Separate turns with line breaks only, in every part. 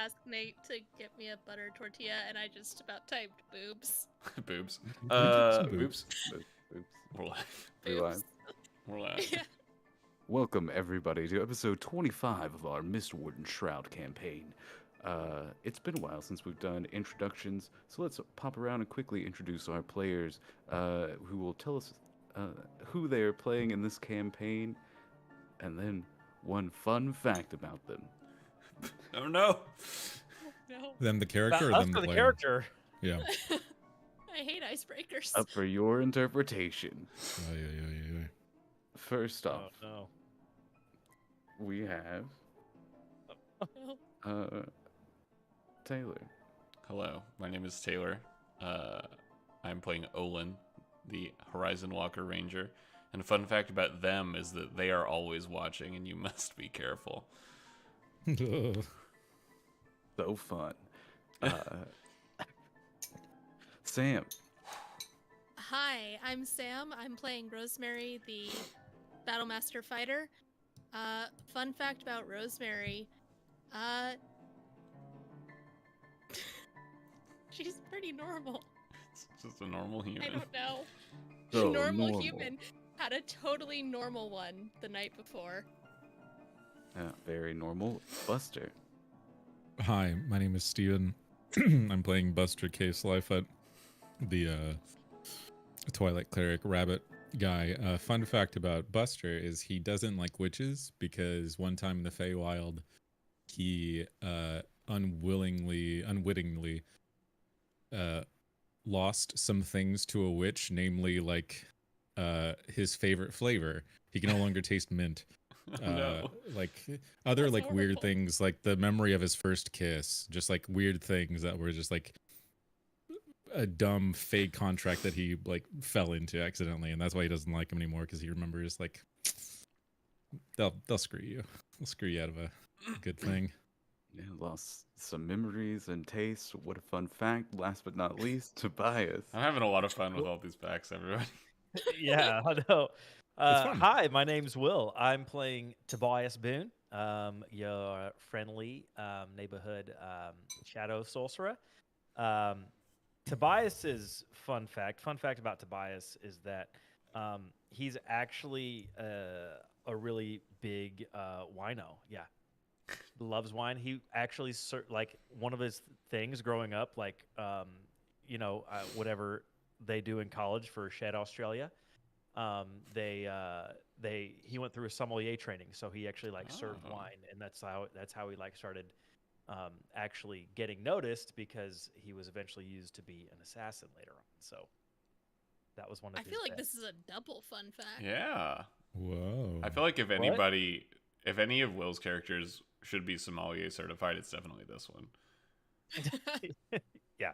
ask Nate to get me a butter tortilla, and I just about typed boobs.
Boobs.
Boobs.
Boobs.
Oops.
We're live.
We live.
We're live.
Yeah.
Welcome, everybody, to episode 25 of our Mistwalkers Shroud campaign. It's been a while since we've done introductions, so let's pop around and quickly introduce our players, who will tell us who they are playing in this campaign, and then one fun fact about them.
Oh no.
No.
Them the character or
Us
them
for the
player?
character.
Yeah.
I hate icebreakers.
Up for your interpretation.
Yeah.
First off,
no.
we have
No.
Taylor.
Hello, my name is Taylor. I'm playing Olin, the Horizon Walker Ranger. And a fun fact about them is that they are always watching, and you must be careful.
So fun. Sam.
Hi, I'm Sam. I'm playing Rosemary, the Battlemaster fighter. Fun fact about Rosemary. She's pretty normal.
It's just a normal human.
I don't know.
So
normal human had a totally normal one the night before.
Very normal. Buster.
Hi, my name is Steven. I'm playing Buster K. Slyfoot, the Twilight Cleric Rabbit guy. Fun fact about Buster is he doesn't like witches because one time in the Feywild, he unwittingly lost some things to a witch, namely like his favorite flavor. He can no longer taste mint.
No.
Like other
That's
like weird
horrible.
things, like the memory of his first kiss, just like weird things that were just like a dumb fake contract that he like fell into accidentally, and that's why he doesn't like him anymore, because he remembers like they'll screw you. They'll screw you out of a good thing.
Yeah, lost some memories and tastes. What a fun fact. Last but not least, Tobias.
I'm having a lot of fun with all these facts, everybody.
Yeah, I know.
It's fun.
Hi, my name's Will. I'm playing Tobias Boone, your friendly neighborhood shadow sorcerer. Tobias's fun fact about Tobias is that he's actually a really big wino. Yeah, loves wine. He actually like one of his things growing up, like whatever they do in college for Shed Australia. He went through a sommelier training, so he actually like served wine, and that's how he like started actually getting noticed, because he was eventually used to be an assassin later on. So that was one of
I
his
feel like
best.
this is a double fun fact.
Yeah.
Whoa.
I feel like if any of Will's characters should be sommelier certified, it's definitely this one.
Yeah.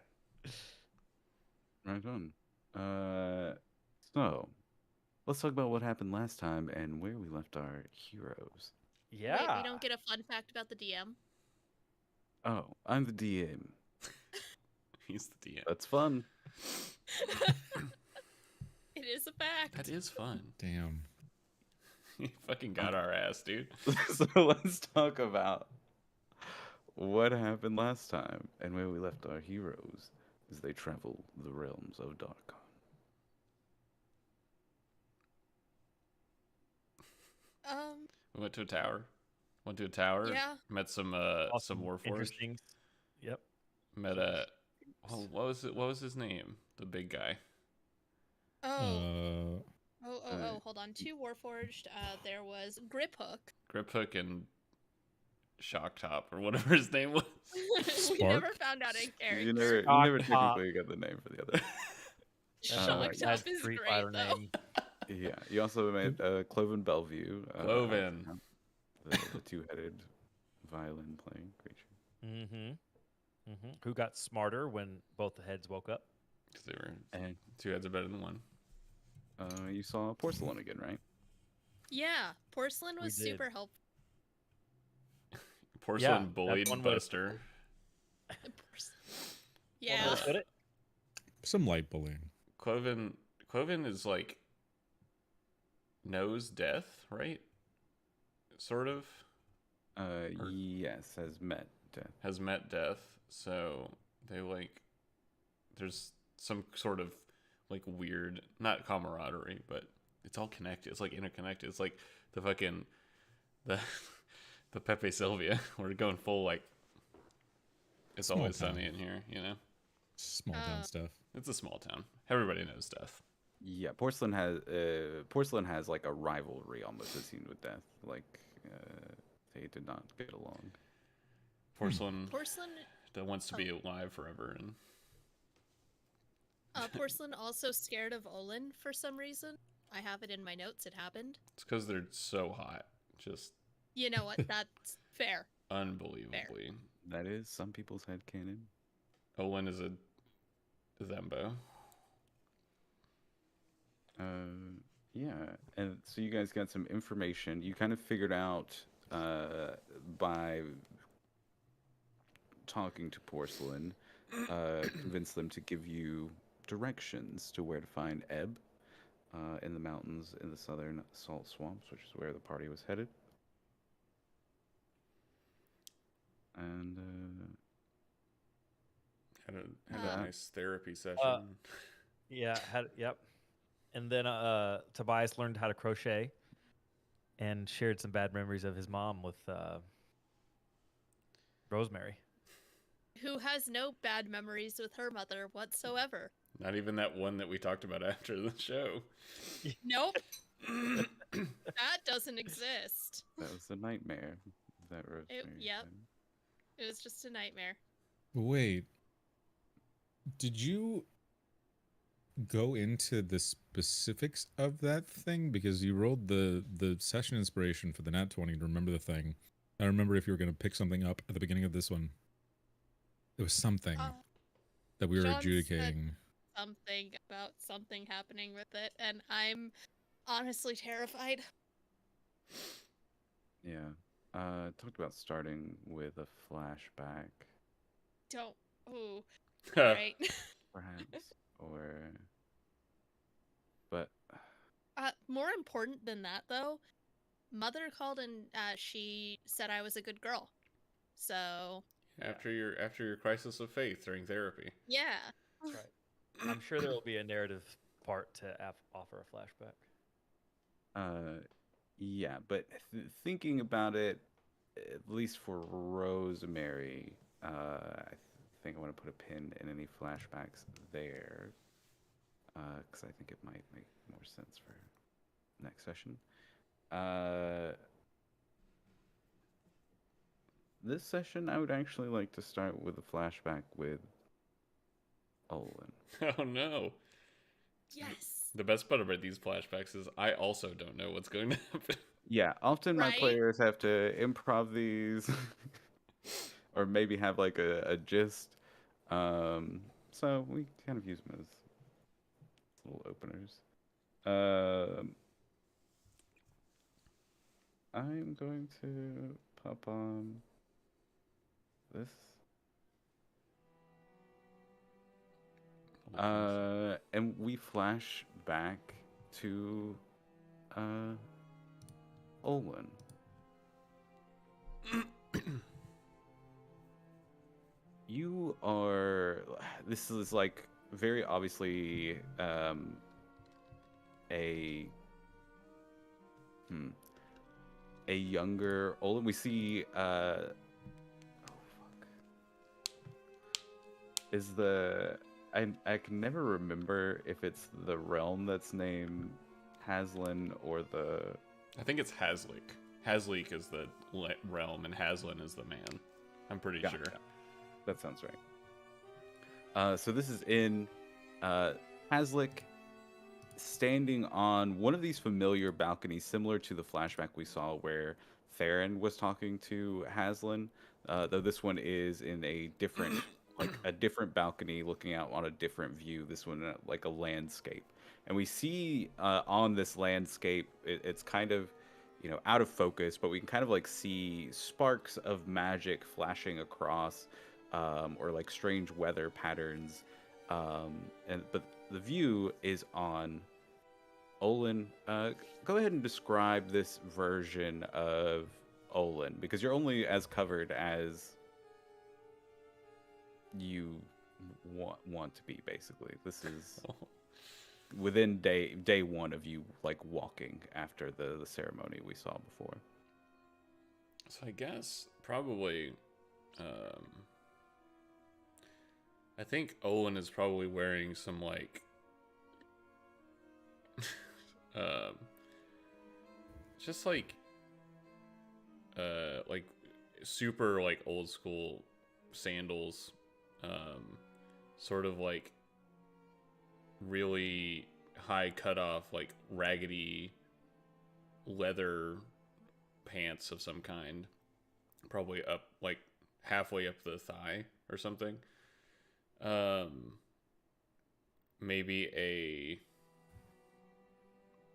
Right on. So, let's talk about what happened last time and where we left our heroes.
Yeah.
Wait, we don't get a fun fact about the DM?
Oh, I'm the DM.
He's the DM.
That's fun.
It is a fact.
That is fun.
Damn.
He fucking got our ass, dude.
So let's talk about what happened last time and where we left our heroes as they travel the realms of Darkon.
We went to a tower.
Yeah.
Met some warforged.
Interesting. Yep.
Met what was his name? The big guy.
Oh. Hold on. 2 Warforged. There was Griphook.
And Shock Top, or whatever his name was.
We
Spark?
never found out a character.
You never
Top.
technically got the name for the other.
Shock Top
That's
is
Street
great,
Fighter
though.
name.
Yeah, you also met Cloven Bellevue.
Cloven.
The two-headed violin-playing creature.
Who got smarter when both the heads woke up?
Because they were
And
2 heads are better than one.
you saw Porcelain again, right?
Yeah, Porcelain was
We did.
super helpful.
Porcelain
that's
bullied
one way to-
Buster.
Yeah.
Wanna put it?
Some light bullying.
Cloven is like knows death, right? Sort of.
Yes, has met death.
has met death. So they like, there's some sort of like weird, not camaraderie, but it's all connected. It's like interconnected. It's like the fucking the the Pepe Sylvia. We're going full like it's
Small
always
town.
sunny in here. You know,
Small town stuff.
it's a small town. Everybody knows death.
Yeah, porcelain has like a rivalry almost as seen with death. Like they did not get along.
Porcelain
Porcelain.
that wants to be alive forever, and
Porcelain also scared of Olin for some reason. I have it in my notes. It happened.
it's because they're so hot, just
You know what? That's fair.
unbelievably.
That is some people's headcanon.
Olin is a Zembo.
Yeah, and so you guys got some information. You kind of figured out by talking to Porcelain, convinced them to give you directions to where to find Ebb in the mountains in the southern salt swamps, which is where the party was headed. And
Had a nice therapy session.
Yeah. Yep. And then Tobias learned how to crochet, and shared some bad memories of his mom with Rosemary.
Who has no bad memories with her mother whatsoever?
Not even that one that we talked about after the show.
Nope. That doesn't exist.
that was a nightmare. Is that Rosemary?
Yep. It was just a nightmare.
Wait, did you go into the specifics of that thing? Because you rolled the session inspiration for the nat 20 to remember the thing. I remember if you were going to pick something up at the beginning of this one. There was something that we were
John
adjudicating.
said something about something happening with it, and I'm honestly terrified.
Yeah. Talked about starting with a flashback,
Don't. Ooh. Right.
perhaps, or. But
More important than that, though, Mother called and she said I was a good girl. So.
After your crisis of faith during therapy.
Yeah.
That's right. I'm sure there will be a narrative part to offer a flashback.
yeah, but thinking about it, at least for Rosemary, I think I want to put a pin in any flashbacks there, because I think it might make more sense for next session. This session, I would actually like to start with a flashback with Olin.
Oh no.
Yes.
The best part about these flashbacks is I also don't know what's going to happen.
Yeah, often my
Right?
players have to improv these, or maybe have like a gist. So we kind of use them as little openers. I'm going to pop on this. And we flash back to Olin. You are. This is like very obviously a younger Olin. We see. Oh fuck. Is the I can never remember if it's the realm that's named Haslin or the.
I think it's Haslik. Haslik is the realm, and Haslin is the man. I'm pretty sure.
That sounds right. So this is in Haslik, standing on one of these familiar balconies, similar to the flashback we saw where Theron was talking to Haslin, though this one is in a different, like a different balcony, looking out on a different view. This one, like a landscape, and we see on this landscape, it's kind of, out of focus, but we can kind of like see sparks of magic flashing across. Or like strange weather patterns, but the view is on Olin. Go ahead and describe this version of Olin, because you're only as covered as you want to be, basically. This is within day one of you like walking after the ceremony we saw before.
So I guess probably, I think Olin is probably wearing some like, just like super like old school sandals, sort of like really high cutoff, like raggedy leather pants of some kind, probably up like halfway up the thigh or something. Maybe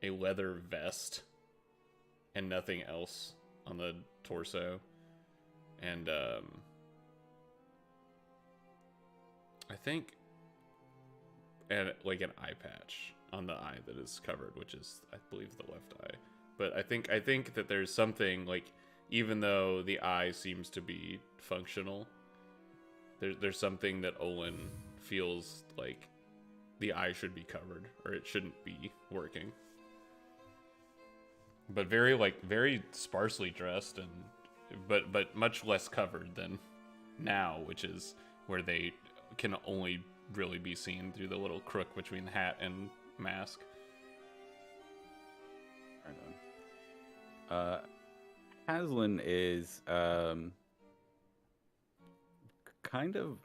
a leather vest and nothing else on the torso, and I think and like an eye patch on the eye that is covered, which is, I believe, the left eye. But I think that there's something like, even though the eye seems to be functional, there's something that Olin feels like the eye should be covered, or it shouldn't be working. But very sparsely dressed, and but much less covered than now, which is where they can only really be seen through the little crook between the hat and mask.
Right on. Haslin is kind of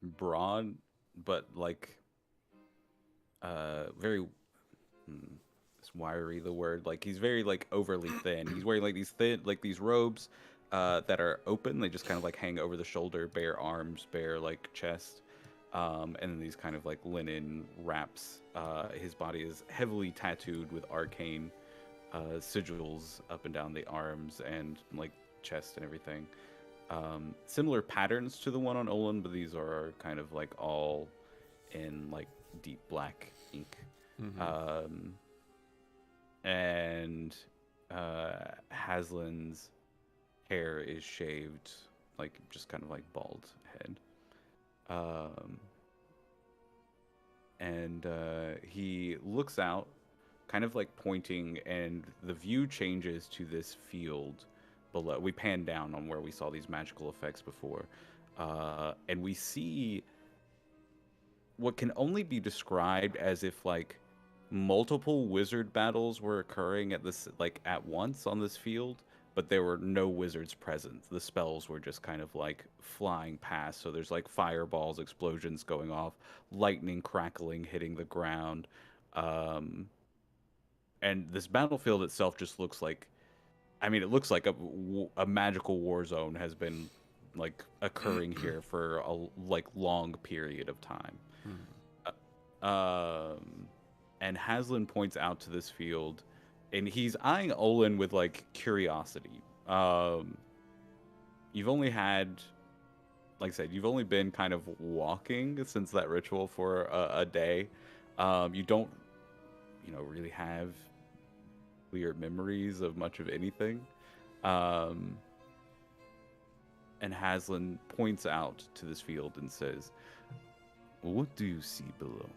broad, but like very is wiry the word. Like he's very like overly thin. He's wearing like these robes that are open. They just kind of like hang over the shoulder, bare arms, bare like chest. And then these kind of like linen wraps. His body is heavily tattooed with arcane sigils up and down the arms and like chest and everything. Similar patterns to the one on Olin, but these are kind of like all in like deep black ink.
Mm-hmm.
And Haslin's hair is shaved, like just kind of like bald head. And he looks out, kind of like pointing, and the view changes to this field below. We pan down on where we saw these magical effects before, and we see what can only be described as if like multiple wizard battles were occurring at once on this field, but there were no wizards present. The spells were just kind of like flying past. So there's like fireballs, explosions going off, lightning crackling, hitting the ground. And this battlefield itself just looks like, it looks like a magical war zone has been like occurring here for a like long period of time. And Haslin points out to this field, and he's eyeing Olin with like curiosity. You've only had, like I said, you've only been kind of walking since that ritual for a day. You don't, really have clear memories of much of anything. And Haslin points out to this field and says, "What do you see below?"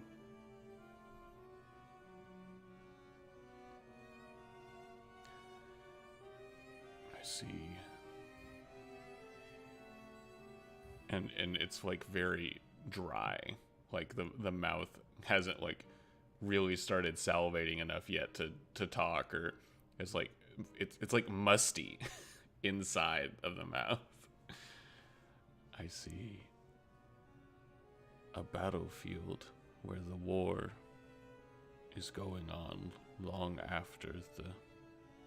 See, and it's like very dry, like the mouth hasn't like really started salivating enough yet to talk, or it's like it's like musty inside of the mouth. I see a battlefield where the war is going on long after the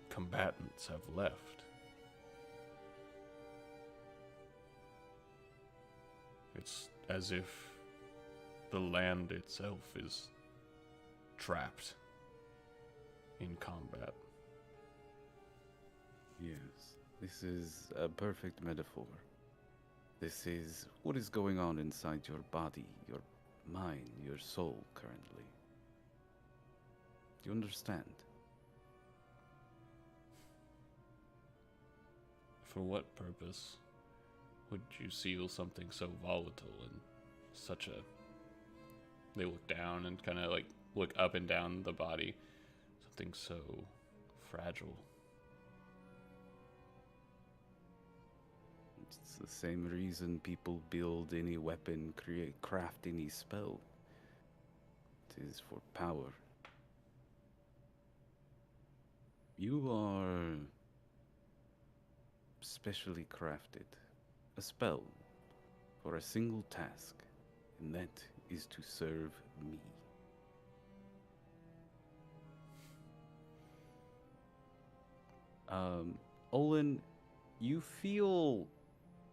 combatants have left. It's as if the land itself is trapped in combat.
Yes, this is a perfect metaphor. This is what is going on inside your body, your mind, your soul currently. Do you understand?
For what purpose would you seal something so volatile and such a... They look down and kind of like look up and down the body. Something so fragile.
It's the same reason people build any weapon, craft any spell. It is for power. You are specially crafted. A spell for a single task, and that is to serve me. Olin, you feel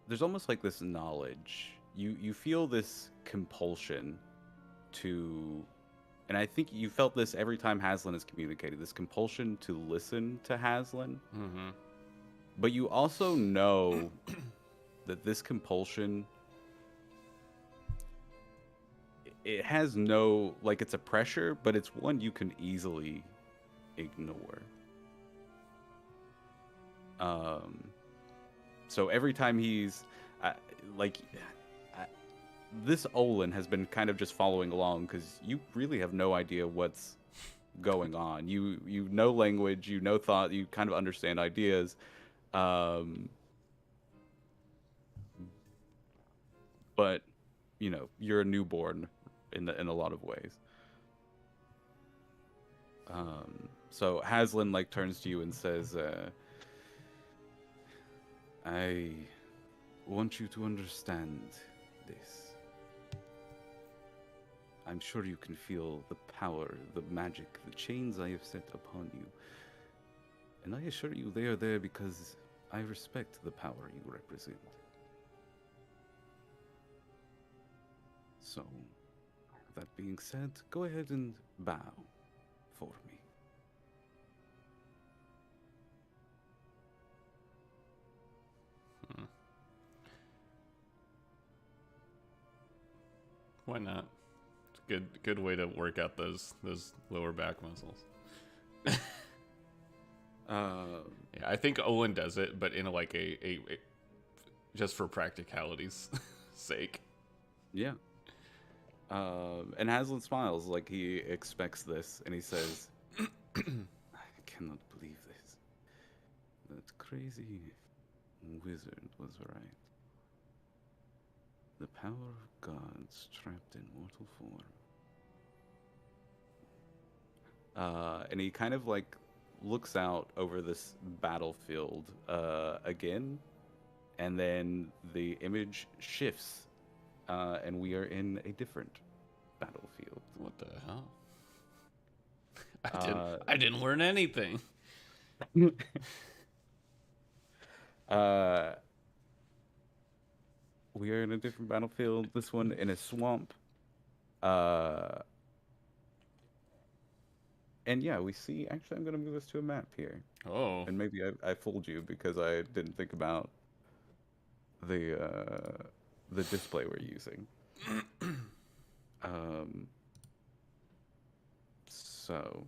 there's almost like this knowledge. You feel this compulsion to, and I think you felt this every time Haslin has communicated, this compulsion to listen to Haslin.
Mm-hmm.
But you also know that this compulsion, it has no, like, it's a pressure, but it's one you can easily ignore. So every time he's, this Olin has been kind of just following along because you really have no idea what's going on. You know language, you know thought, you kind of understand ideas. But you know, you're a newborn in a lot of ways. So Haslin like turns to you and says, I want you to understand this. I'm sure you can feel the power, the magic, the chains I have set upon you. And I assure you they are there because I respect the power you represent. So, that being said, go ahead and bow for me.
Why not? It's a good way to work out those lower back muscles. Yeah, I think Olin does it, but in like a just for practicality's sake.
Yeah. And Haslin smiles like he expects this, and he says, I cannot believe this. That crazy wizard was right. The power of gods trapped in mortal form. And he kind of like looks out over this battlefield again, and then the image shifts, and we are in a different battlefield.
What the hell? I didn't learn anything.
We are in a different battlefield. This one in a swamp. And yeah, we see. Actually, I'm gonna move us to a map here.
Oh.
And maybe I fooled you because I didn't think about the display we're using. So,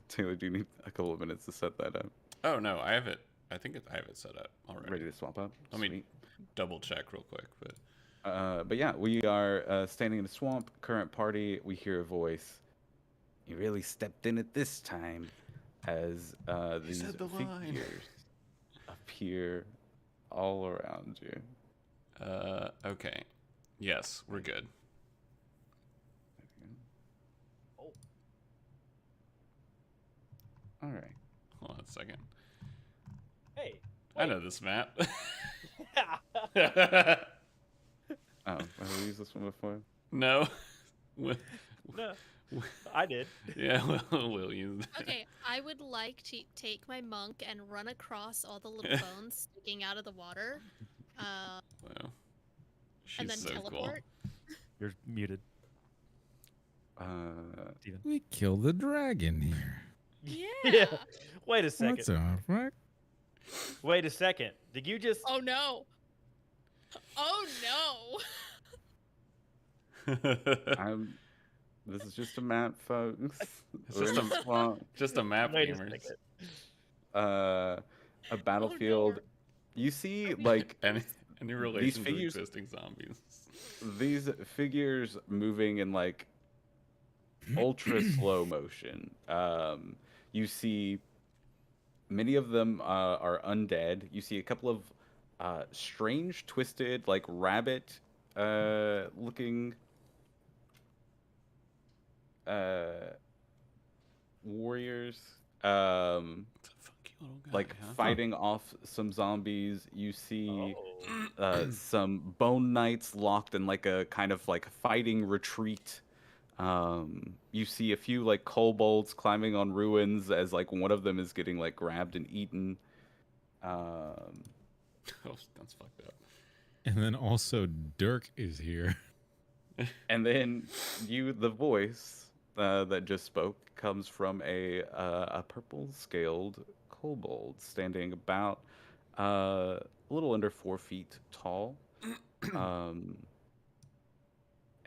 Taylor, do you need a couple of minutes to set that up?
Oh no, I have it. I think I have it set up already.
Ready to swap up?
Let me double check real quick,
but yeah, we are standing in a swamp. Current party. We hear a voice. You really stepped in it this time, as these figures appear all around you.
Okay. Yes, we're good.
Oh.
All right.
Hold on a second.
Hey.
I know this map.
Oh, have we used this one before?
No.
No, I did.
Yeah, we'll use that.
Okay, I would like to take my monk and run across all the little bones sticking out of the water.
Wow.
And
She's
then
so
teleport.
You're muted.
Steven.
We killed the dragon here.
Yeah.
Wait a second.
What's up, right?
Wait a second. Did you just?
Oh no. Oh no.
This is just a map, folks.
It's just a map,
Wait a
gamers.
second.
A battlefield. You see, like,
And Any relation to
figures-
existing zombies?
These figures moving in like ultra slow motion. You see many of them are undead. You see a couple of strange, twisted, like rabbit looking warriors.
It's a funky little guy,
Like
huh?
fighting off some zombies. You see
Oh.
some bone knights locked in like a kind of like fighting retreat. You see a few like kobolds climbing on ruins as like one of them is getting like grabbed and eaten.
Oh, that's fucked up.
And then also Dirk is here.
And then the voice that just spoke comes from a purple scaled kobold standing about a little under 4 feet tall.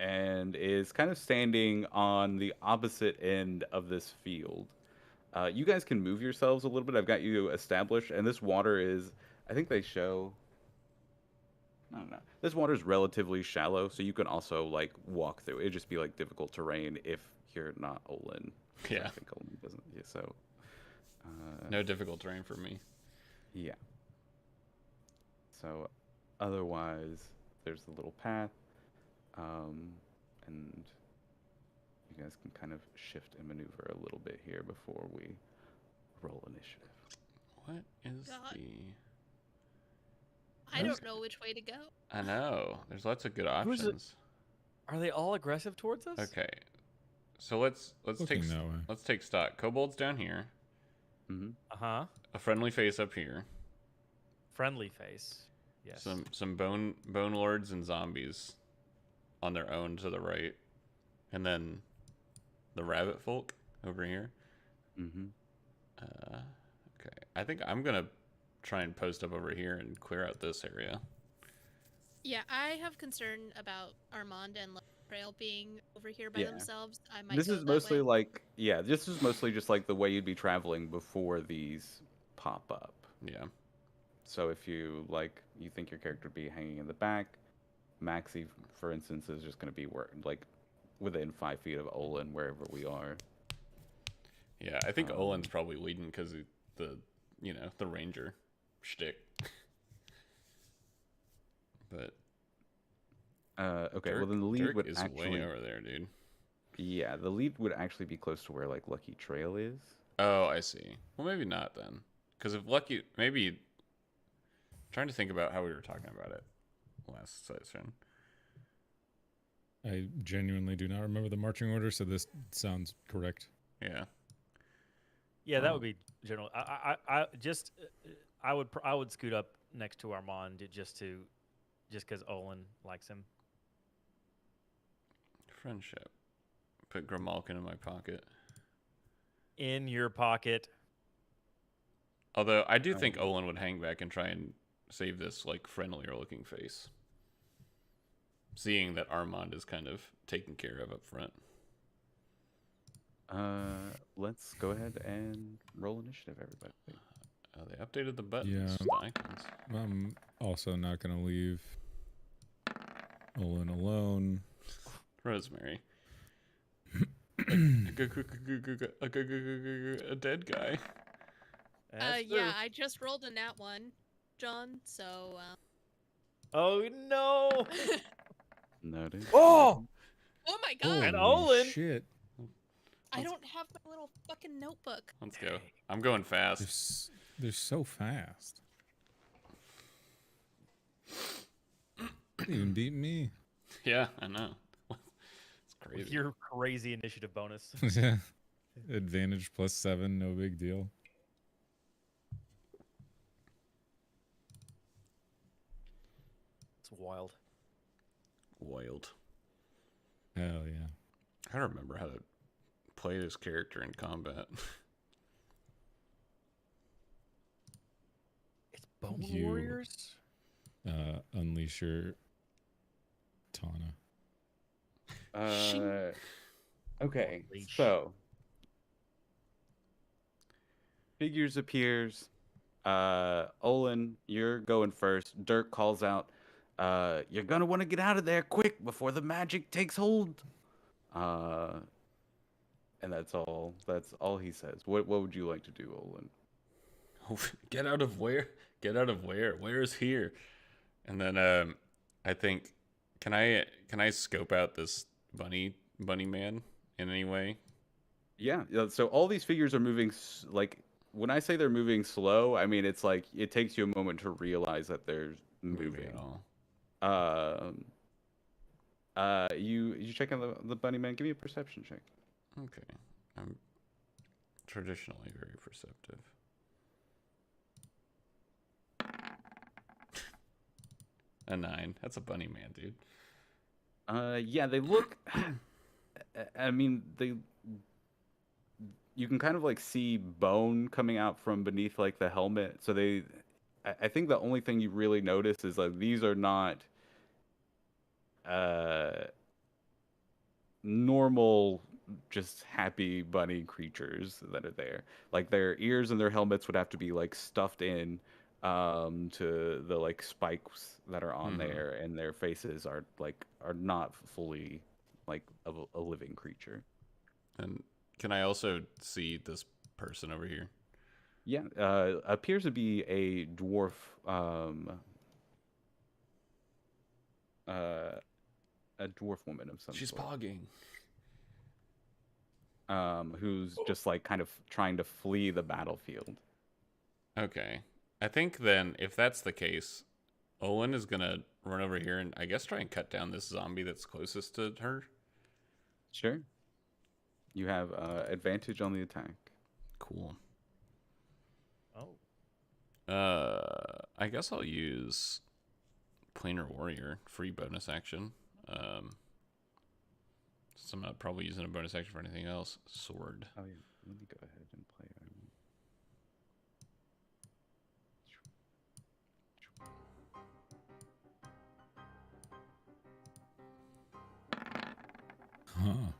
And is kind of standing on the opposite end of this field. You guys can move yourselves a little bit. I've got you established, and this water is, I think they show. I don't know. This water is relatively shallow, so you can also like walk through. It'd just be like difficult terrain if you're not Olin.
Yeah.
I think Olin doesn't. Yeah, so.
No difficult terrain for me.
Yeah. So, otherwise, there's the little path, and you guys can kind of shift and maneuver a little bit here before we roll initiative.
What is
God.
the...
I don't know which way to go.
I know. There's lots of good
Who's it?
options.
Are they all aggressive towards us?
Okay. So let's
Looking that way.
let's take stock. Kobolds down here.
Mm-hmm.
Uh-huh.
A friendly face up here.
Friendly face. Yes.
Some bone lords and zombies on their own to the right. And then the rabbit folk over here.
Mm-hmm.
Okay. I think I'm gonna try and post up over here and clear out this area.
Yeah, I have concern about Armand and Trail being over here by
Yeah.
themselves. I might
This
go
is
that
mostly
way.
like, yeah, this is mostly just like the way you'd be traveling before these pop up.
Yeah.
So if you like, you think your character would be hanging in the back, Maxie, for instance, is just going to be like within 5 feet of Olin wherever we are.
Yeah, I think Olin's probably leading because the the ranger shtick. But
Okay, well
Dirk-
then the lead
Dirk
would
is
actually,
way over there, dude.
yeah, the lead would actually be close to where like Lucky Trail is.
Oh, I see. Well, maybe not then, because if Lucky, maybe. Trying to think about how we were talking about it last session.
I genuinely do not remember the marching order, so this sounds correct.
Yeah.
Yeah, that would be general. I would scoot up next to Armand just because Olin likes him.
Friendship. Put Grimalkin in my pocket.
In your pocket.
Although I do think Olin would hang back and try and save this like friendlier looking face. Seeing that Armand is kind of taken care of up front.
Let's go ahead and roll initiative, everybody.
Oh, they updated the buttons.
Yeah.
The icons.
I'm also not going to leave Olin alone.
Rosemary. A dead guy.
Yeah, I just rolled a nat 1, John, so...
Oh no!
Noted.
Oh!
Oh my god!
And
Holy
Olin.
shit.
I don't have my little fucking notebook.
Let's go. I'm going fast.
They're so fast. They even beat me.
Yeah, I know. It's crazy.
With your crazy initiative bonus.
Yeah. Advantage +7, no big deal.
It's wild.
Wild.
Hell yeah.
I don't remember how to play this character in combat.
It's Bone
You-
Warriors?
Unleash your Tana.
Okay,
Leash.
so figures appears. Olin, you're going first. Dirk calls out, You're gonna want to get out of there quick before the magic takes hold. And that's all. That's all he says. What would you like to do, Olin?
Get out of where? Get out of where? Where is here? And then I think can I scope out this bunny man in any way?
Yeah. So all these figures are moving like when I say they're moving slow, I mean it's like it takes you a moment to realize that they're moving.
At all.
You check out the bunny man. Give me a perception check.
Okay. I'm traditionally very perceptive. A 9. That's a bunny man, dude.
Yeah, they look. I mean, you can kind of like see bone coming out from beneath like the helmet. So I think the only thing you really notice is like these are not normal, just happy bunny creatures that are there. Like their ears and their helmets would have to be like stuffed in to the like spikes that are on there, and their faces are not fully like a living creature.
And can I also see this person over here?
Yeah, appears to be a dwarf, a dwarf woman of some
She's
sort.
pogging.
Who's just like kind of trying to flee the battlefield.
Okay. I think then, if that's the case, Owen is gonna run over here and I guess try and cut down this zombie that's closest to her.
Sure. You have advantage on the attack.
Cool.
Oh.
I guess I'll use Planar Warrior, free bonus action. So I'm not probably using a bonus action for anything else. Sword.
Oh yeah, let me go ahead and play.
Huh.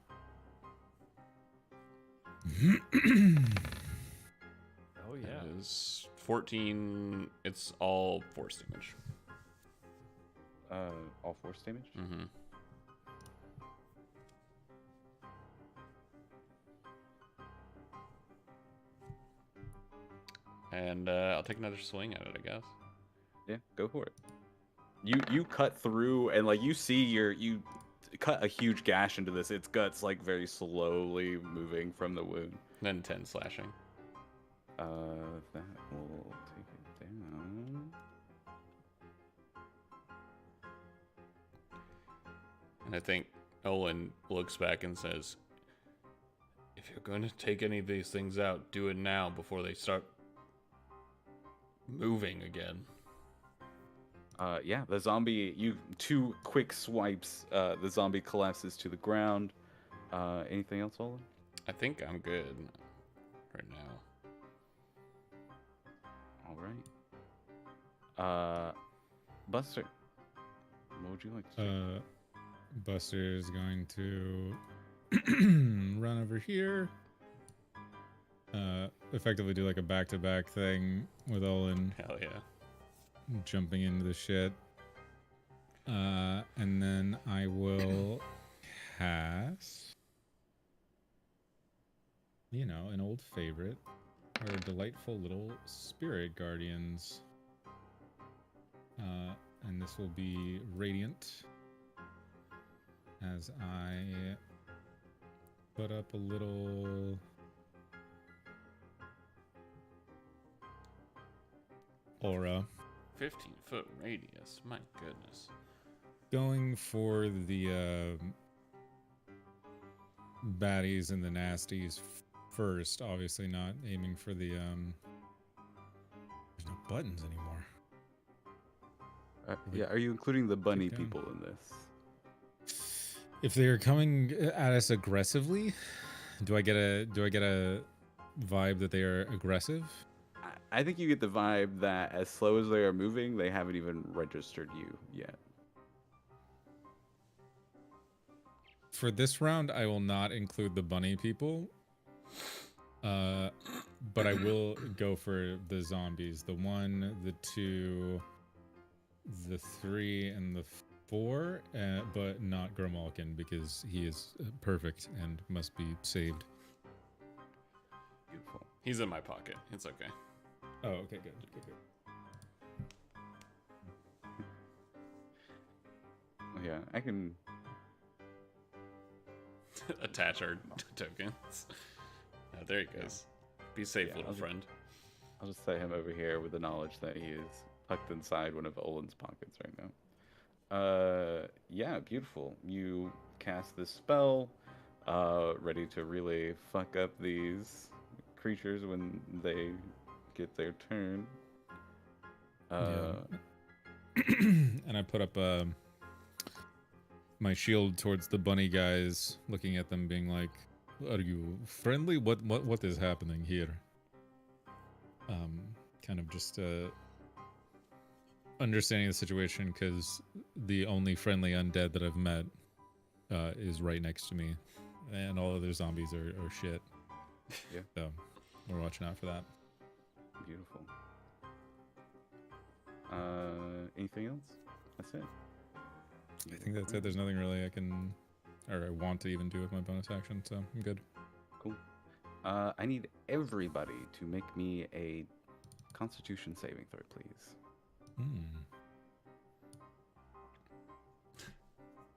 Oh yeah.
That is 14. It's all force damage.
All force damage.
Mm-hmm. And I'll take another swing at it, I guess.
Yeah, go for it. You cut through and like you see you cut a huge gash into this. Its guts like very slowly moving from the wound.
Then 10 slashing.
That will take it down.
And I think Olin looks back and says, if you're going to take any of these things out, do it now before they start moving again.
Yeah, the zombie, you 2 quick swipes, the zombie collapses to the ground. Anything else, Olin?
I think I'm good right now.
All right. Buster, what would you like to do?
Buster is going to run over here. Effectively do like a back-to-back thing with Olin.
Hell yeah.
Jumping into the shit. And then I will cast, you know, an old favorite, our delightful little spirit guardians. And this will be Radiant, as I put up a little aura.
15-foot radius. My goodness.
Going for the baddies and the nasties first. Obviously not aiming for the there's no buttons anymore.
Yeah, are you including the bunny
going.
people in this?
If they're coming at us aggressively, do I get a vibe that they are aggressive?
I think you get the vibe that as slow as they are moving, they haven't even registered you yet.
For this round, I will not include the bunny people. But I will go for the zombies. The 1, the 2, the 3 and the 4, but not Grimalkin because he is perfect and must be saved.
Beautiful.
He's in my pocket. It's okay.
Oh, okay, good.
Oh, yeah, I can.
Attach our tokens. There he goes. Be safe,
Yeah,
little friend.
I'll just set him over here with the knowledge that he is tucked inside one of Olin's pockets right now. Yeah, beautiful. You cast this spell, ready to really fuck up these creatures when they get their turn.
And I put up my shield towards the bunny guys, looking at them, being like, "Are you friendly? What is happening here?" Kind of just understanding the situation, because the only friendly undead that I've met is right next to me, and all other zombies are shit.
Yeah.
So we're watching out for that.
Beautiful. Anything else? That's it.
I think that's it. There's nothing really I can or I want to even do with my bonus action, so I'm good.
Cool. I need everybody to make me a Constitution saving throw, please.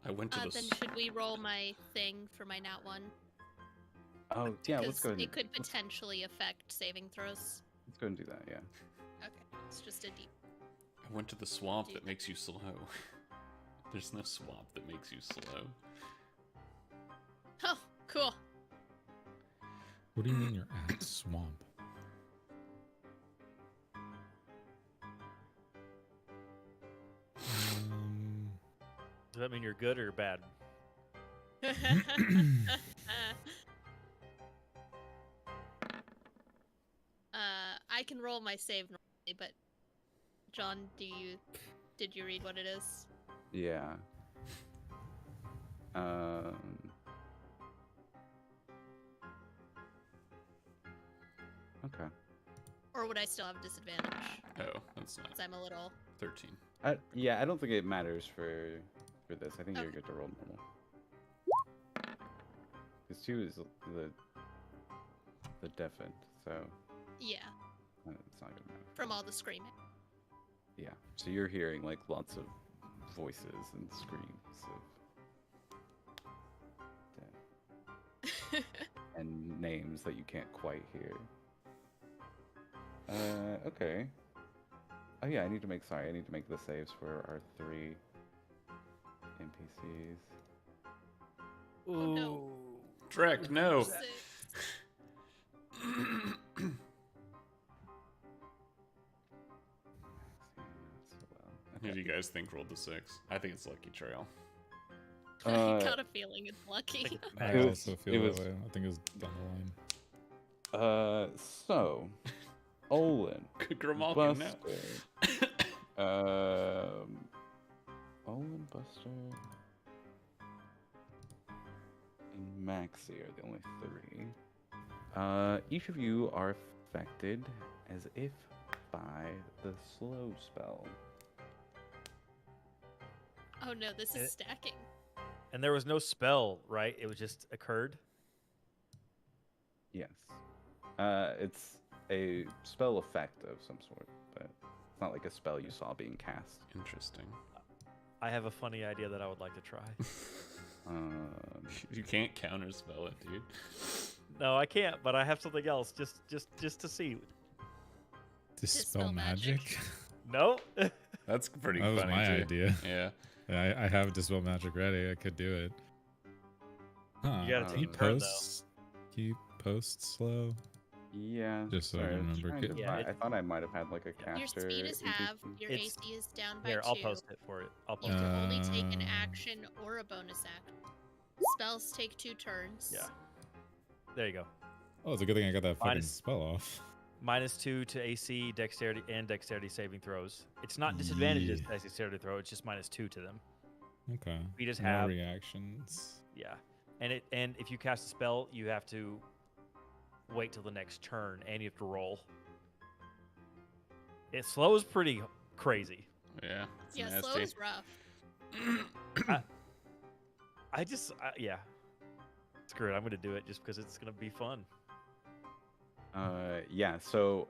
I went to the.
Then should we roll my thing for my nat 1?
Oh yeah, let's go ahead.
It could potentially affect saving throws.
Let's go and do that. Yeah.
Okay, it's just a deep.
I went to the swamp that makes you slow. There's no swamp that makes you slow.
Oh, cool.
What do you mean you're at swamp?
Does that mean you're good or bad?
I can roll my save normally, but John, did you read what it is?
Yeah. Okay.
Or would I still have disadvantage?
Oh, that's not.
Because I'm a little.
13.
Yeah, I don't think it matters for this. I think you're
Okay.
good to roll normal. Because 2 is the deafened, so
Yeah,
it's not gonna matter.
from all the screaming.
Yeah. So you're hearing like lots of voices and screams of death and names that you can't quite hear. Okay. Oh yeah, I need to make the saves for our 3 NPCs.
Oh, no.
Drek, no.
6.
Who do you guys think rolled the 6? I think it's Lucky Trail.
I got a feeling it's lucky.
I
It was-
also feel
it
that
was-
way. I think it was down the line.
So Olin,
Grimalkin, no.
Buster, Olin, Buster, and Maxie are the only 3. Each of you are affected as if by the slow spell.
Oh no, this is stacking.
And there was no spell, right? It was just occurred.
Yes. It's a spell effect of some sort, but it's not like a spell you saw being cast.
Interesting.
I have a funny idea that I would like to try.
You can't counterspell it, dude.
No, I can't, but I have something else just to see.
Dispel
Dispel magic.
magic?
No.
That's pretty
That was
funny,
my
too.
idea.
Yeah.
I have dispel magic ready. I could do it. Huh.
You gotta
take
He
a
turn, though.
posts. He posts slow.
Yeah.
Just so I
sorry, was
remember.
trying to
Yeah,
find- I thought I might have had like a caster.
Your speed is half,
NPC.
your
It's-
AC is down by
Here,
2.
I'll post it for it. I'll
You
post
can
it.
only take an
Uh,
action or a bonus action. Spells take 2 turns.
Yeah. There you go.
Oh, it's a good thing I got that fucking
Minus-
spell off.
-2 to AC, dexterity, and dexterity saving throws. It's not disadvantages
Yeah.
to dexterity throw. It's just -2 to them.
Okay.
We just
No
have
reactions.
Yeah, and if you cast a spell, you have to wait till the next turn, and you have to roll. It slows pretty crazy.
Yeah, it's
Yeah, slow
nasty.
is rough.
Yeah. Screw it. I'm gonna do it just because it's gonna be fun.
Yeah. So,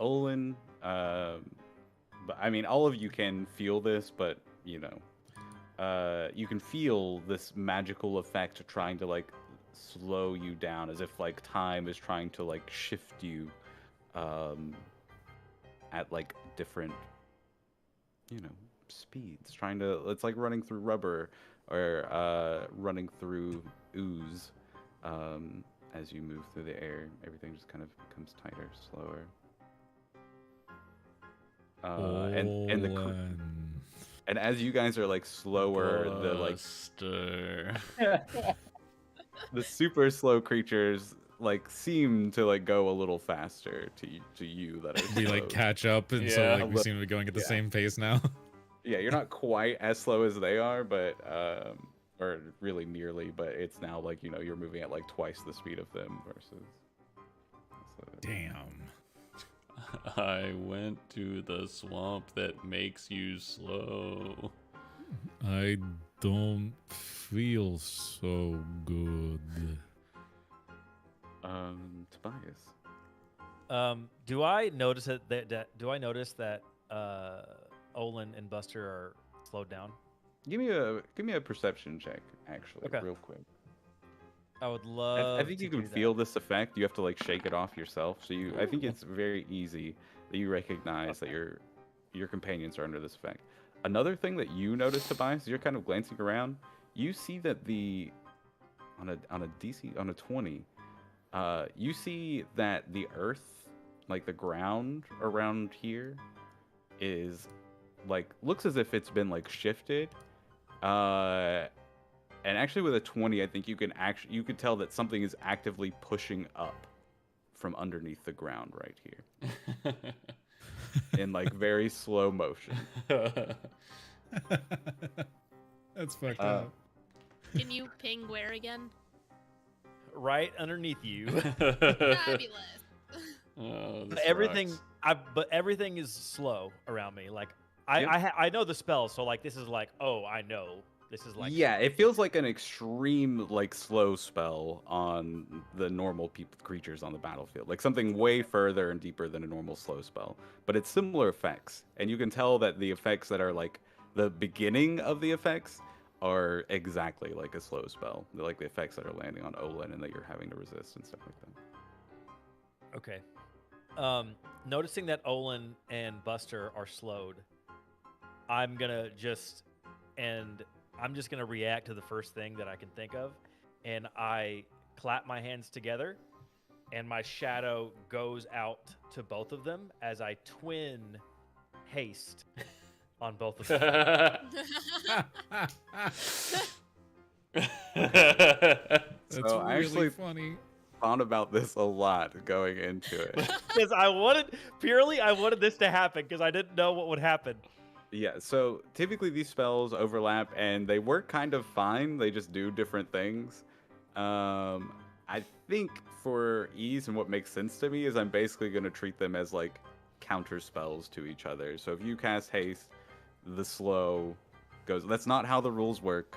Olin, but I mean, all of you can feel this, but you know, you can feel this magical effect trying to like slow you down, as if like time is trying to like shift you, at like different, you know, speeds. Trying to, it's like running through rubber or running through ooze. As you move through the air, everything just kind of becomes tighter, slower.
Olin.
And as you guys are like slower, the like
Buster.
the super slow creatures like seem to like go a little faster to you that are
We
slow.
like catch up, and so
Yeah.
like we seem to be going at the
Yeah.
same pace now.
Yeah, you're not quite as slow as they are, but or really nearly, but it's now like, you know, you're moving at like twice the speed of them versus. So,
Damn.
I went to the swamp that makes you slow.
I don't feel so good.
Tobias.
Do I notice do I notice that Olin and Buster are slowed down?
Give me a perception check, actually,
Okay.
real quick.
I would love.
I think you
to
can
do that.
feel this effect. You have to like shake it off yourself. So I think it's very easy that you recognize that your companions are under this effect. Another thing that you notice, Tobias, is you're kind of glancing around. You see that on a 20, you see that the earth, like the ground around here, is like looks as if it's been like shifted. And actually with a 20, I think you could tell that something is actively pushing up from underneath the ground right here in like very slow motion.
That's fucked up.
Can you ping where again?
Right underneath you.
Fabulous.
Oh,
But
this
everything,
rocks.
but everything is slow around me. Like
Yep.
I know the spell, so like this is like, oh, I know this is like.
Yeah, it feels like an extreme like slow spell on the normal creatures on the battlefield, like something way further and deeper than a normal slow spell. But it's similar effects, and you can tell that the effects that are like the beginning of the effects are exactly like a slow spell. They're like the effects that are landing on Olin and that you're having to resist and stuff like that.
Okay. Noticing that Olin and Buster are slowed, I'm just gonna react to the first thing that I can think of, and I clap my hands together, and my shadow goes out to both of them as I twin haste on both of them.
That's
So I
really
actually
funny.
thought about this a lot going into it.
Because I wanted this to happen because I didn't know what would happen.
Yeah, so typically these spells overlap and they work kind of fine. They just do different things. I think for ease and what makes sense to me is I'm basically going to treat them as like counter spells to each other. So if you cast haste, the slow goes. That's not how the rules work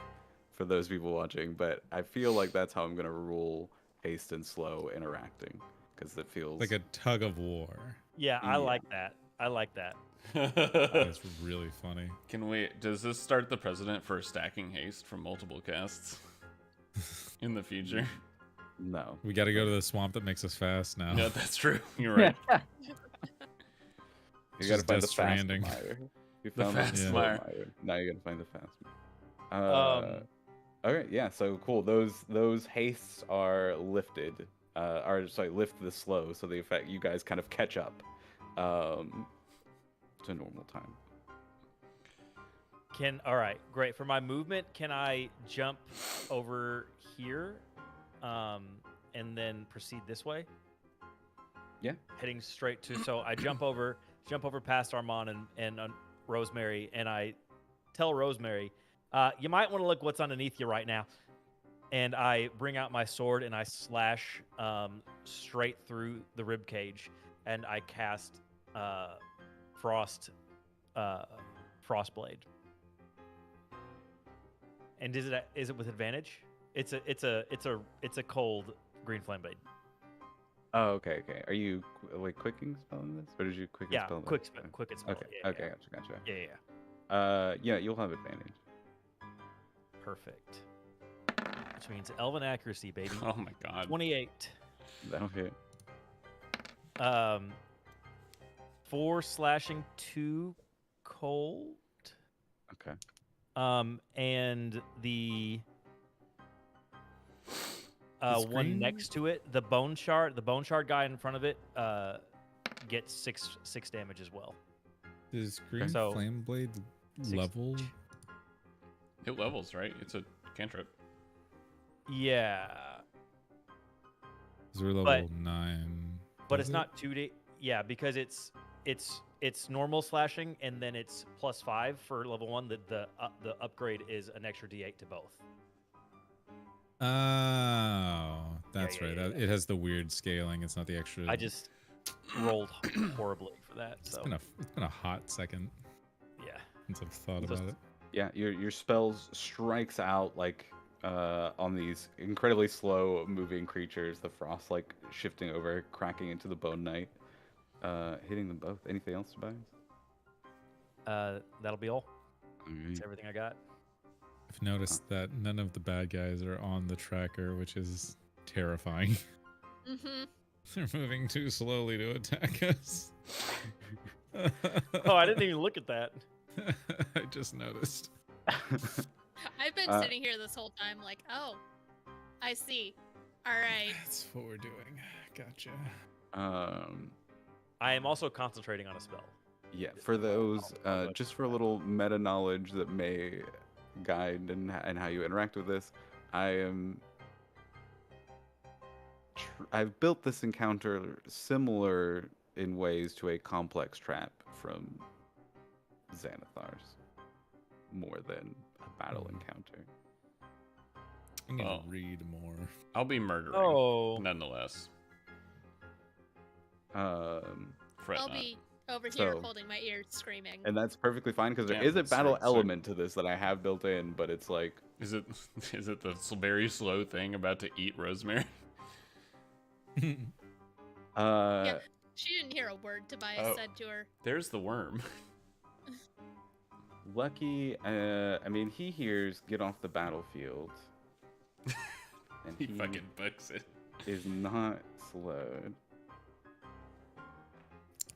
for those people watching, but I feel like that's how I'm going to rule haste and slow interacting because it feels
Like a tug of war.
Yeah, I like that. I like that.
That's really funny.
Does this start the precedent for stacking haste from multiple casts in the future?
no.
We got to go to the swamp that makes us fast now.
Yeah, that's true. You're right.
You got to
Just
find
Death
the fast
Stranding.
mire. You
The
found
fast
slow
mire.
Now you got to find the fast mire. Okay, yeah, so cool. Those hastes are lifted. Lift the slow, so the effect you guys kind of catch up to normal time.
All right, great. For my movement, can I jump over here, and then proceed this way?
Yeah.
Heading straight to. So I jump over past Armand and Rosemary, and I tell Rosemary, you might want to look what's underneath you right now. And I bring out my sword and I slash straight through the rib cage, and I cast frost Frostblade. And is it with advantage? It's a cold green flame blade.
Oh, okay. Are you like quicking spelling this, or did you quick
Yeah,
spell this?
quick spell.
Okay.
Yeah,
Okay.
yeah.
Gotcha.
Yeah.
You'll have advantage.
Perfect. Which means elven accuracy, baby.
Oh my god.
28.
That'll hit.
4 slashing, 2 cold.
Okay.
And the
The
one
screen?
next to it, the bone shard guy in front of it, gets 6 damage as well.
Does green
So-
flame blade
Six-
level?
It levels, right? It's a cantrip.
Yeah,
Is we're level
But-
9.
but
Does
it's
it?
not 2D. Yeah, because it's normal slashing and then it's +5 for level 1. The upgrade is an extra D8 to both.
Oh, that's
yeah,
right.
yeah,
It has the weird scaling. It's not the extra.
I just rolled horribly for that. So
It's been a hot second
yeah,
since I've thought
Just-
about it.
Yeah, your spells strikes out like on these incredibly slow moving creatures. The frost like shifting over, cracking into the bone knight, hitting them both. Anything else, Tobias?
that'll be all.
Alright.
That's everything I got.
I've noticed that none of the bad guys are on the tracker, which is terrifying.
Mm-hmm.
They're moving too slowly to attack us.
Oh, I didn't even look at that.
I just noticed.
I've been sitting here this whole time like, oh, I see. All right.
That's what we're doing. Gotcha.
I am also concentrating on a spell.
Yeah, for those, just for a little meta knowledge that may guide and how you interact with this, I've built this encounter similar in ways to a complex trap from Xanathar's, more than a battle encounter.
I need
Oh.
to read more.
I'll be murdering,
Oh,
nonetheless. Fret
I'll
not.
be over here
So-
holding my ears screaming.
And that's perfectly fine because there
Yeah,
is a battle
sorry.
element to this that I have built in, but it's like
Is it the very slow thing about to eat Rosemary?
Yeah. She didn't hear a word Tobias
Oh.
said to her.
There's the worm.
Lucky. I mean, he hears "get off the battlefield," and
He fucking books it.
is not slowed.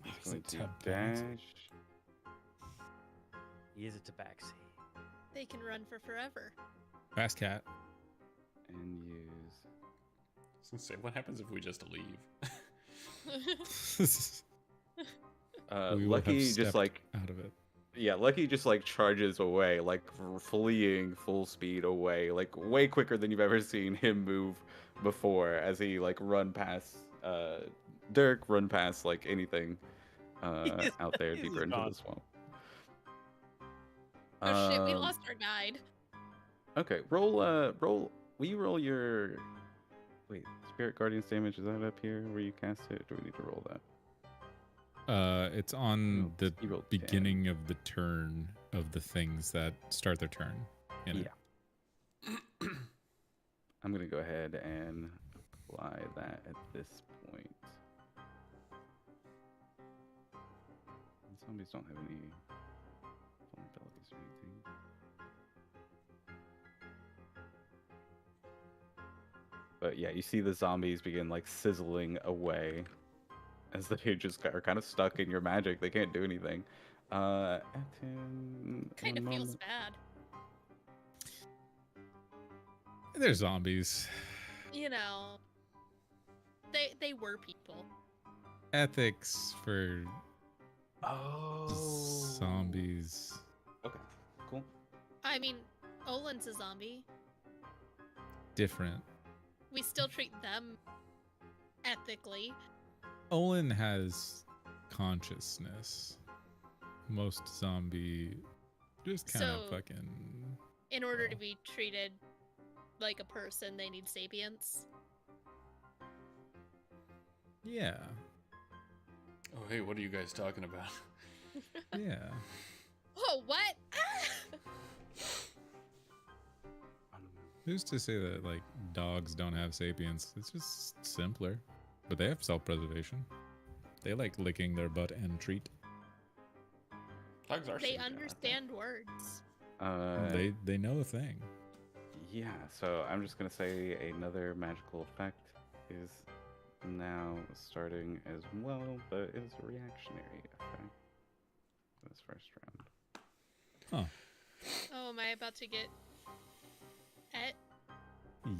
He's
He's
going
a
to
tabaxi.
dash.
he is a tabaxi.
They can run for forever.
Fast cat.
And use.
I was gonna say, what happens if we just leave?
We will have
Lucky just
stepped
like
out of it.
yeah, Lucky just like charges away, like fleeing full speed away, like way quicker than you've ever seen him move before. As he like run past Dirk, run past like anything out there
He's
deeper into
gone.
the swamp.
Oh shit, we
Um,
lost our guide.
Okay, roll. Will you roll your? Wait, Spirit Guardian's damage, is that up here where you cast it? Or do we need to roll that?
It's on
No,
the
you rolled 10.
beginning of the turn of the things that start their turn. You know?
Yeah. I'm gonna go ahead and apply that at this point. Zombies don't have any vulnerabilities or anything. But yeah, you see the zombies begin like sizzling away as they just are kind of stuck in your magic. They can't do anything. Atten,
Kind of
one
feels
moment.
bad.
They're zombies.
You know, they were people.
Ethics for
Oh.
zombies.
Okay, cool.
I mean, Olin's a zombie.
Different.
We still treat them ethically.
Olin has consciousness. Most zombie just kind of
So-
fucking.
In order to
Oh.
be treated like a person, they need sapience.
Yeah.
Oh, hey, what are you guys talking about?
Yeah.
Oh, what?
Who's to say that like dogs don't have sapience? It's just simpler, but they have self-preservation. They like licking their butt and treat.
Dogs are
They
sentient, aren't they?
understand words.
They know a thing.
Yeah, so I'm just gonna say another magical effect is now starting as well, but it's a reactionary effect for this first round.
Huh.
Oh, am I about to get et?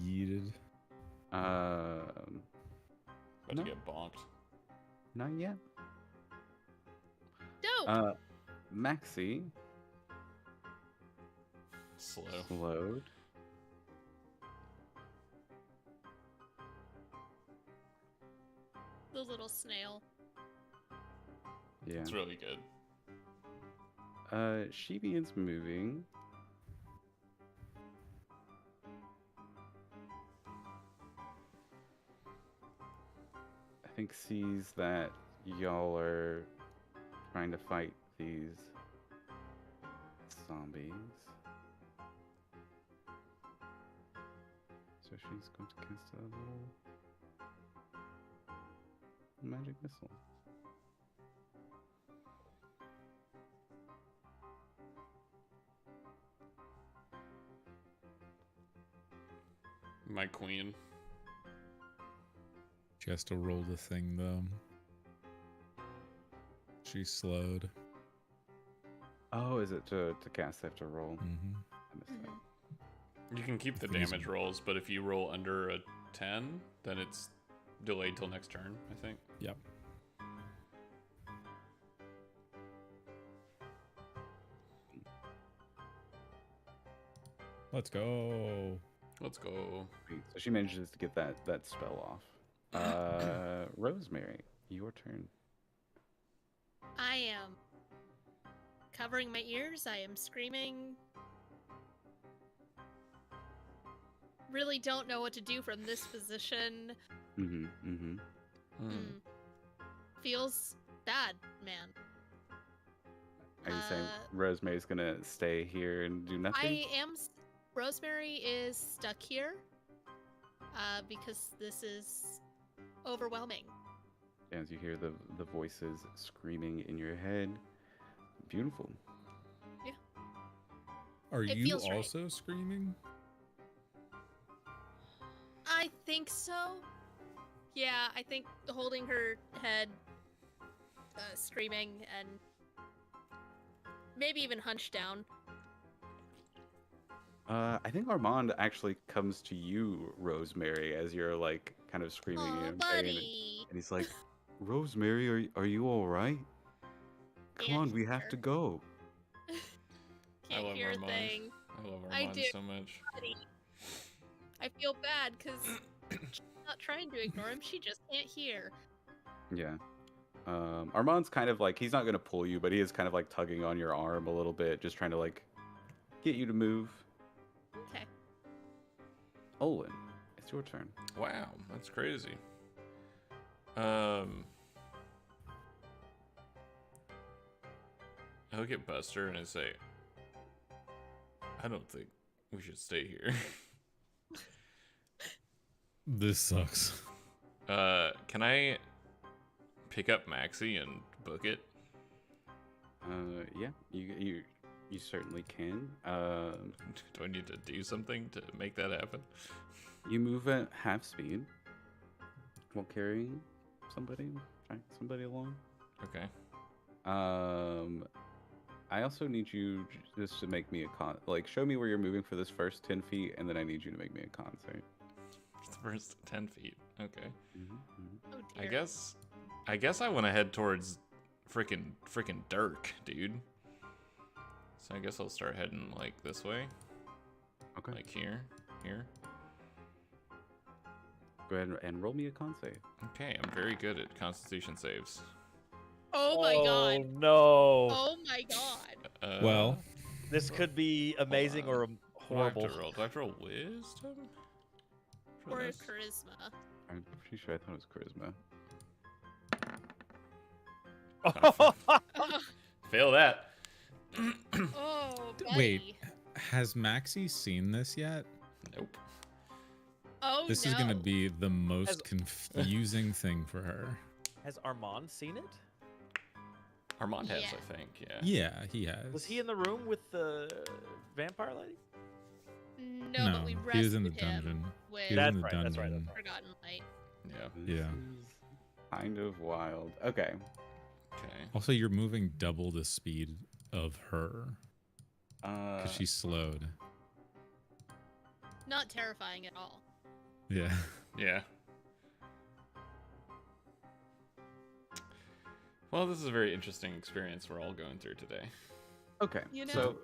Yeeted.
About
No.
to get bonked.
Not yet.
Dope.
Maxi
Slow.
slowed.
The little snail.
Yeah.
It's really good.
She begins moving. I think sees that y'all are trying to fight these zombies. So she's going to cast a little magic missile.
My queen.
She has to roll the thing though. She's slowed.
Oh, is it to cast? I have to roll.
Mm-hmm.
I missed that.
You can keep the
I think it's-
damage rolls, but if you roll under a 10, then it's delayed till next turn, I think.
Yep. Let's go.
Let's go.
Sweet. So she manages to get that spell off. Rosemary, your turn.
I am covering my ears. I am screaming. Really don't know what to do from this position.
Mm-hmm. Mm-hmm.
Mm. Feels bad, man.
Are you saying
Uh,
Rosemary's gonna stay here and do nothing?
I am. Rosemary is stuck here because this is overwhelming.
As you hear the voices screaming in your head. Beautiful.
Are
It
you
feels right.
also screaming?
I think so. Yeah, I think holding her head, screaming, and maybe even hunched down.
I think Armand actually comes to you, Rosemary, as you're like kind of screaming
Oh,
in pain,
buddy.
and he's like, "Rosemary, are you all right? Come
Can't
on, we have
hear.
to go."
Can't
love
hear a
Armand.
thing.
I love
I
Armand
do.
so much.
Buddy. I feel bad because she's not trying to ignore him. She just can't hear.
Yeah. Armand's kind of like, he's not gonna pull you, but he is kind of like tugging on your arm a little bit, just trying to like get you to move.
Okay.
Olin, it's your turn.
Wow, that's crazy. I look at Buster and I say, I don't think we should stay here.
This sucks.
Can I pick up Maxie and book it?
Yeah, you certainly can.
Do I need to do something to make that happen?
You move at half speed while carrying somebody along.
Okay.
I also need you just to make me a show me where you're moving for this first 10 feet, and then I need you to make me a con save.
It's the first 10 feet. Okay.
Oh
I
dear.
guess I want to head towards freaking Dirk, dude. So I guess I'll start heading like this way.
Okay.
Like here.
Go ahead and roll me a con save.
Okay, I'm very good at Constitution saves.
Oh my god.
No.
Oh my god.
Well,
This could be amazing
on.
or horrible.
Do I have to roll wisdom? For
Or
this?
charisma.
I'm pretty sure I thought it was charisma.
Fail that.
Oh,
Wait,
buddy.
has Maxie seen this yet?
Nope.
Oh,
This
no.
is gonna be the most
Has-
confusing thing for her.
Has Armand seen it?
Armand has,
Yeah.
I think. Yeah.
Yeah, he has.
Was he in the room with the vampire lady?
No, but we rescued
he was in the
him
dungeon.
with
He was
That's
in the
right, that's right,
dungeon.
Forgotten Light.
Yeah.
This
Yeah.
is kind of wild. Okay.
Okay.
Also, you're moving double the speed of her
Uh,
because she's slowed.
Not terrifying at all.
Yeah.
Yeah. Well, this is a very interesting experience we're all going through today.
Okay.
You know-
So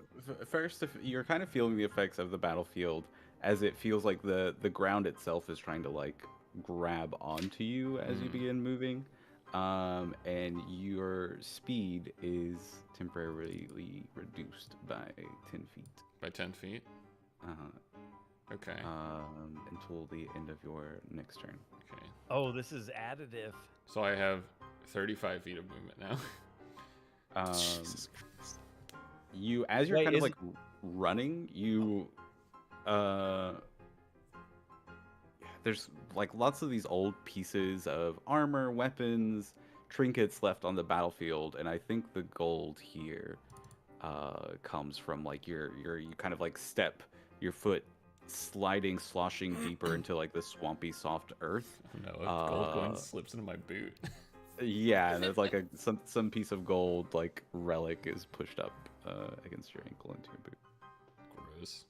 first, if you're kind of feeling the effects of the battlefield, as it feels like the ground itself is trying to like grab onto you as you
Mm.
begin moving, and your speed is temporarily reduced by 10 feet.
By 10 feet? Okay.
Until the end of your next turn.
Okay.
Oh, this is additive.
So I have 35 feet of movement now.
Jesus Christ.
You, as you're
Wait,
kind of
is
like running, you there's like lots of these old pieces of armor, weapons, trinkets left on the battlefield, and I think the gold here comes from like you kind of like step your foot sliding, sloshing deeper into like the swampy soft earth.
No, a gold coin slips into my boot.
Yeah, and there's like some piece of gold like relic is pushed up against your ankle into your boot.
Gross.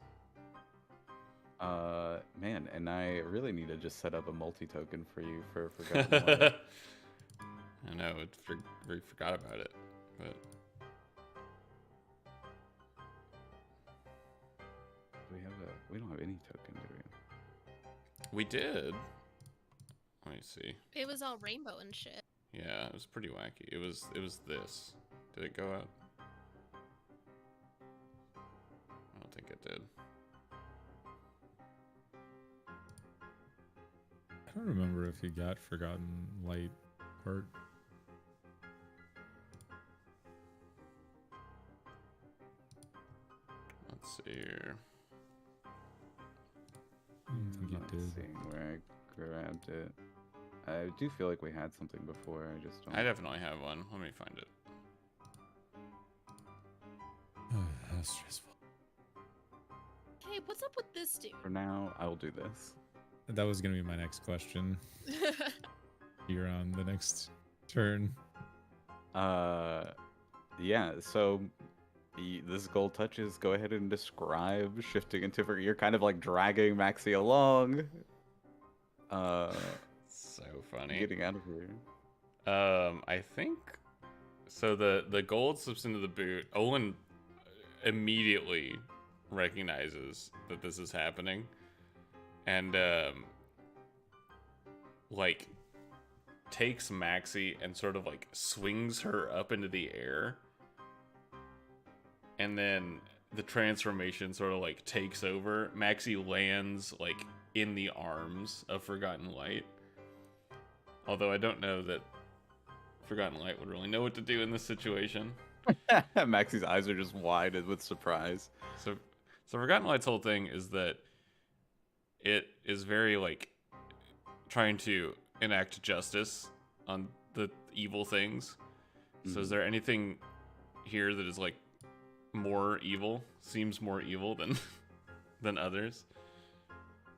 Man, and I really need to just set up a multi-token for you for Forgotten Light.
I know, we forgot about it, but
We don't have any token, do we?
we did. Let me see.
It was all rainbow and shit.
Yeah, it was pretty wacky. It was this. Did it go out? I don't think it did.
I don't remember if you got Forgotten Light part.
Let's see here.
I don't think you
Not
did.
seeing where I grabbed it. I do feel like we had something before. I just don't.
I definitely have one. Let me find it.
How stressful.
Hey, what's up with this dude?
For now, I will do this.
That was gonna be my next question. You're on the next turn.
Yeah. So this gold touches. Go ahead and describe shifting into. You're kind of like dragging Maxie along.
So funny.
Getting out of here.
I think so. The gold slips into the boot. Owen immediately recognizes that this is happening, and like takes Maxie and sort of like swings her up into the air, and then the transformation sort of like takes over. Maxie lands like in the arms of Forgotten Light. Although I don't know that Forgotten Light would really know what to do in this situation.
Maxie's eyes are just wide with surprise.
So Forgotten Light's whole thing is that it is very like trying to enact justice on the evil things. So is there anything here that is like more evil, seems more evil than than others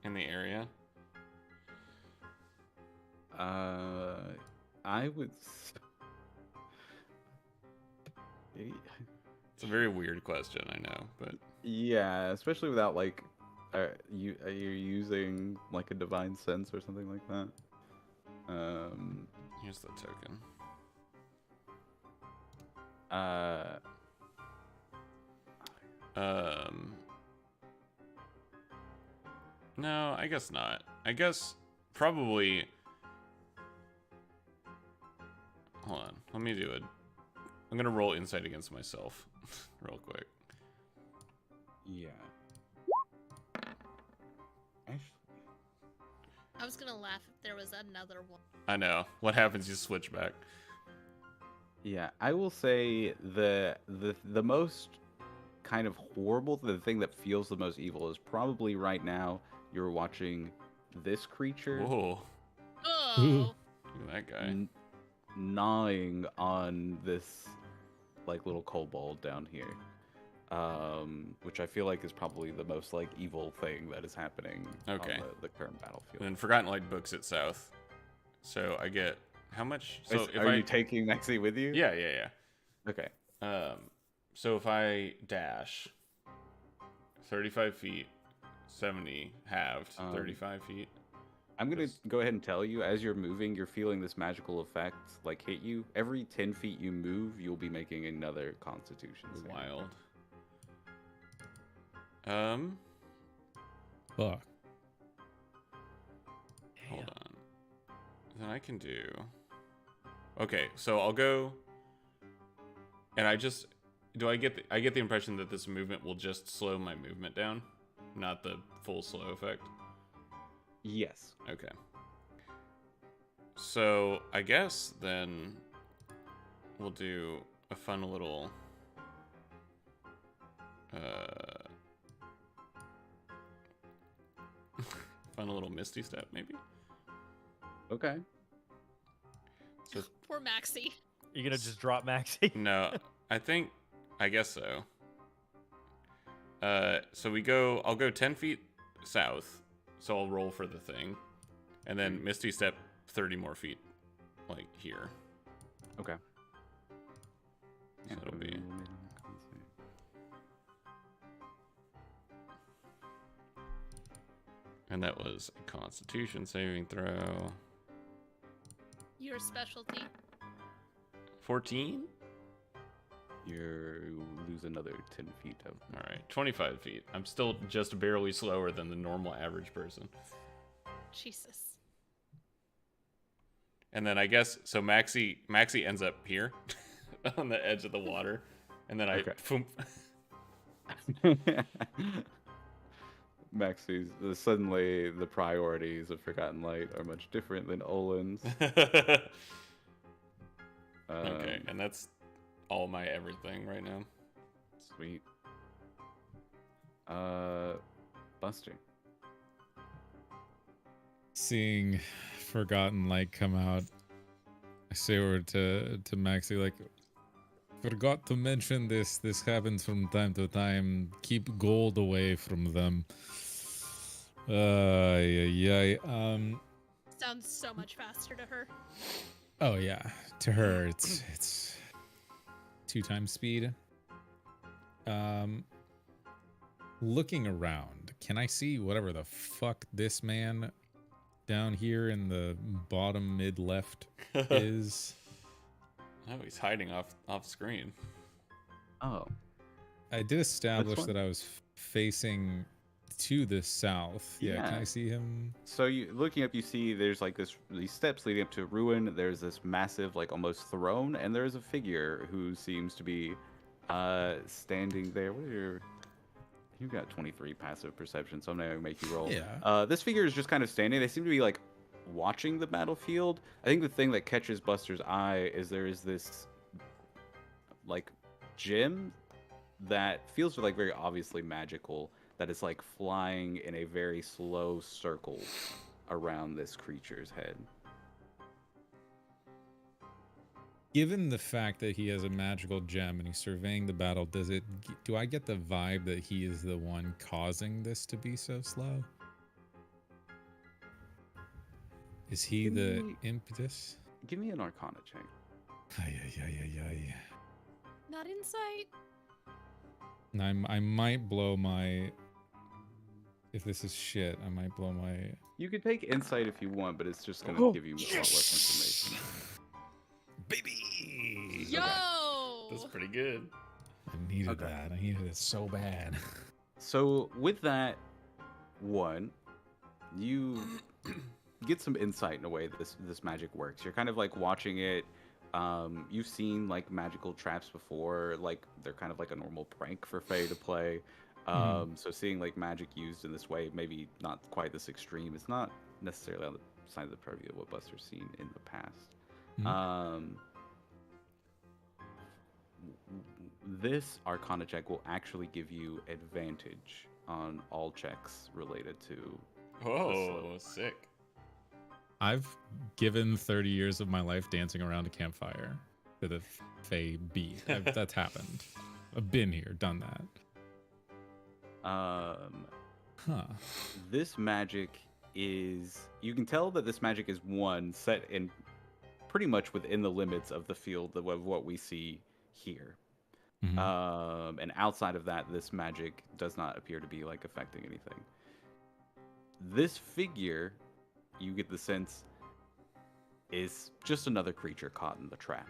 in the area?
I would.
It's a very weird question, I know, but
Yeah, especially without like, you're using like a divine sense or something like that.
here's the token. No, I guess not. I guess probably. Hold on, let me do it. I'm gonna roll insight against myself, real quick.
Yeah. Actually,
I was gonna laugh if there was another one.
I know. What happens? You switch back.
yeah, I will say the most kind of horrible, the thing that feels the most evil is probably right now you're watching this creature
Whoa,
Oh.
look at that guy.
gnawing on this like little kobold down here, which I feel like is probably the most like evil thing that is happening
Okay.
on the current battlefield.
And then Forgotten Light books it south. So I get how much? So if
Are you taking Maxie with you?
yeah.
Okay.
So if I dash 35 feet, 70 halved, 35 feet.
I'm going to go ahead and tell you, as you're moving, you're feeling this magical effect like hit you. Every 10 feet you move, you'll be making another Constitution save.
Wild.
Fuck.
Hold on. Then I can do. Okay, so I'll go. And I get the impression that this movement will just slow my movement down, not the full slow effect.
Yes.
Okay. So I guess then we'll do a fun little Misty Step, maybe.
Okay.
So
Poor Maxie.
You're gonna just drop Maxie?
no, I guess so. So I'll go 10 feet south, so I'll roll for the thing, and then Misty Step 30 more feet, like here.
Okay.
So it'll be. And that was a Constitution saving throw.
Your specialty.
14?
You lose another 10 feet of.
All right, 25 feet. I'm still just barely slower than the normal average person.
Jesus.
And then I guess so. Maxie ends up here, on the edge of the water, and then I.
Okay. Maxie's suddenly the priorities of Forgotten Light are much different than Olin's.
Okay, and that's all my everything right now.
Sweet. Buster.
Seeing Forgotten Light come out, I say over to Maxie, like, forgot to mention this. This happens from time to time. Keep gold away from them.
Sounds so much faster to her.
Oh yeah, to her it's 2 times speed. Looking around, can I see whatever the fuck this man down here in the bottom mid left is?
Oh, he's hiding off screen.
Oh.
I did establish
one?
that I was facing to the south. Yeah, can
Yeah.
I see him?
So you looking up, you see there's like these steps leading up to a ruin. There's this massive, like almost throne, and there's a figure who seems to be standing there. What are your? You got 23 passive perception, so I'm not gonna make you roll.
Yeah.
This figure is just kind of standing. They seem to be like watching the battlefield. I think the thing that catches Buster's eye is there is this like gem that feels like very obviously magical, that is like flying in a very slow circle around this creature's head.
Given the fact that he has a magical gem and he's surveying the battle, do I get the vibe that he is the one causing this to be so slow? Is he the impetus?
Give me an Arcana check.
Ay.
Not insight.
I might blow my... If this is shit, I might blow my...
You could take insight if you want, but it's just going to give you a lot less information.
Baby!
Yo!
That's pretty good.
I needed
Okay.
that. I needed it so bad.
So with that, one, you get some insight in a way that this magic works. You're kind of like watching it. You've seen like magical traps before, like they're kind of like a normal prank for Fae to play. So seeing like magic used in this way, maybe not quite this extreme, it's not necessarily on the side of the purview of what Buster's seen in the past. this Arcana check will actually give you advantage on all checks related to.
Oh, sick.
I've given 30 years of my life dancing around a campfire to the Fey beat. That's happened. I've been here, done that. Huh.
This magic is. You can tell that this magic is one set in pretty much within the limits of the field of what we see here.
Mhm.
And outside of that, this magic does not appear to be like affecting anything. This figure, you get the sense, is just another creature caught in the trap.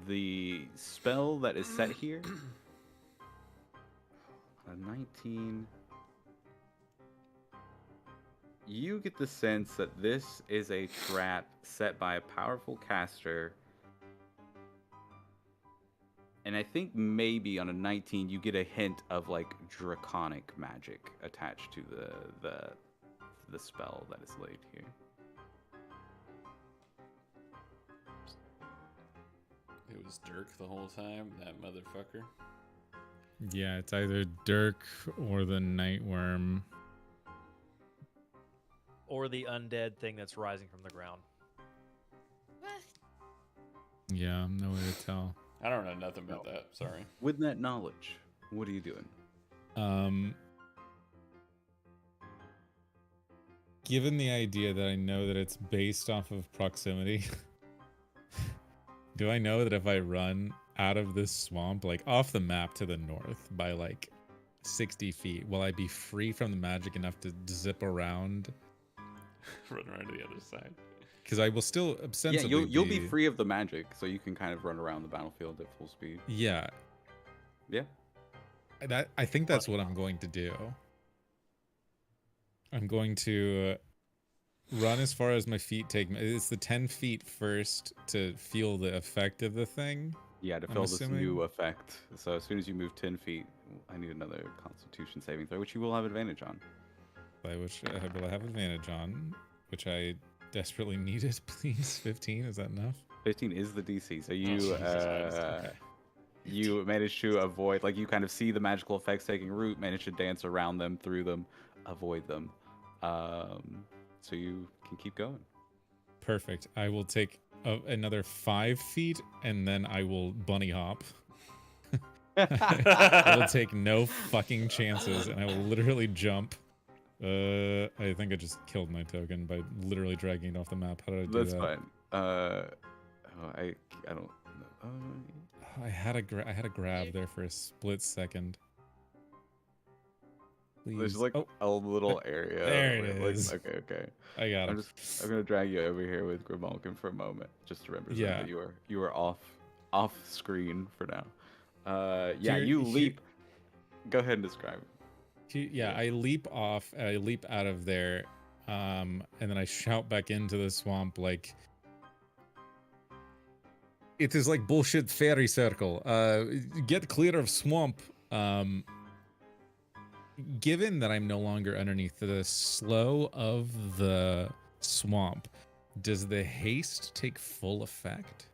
The spell that is set here, a 19. You get the sense that this is a trap set by a powerful caster. And I think maybe on a 19 you get a hint of like draconic magic attached to the spell that is laid here.
It was Dirk the whole time, that motherfucker.
Yeah, it's either Dirk or the Nightworm.
Or the undead thing that's rising from the ground.
What?
Yeah, no way to tell.
I don't know nothing about that. Sorry.
With that knowledge, what are you doing?
Given the idea that I know that it's based off of proximity, do I know that if I run out of this swamp, like off the map to the north by like 60 feet, will I be free from the magic enough to zip around?
Run around to the other side.
Because I will still ostensibly
you'll be free of the magic, so you can kind of run around the battlefield at full speed.
Yeah.
Yeah.
I think that's what I'm going to do. I'm going to run as far as my feet take me. It's the 10 feet first to feel the effect of the thing.
Yeah, to
I'm
feel this
assuming.
new effect. So as soon as you move 10 feet, I need another Constitution saving throw, which you will have advantage on.
By which I will have advantage on, which I desperately needed. Please, 15. Is that enough?
15 is the DC, so
Okay.
you manage to avoid, like you kind of see the magical effects taking root, manage to dance around them, through them, avoid them, so you can keep going.
Perfect. I will take another 5 feet, and then I will bunny hop. I will take no fucking chances, and I will literally jump. I think I just killed my token by literally dragging it off the map. How did I do
That's
that?
fine. I don't know.
I had a grab there for a split second. Please.
There's like a little area.
There it
where,
is.
Like, okay.
I got it.
I'm gonna drag you over here with Grimalkin for a moment, just to represent
Yeah.
that you are off screen for now. Yeah,
Here-
you
here-
leap. Go ahead and describe it.
Yeah, I leap off, I leap out of there, and then I shout back into the swamp like, it is like bullshit fairy circle. Get clear of swamp. Given that I'm no longer underneath the slow of the swamp, does the haste take full effect?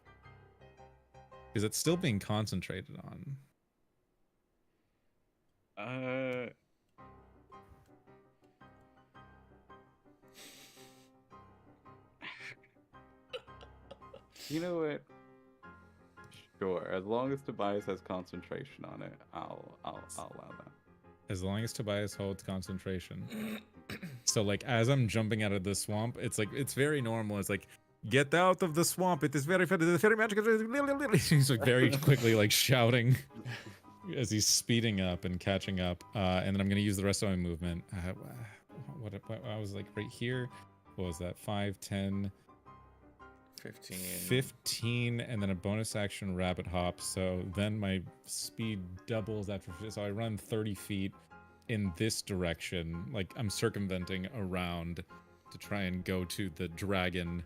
Is it still being concentrated on?
You know what? Sure. As long as Tobias has concentration on it, I'll allow that.
As long as Tobias holds concentration. So like as I'm jumping out of the swamp, it's like it's very normal. It's like, get out of the swamp. It is very magical. He's like very quickly like shouting as he's speeding up and catching up. And then I'm gonna use the rest of my movement. What I was like right here. What was that? 5, 10, 15, and then a bonus action rabbit hop. So then my speed doubles after. So I run 30 feet in this direction. Like I'm circumventing around to try and go to the dragon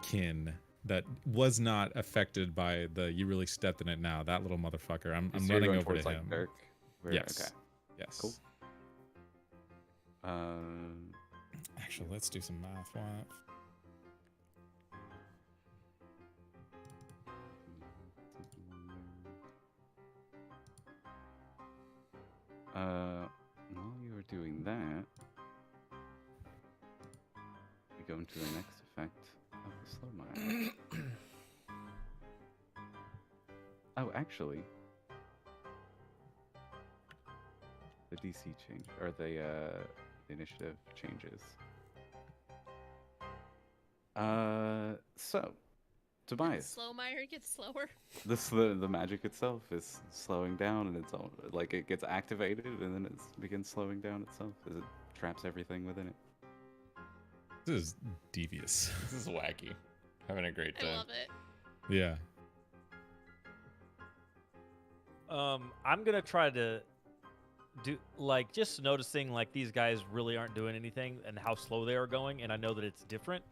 kin that was not affected by the you really stepped in it now. That little motherfucker. I'm
So you're
running
going
over to
towards,
him.
like, Dirk?
Yes.
Okay.
Yes.
Cool.
Actually, let's do some math. What?
While you are doing that, we go into the next effect of the slow mire. Oh, actually, the DC change or the initiative changes. So, Tobias,
Slow Meyer gets slower.
the magic itself is slowing down, and it's all like it gets activated, and then it begins slowing down itself as it traps everything within it.
This is devious.
This is wacky. Having a great
I
time.
love it.
Yeah.
I'm gonna try to do like just noticing like these guys really aren't doing anything and how slow they are going, and I know that it's different.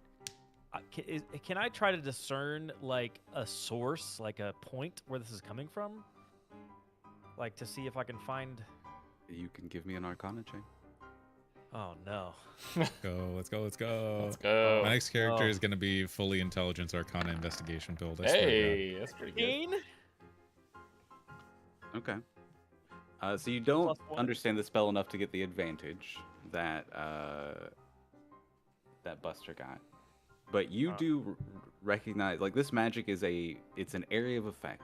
Can I try to discern like a source, like a point where this is coming from? Like to see if I can find.
You can give me an Arcana check.
Oh no.
Let's go.
Let's go.
My next character
Oh.
is going to be fully intelligence arcana investigation build. I swear to
Hey, that's pretty good.
18?
Okay. So you don't
+1.
understand the spell enough to get the advantage that that Buster got, but you do recognize like this magic is it's an area of effect.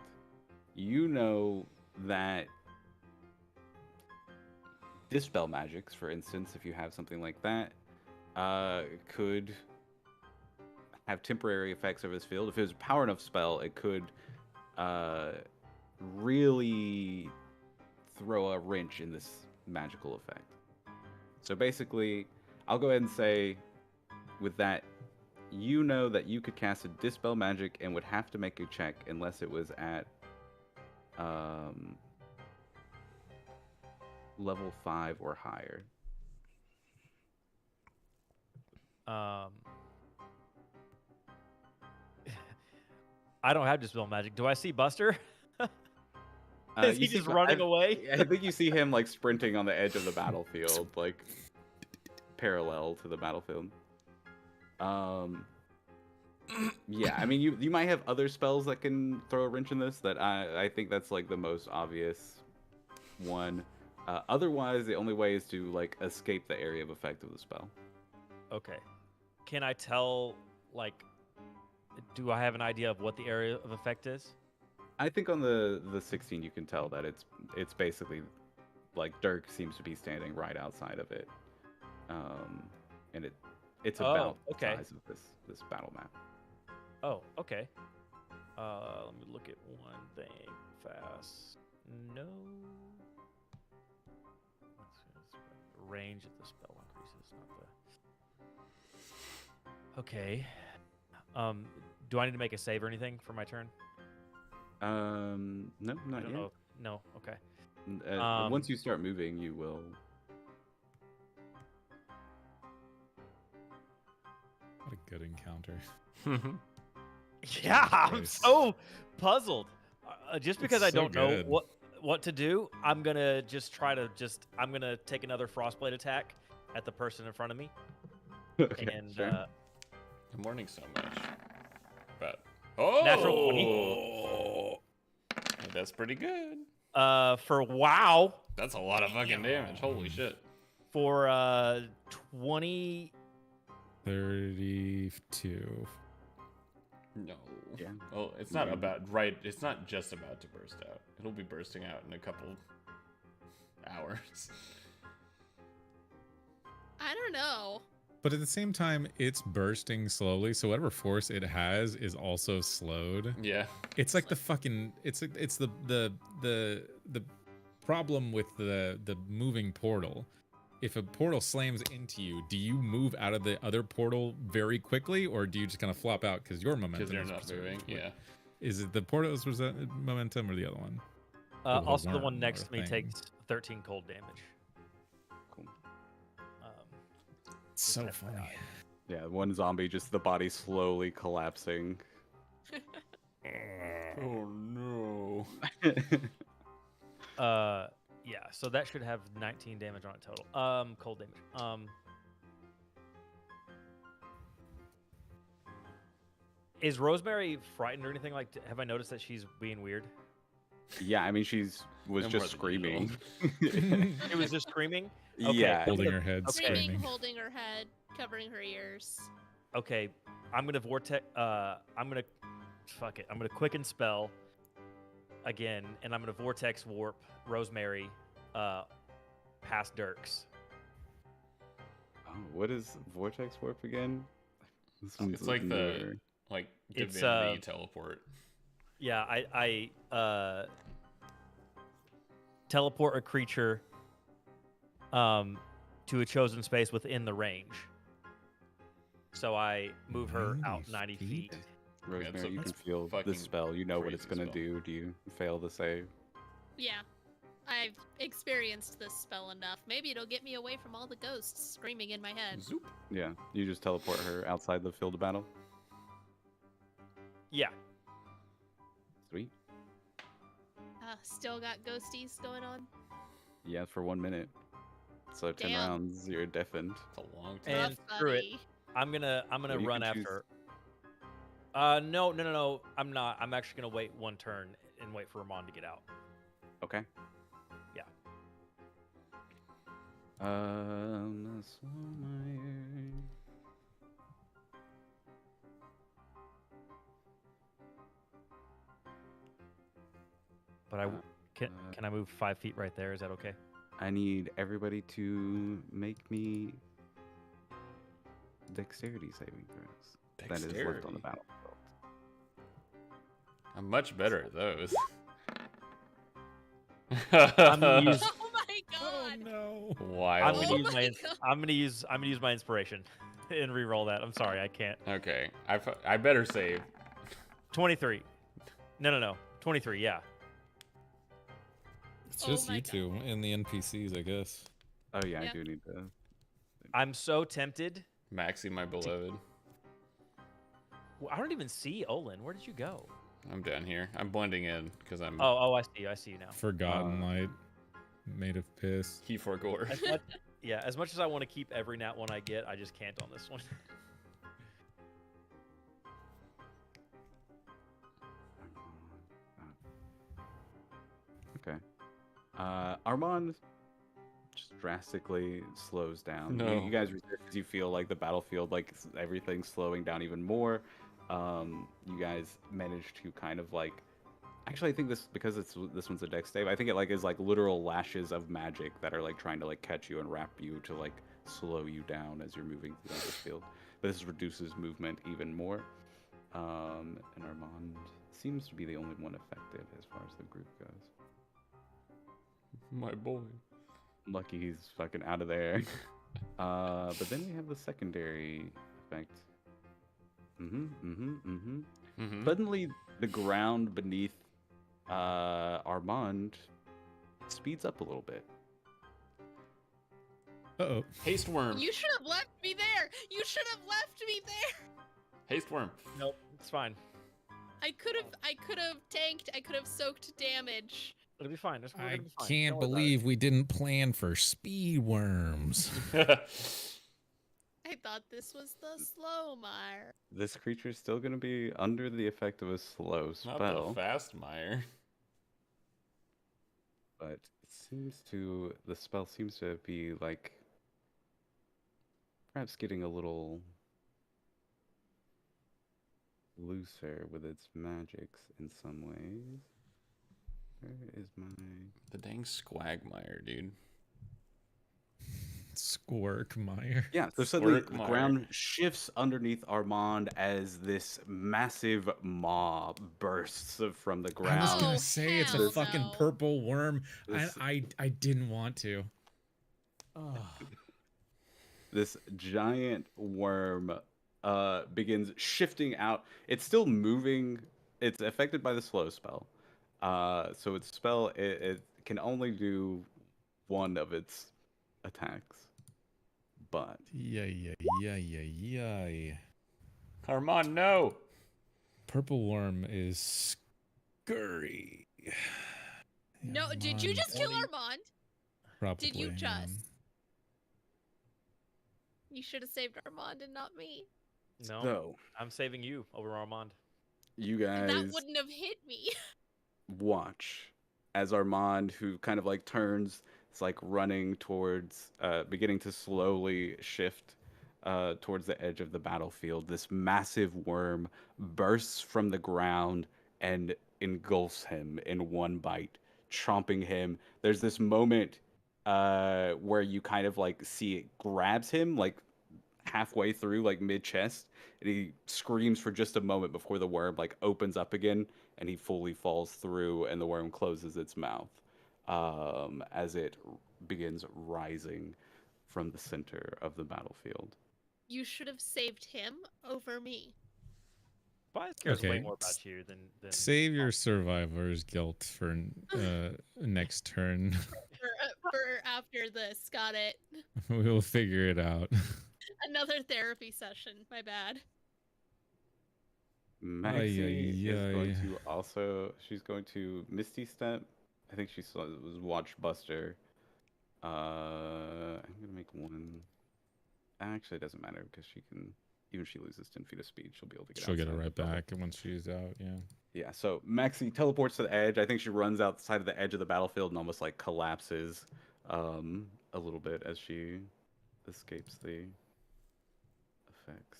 You know that dispel magics, for instance, if you have something like that, could have temporary effects over this field. If it was a power enough spell, it could really throw a wrench in this magical effect. So basically, I'll go ahead and say, with that, you know that you could cast a dispel magic and would have to make a check unless it was at level 5 or higher.
I don't have dispel magic. Do I see Buster? Is he just running away?
I think you see him like sprinting on the edge of the battlefield, like parallel to the battlefield. Yeah, I mean, you might have other spells that can throw a wrench in this. That I think that's like the most obvious one. Otherwise, the only way is to like escape the area of effect of the spell.
Okay. Can I tell, like, do I have an idea of what the area of effect is?
I think on the 16 you can tell that it's basically like Dirk seems to be standing right outside of it, and it's about the size of this battle map.
Oh, okay. Let me look at one thing fast. No. Range of the spell increases, not the. Okay. Do I need to make a save or anything for my turn?
No,
I
not
don't
yet.
know. No. Okay.
Once you start moving, you will.
What a good encounter.
Yeah, I'm
Nice.
so puzzled. Just because
It's
I
so
don't know
good.
what to do, I'm gonna just try to I'm gonna take another frostblade attack at the person in front of me.
Okay,
And
sure.
I'm learning so much. But
Natural 20.
That's pretty good.
For wow,
That's a lot of fucking damage. Holy shit.
for 20.
32.
No.
Yeah.
Well, it's not it's not just about to burst out. It'll be bursting out in a couple hours.
I don't know.
But at the same time, it's bursting slowly, so whatever force it has is also slowed.
Yeah.
It's like the fucking it's the problem with the moving portal. If a portal slams into you, do you move out of the other portal very quickly, or do you just kind of flop out because your momentum
Because you're
is
not
preserved?
moving. Yeah.
Is it the portal's momentum or the other one?
Also, the
worm
one next
or
to me
thing.
takes 13 cold damage.
Cool.
So
Just
funny.
FYI.
Yeah, one zombie, just the body slowly collapsing.
Oh no.
Yeah, so that should have 19 damage on it total. Cold damage. Is Rosemary frightened or anything? Like, have I noticed that she's being weird?
Yeah, I mean, was
No
just
more than
screaming.
It was just screaming. Okay.
Yeah,
Holding her head,
Okay.
screaming.
Holding her head, covering her ears.
Okay, I'm gonna vortex. Fuck it. I'm gonna quicken spell again, and I'm gonna vortex warp Rosemary, past Dirks.
Oh, what is vortex warp again? This one's
It's like
newer.
the
It's,
divinity teleport.
Yeah, I teleport a creature, to a chosen space within the range. So I move her out 90 feet.
Rosemary,
so
you can
that's
feel the
fucking
spell. You know what it's
crazy
gonna
spell.
do. Do you fail the save?
Yeah. I've experienced this spell enough. Maybe it'll get me away from all the ghosts screaming in my head.
Zoop.
Yeah, you just teleport her outside the field of battle.
Yeah.
Sweet.
Still got ghosties going on.
Yeah, for 1 minute. So 10
Damn.
rounds, you're deafened.
It's a long time.
And
Rough,
screw it.
buddy.
I'm gonna
Well, you
run
can choose-
after. No. I'm not. I'm actually gonna wait one turn and wait for Ramon to get out.
Okay.
Yeah.
That's my...
But can I move 5 feet right there? Is that okay?
I need everybody to make me dexterity saving throws. That is left on the
Dexterity.
battlefield.
I'm much better at those.
I'm gonna use.
Oh my
Oh
god!
no.
Wild.
I'm gonna
Oh
use
my
my.
God.
I'm gonna use my inspiration, and re-roll that. I'm sorry, I can't.
Okay, I better save.
23. No. 23. Yeah.
It's
Oh
just
my
you
God.
two and the NPCs, I guess.
Oh yeah,
Yeah.
I do need to.
I'm so tempted.
Maxie, my beloved.
I don't even see Olin. Where did you go?
I'm down here. I'm blending in because I'm
Oh, I see you. I see you now.
Forgotten light, made of piss.
Key4 Gore.
As much, yeah, as much as I want to keep every nat one I get, I just can't on this one.
Okay. Armand just drastically slows down.
No.
You guys resist because you feel like the battlefield, like everything's slowing down even more. You guys manage to kind of like. Actually, I think because this one's a dex save. I think it like is like literal lashes of magic that are like trying to like catch you and wrap you to like slow you down as you're moving through this field. But this reduces movement even more. And Armand seems to be the only one affected as far as the group goes.
My boy.
Lucky he's fucking out of there. But then we have the secondary effect.
Mm-hmm.
Suddenly, the ground beneath Armand speeds up a little bit.
Uh-oh.
Haste worm.
You should have left me there. You should have left me there.
Haste worm.
Nope, it's fine.
I could have tanked. I could have soaked damage.
It'll be fine. We're
I
gonna be fine.
can't
Don't worry about
believe we didn't plan for speed worms.
I thought this was the slow mire.
This creature is still going to be under the effect of a slow
Not
spell,
the fast mire.
but the spell seems to be like perhaps getting a little looser with its magics in some ways. Where is my...
The dang squagmire, dude.
Squirkmire.
Yeah, so suddenly the
Squirkmire.
ground shifts underneath Armand as this massive maw bursts from the
I
ground.
was
Oh,
gonna say it's a
hell
fucking
no.
purple worm.
This-
I didn't want to. Oh.
This giant worm begins shifting out. It's still moving. It's affected by the slow spell. So its spell, it can only do one of its attacks. But
Yeah.
Armand, no.
Purple worm is scurry.
No, did you
Armand,
just kill Armand?
Probably.
Did you
hang
just?
on.
You should have saved Armand and not me.
it. No,
so
I'm saving you over Armand.
you
And that
guys
wouldn't have hit me.
watch as Armand, who kind of like turns, it's like running towards, beginning to slowly shift towards the edge of the battlefield. This massive worm bursts from the ground and engulfs him in one bite, chomping him. There's this moment where you kind of like see it grabs him like halfway through, like mid chest, and he screams for just a moment before the worm like opens up again and he fully falls through, and the worm closes its mouth as it begins rising from the center of the battlefield.
You should have saved him over me.
Tobias cares way
Okay,
more about you than
Save your survivor's guilt for next turn.
For after this, got it.
We will figure it out.
Another therapy session. My bad.
Maxie is going
ay.
to also, she's going to Misty Step. I think she saw, was watch Buster. I'm gonna make one. Actually, it doesn't matter because she can, even if she loses 10 feet of speed, she'll be able to get
She'll get it
outside
right
the bubble.
back once she's out. Yeah.
Yeah, so Maxie teleports to the edge. I think she runs outside of the edge of the battlefield and almost like collapses a little bit as she escapes the effects.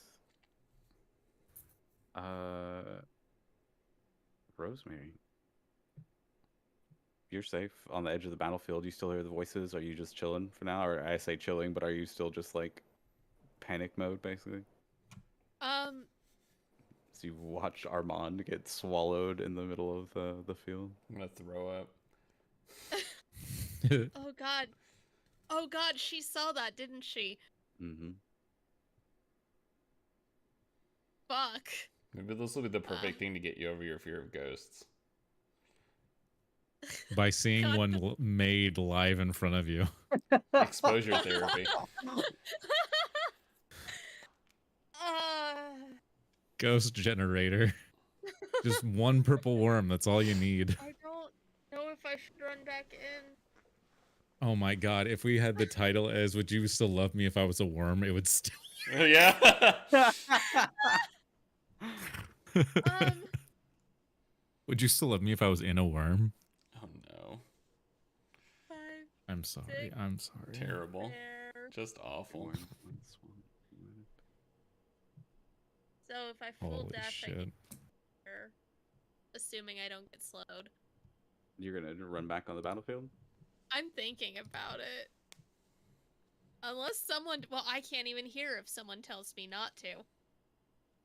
Rosemary, you're safe on the edge of the battlefield. You still hear the voices? Are you just chilling for now? Or I say chilling, but are you still just like panic mode basically? So you watch Armand get swallowed in the middle of the field.
I'm gonna throw up.
Oh god. Oh god, she saw that, didn't she?
Mm-hmm.
Fuck.
Maybe this will be the perfect thing to get you over your fear of ghosts.
By seeing
God.
one made live in front of you.
Exposure therapy.
Ghost generator. Just one purple worm. That's all you need.
I don't know if I should run back in.
Oh my god. If we had the title as Would You Still Love Me If I Was a Worm, it would still.
Yeah.
Would you still love me if I was in a worm?
Oh no.
5,
I'm sorry.
6,
I'm sorry.
Terrible.
there.
Just awful.
So if I full
Holy
dash, I
shit.
can here, assuming I don't get slowed.
You're gonna run back on the battlefield?
I'm thinking about it. Unless someone, well, I can't even hear if someone tells me not to.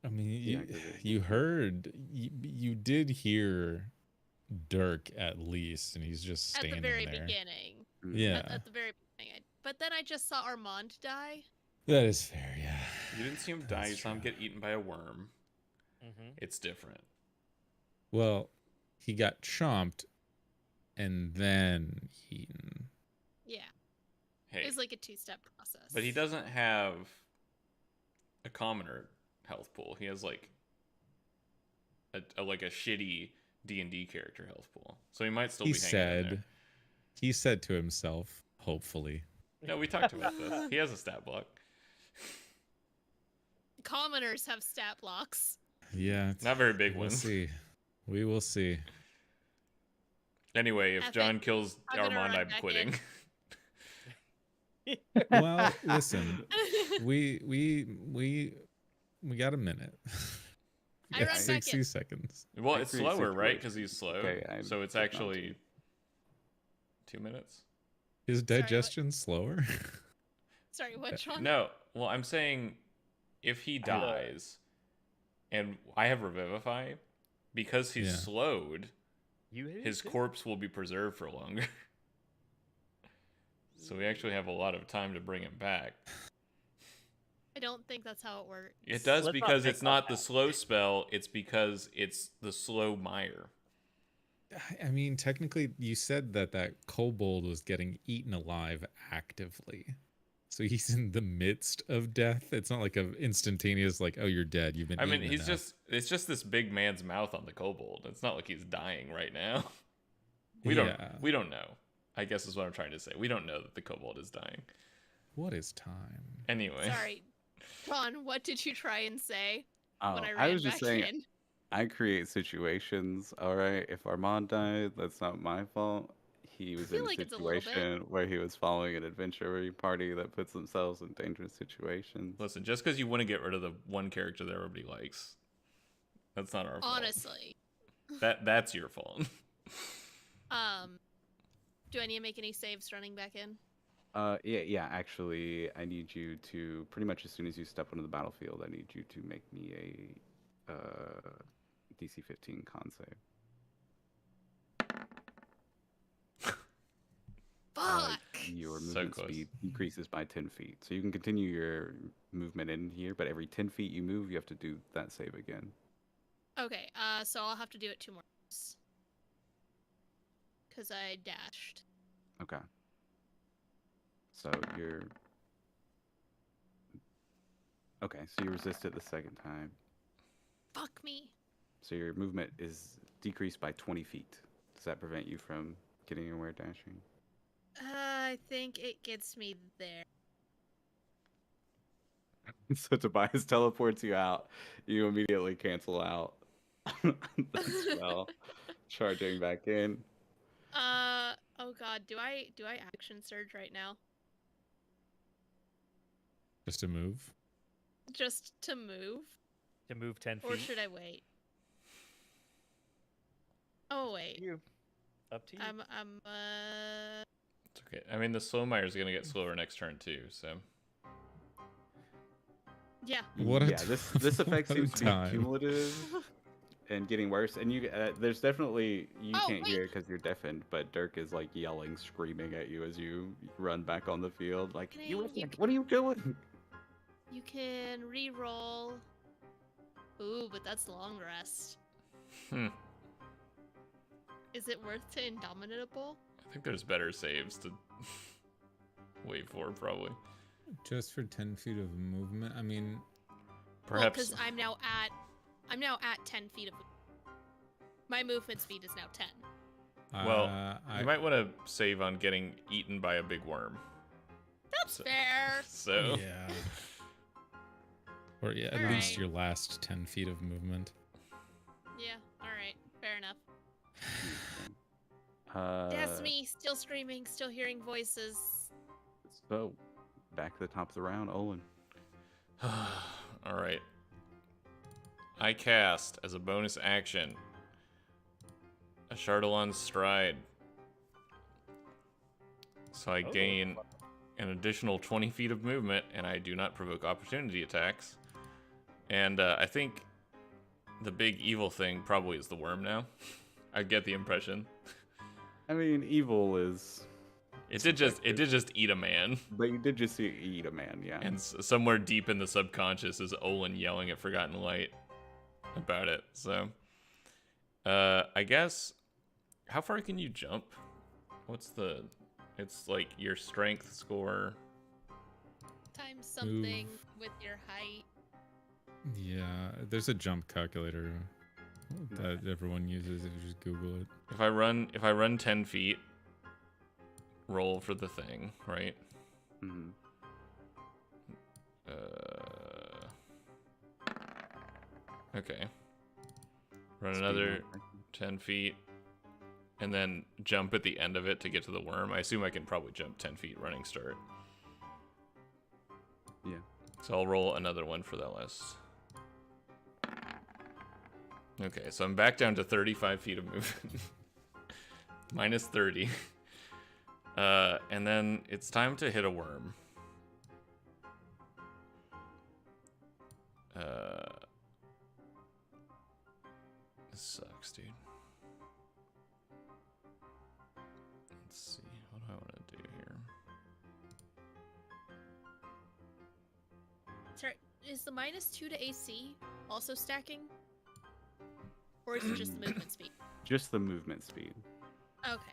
I mean,
Yeah,
you,
'cause it-
you heard, you did hear Dirk at least, and he's just
At
standing
the very
there.
beginning.
Yeah,
At the very beginning. But then I just saw Armand die.
that is fair. Yeah,
You didn't see him die, you
That's
saw him
true.
get eaten by a worm.
Mm-hmm.
It's different.
well, he got chomped and then eaten.
Yeah.
Hey,
It was like a 2-step process.
but he doesn't have a commoner health pool. He has like a like a shitty D&D character health pool. So he might still
He
be hanging in there.
said to himself, hopefully.
No, we talked about this. He has a stat block.
Commoners have stat blocks.
Yeah,
Not very big
we'll
ones.
see. We will see.
Anyway, if
Epic.
John kills
I'm gonna
Armand,
run
I'm
back
quitting.
Well, listen, we got a minute.
I
We
run
got
back
60
in.
seconds.
Well,
I
it's
agree,
slower, right?
situation.
Because he's slow.
Okay,
So it's
I'm not
actually 2 minutes.
Is
what?
digestion slower?
Sorry, what, John?
No, well, I'm saying if he dies and I have Revivify, because he's
Yeah.
slowed,
You hate
his
it too?
corpse will be preserved for longer. So we actually have a lot of time to bring him back.
I don't think that's how it works.
It does
Let's not
because
make
it's not
up
the
that.
slow spell, it's because it's the slow mire.
I mean, technically, you said that kobold was getting eaten alive actively. So he's in the midst of death. It's not like a instantaneous, like, oh, you're dead. You've been
I mean,
eaten
he's
enough.
it's just this big man's mouth on the kobold. It's not like he's dying right now.
Yeah.
We don't know. I guess is what I'm trying to say. We don't know that the kobold is dying.
What is time?
Anyway.
Sorry. John, what did you try and say
Oh,
when I
I
ran
was just
back
saying,
in?
I create situations. All right. If Armand died, that's not my fault. He
I
was
feel
in a
like it's a little bit.
situation where he was following an adventure party that puts themselves in dangerous situations.
Listen, just because you want to get rid of the one character that everybody likes, that's not our fault.
Honestly.
That's your fault.
Do I need to make any saves running back in?
Yeah. Actually, I need you to pretty much as soon as you step onto the battlefield, I need you to make me a DC 15 con save.
Fuck!
Your
So
movement
close.
speed decreases by 10 feet. So you can continue your movement in here, but every 10 feet you move, you have to do that save again.
Okay, so I'll have to do it 2 more times. Because I dashed.
Okay. So you're... Okay, so you resist it the second time.
Fuck me.
So your movement is decreased by 20 feet. Does that prevent you from getting anywhere dashing?
I think it gets me there.
So Tobias teleports you out. You immediately cancel out the spell, charging back in.
Oh god, do I action surge right now?
Just a move.
Just to move?
To move 10 feet.
Or should I wait? Oh wait.
You. Up to you.
It's okay. I mean, the slow mire is gonna get slower next turn too. So
Yeah.
What a
Yeah, this effect
what a
seems to be
time.
cumulative and getting worse. And you, there's definitely you
Oh,
can't hear
wait.
it because you're deafened. But Dirk is like yelling, screaming at you as you run back on the field. Like,
Can
you
I-
idiot, what are you doing?
You can re-roll. Ooh, but that's long rest.
hmm.
Is it worth to Indomitable?
I think there's better saves to wait for probably.
Just for 10 feet of movement. I mean,
Perhaps.
Because I'm now at 10 feet of. My movement speed is now 10.
Well, you might want to save on getting eaten by a big worm.
That's fair.
So
yeah. Or yeah, at
All
least
right.
your last 10 feet of movement.
Yeah. All right. Fair enough.
Uh,
That's me, still screaming, still hearing voices.
So, back to the top of the round, Olin.
all right. I cast as a bonus action a Chardalon Stride. So I gain an additional 20 feet of movement, and I do not provoke opportunity attacks. And I think the big evil thing probably is the worm now. I get the impression.
I mean, evil is,
It did just eat a man.
but you did just see it eat a man, yeah.
And somewhere deep in the subconscious is Olin yelling at Forgotten Light about it. So, I guess, how far can you jump? It's like your strength score.
Times something with your height.
Yeah, there's a jump calculator that everyone uses if you just Google it.
If I run 10 feet, roll for the thing, right?
Mhm.
Okay. Run
Speed
another
modifier.
10 feet, and then jump at the end of it to get to the worm. I assume I can probably jump 10 feet running start.
Yeah.
So I'll roll another one for that list. Okay, so I'm back down to 35 feet of movement. Minus 30. And then it's time to hit a worm. This sucks, dude. Let's see. What do I want to do here?
Sorry, is the -2 to AC also stacking? Or is it just the movement speed?
Just the movement speed.
Okay.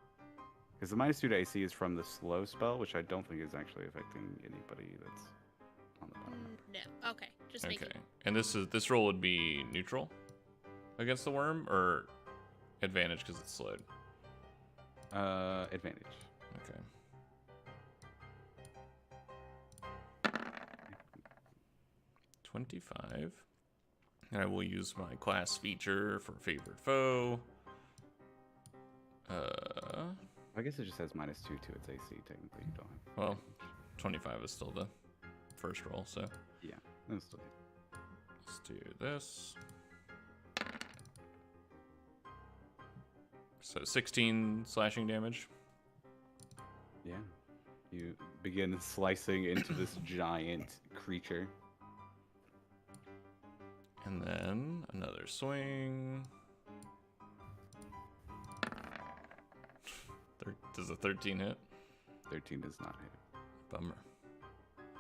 Because the -2 to AC is from the slow spell, which I don't think is actually affecting anybody that's on the bottom.
No. Okay. Just
Okay.
making.
And this roll would be neutral against the worm, or advantage because it's slowed?
Advantage.
Okay. $25. And I will use my class feature for favorite foe.
I guess it just has -2 to its AC. Technically, you don't have.
Well, 25 is still the first roll, so
Yeah, that's still good.
let's do this. So 16 slashing damage.
Yeah. You begin slicing into this giant creature.
And then another swing. Does a 13 hit?
13 does not hit.
Bummer.